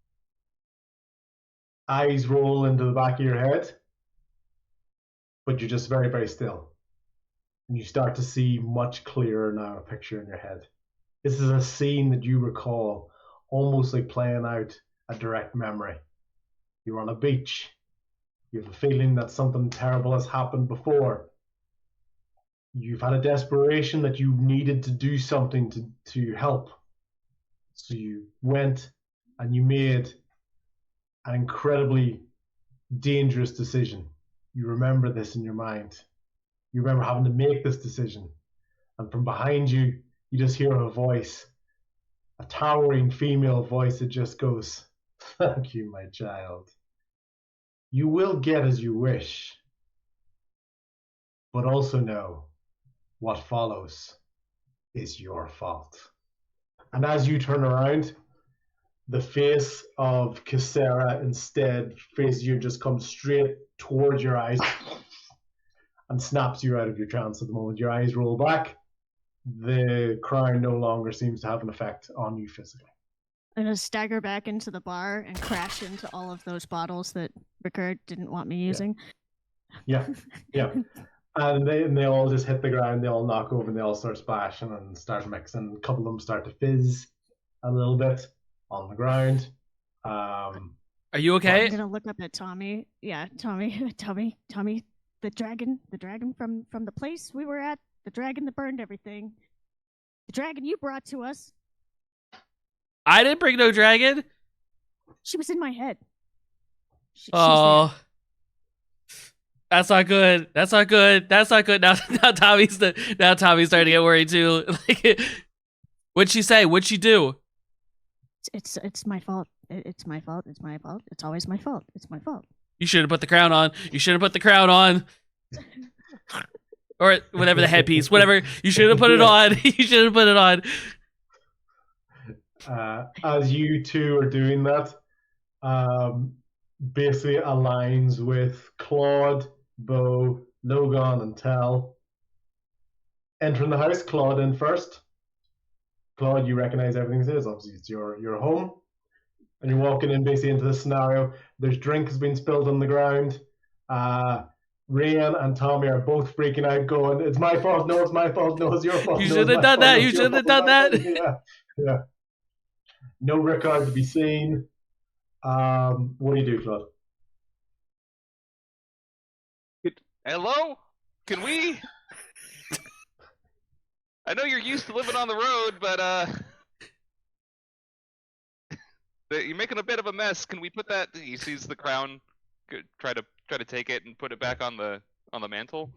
Eyes roll into the back of your head, but you're just very, very still. And you start to see much clearer now a picture in your head. This is a scene that you recall, almost like playing out a direct memory. You're on a beach. You have a feeling that something terrible has happened before. You've had a desperation that you needed to do something to help. So you went and you made an incredibly dangerous decision. You remember this in your mind. You remember having to make this decision. And from behind you, you just hear a voice, a towering female voice that just goes, "Thank you, my child. You will get as you wish, but also know what follows is your fault." And as you turn around, the face of Kisera instead faces you, just comes straight towards your eyes and snaps you out of your trance at the moment. Your eyes roll back. The crown no longer seems to have an effect on you physically. I'm gonna stagger back into the bar and crash into all of those bottles that Rickard didn't want me using. Yeah. And they all just hit the ground, they all knock over, and they all start splashing and start mixing. A couple of them start to fizz a little bit on the ground. Are you okay? I'm gonna look up at Tommy. Yeah, Tommy, the dragon from the place we were at, the dragon that burned everything. The dragon you brought to us. I didn't bring no dragon. She was in my head. She Oh. That's not good. That's not good. Now Tommy's starting to get worried too. Like, what'd she say? What'd she do? It's my fault. It's my fault. It's my fault. It's always my fault. It's my fault. You should have put the crown on. Or whatever the headpiece. Whatever. You should have put it on. You should have put it on. As you two are doing that, basically aligns with Claude, Bo, Logan, and Tal. Entering the house, Claude in first. Claude, you recognize everything it is. Obviously, it's your home. And you're walking in basically into this scenario. There's drink has been spilled on the ground. Rhian and Tommy are both freaking out, going, "It's my fault. No, it's my fault. No, it's your fault. You should have done that. You should have done that." Yeah. No record to be seen. What do you do, Claude? Hello? Can we? I know you're used to living on the road, but you're making a bit of a mess. Can we put that? He sees the crown. Try to take it and put it back on the mantle.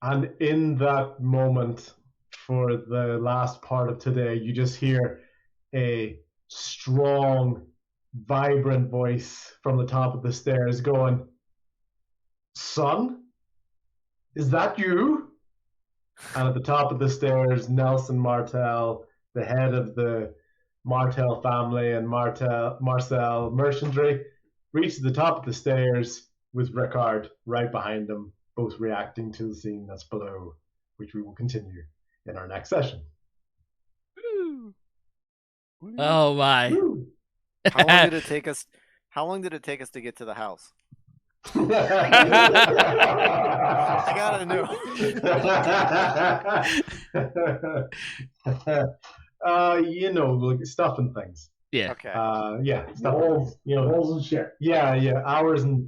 And in that moment, for the last part of today, you just hear a strong, vibrant voice from the top of the stairs going, "Son, is that you?" And at the top of the stairs, Nelson Martel, the head of the Martel family and Marcel merchantry, reaches the top of the stairs with Rickard right behind them, both reacting to the scene that's below, which we will continue in our next session. Oh my. How long did it take us? How long did it take us to get to the house? I gotta know. Like stuff and things. Yeah. Okay. Stuff. Holes and shit. Yeah. Hours and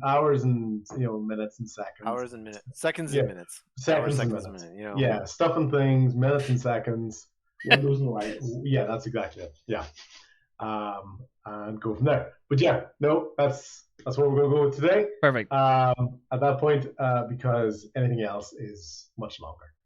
minutes and seconds. Hours and minutes. Seconds and minutes. Seconds and minutes. Yeah, stuff and things, minutes and seconds. Windows and lights. Yeah, that's exactly it. Yeah. and go from there. But yeah, no, that's what we're going to go with today. Perfect. At that point, because anything else is much longer.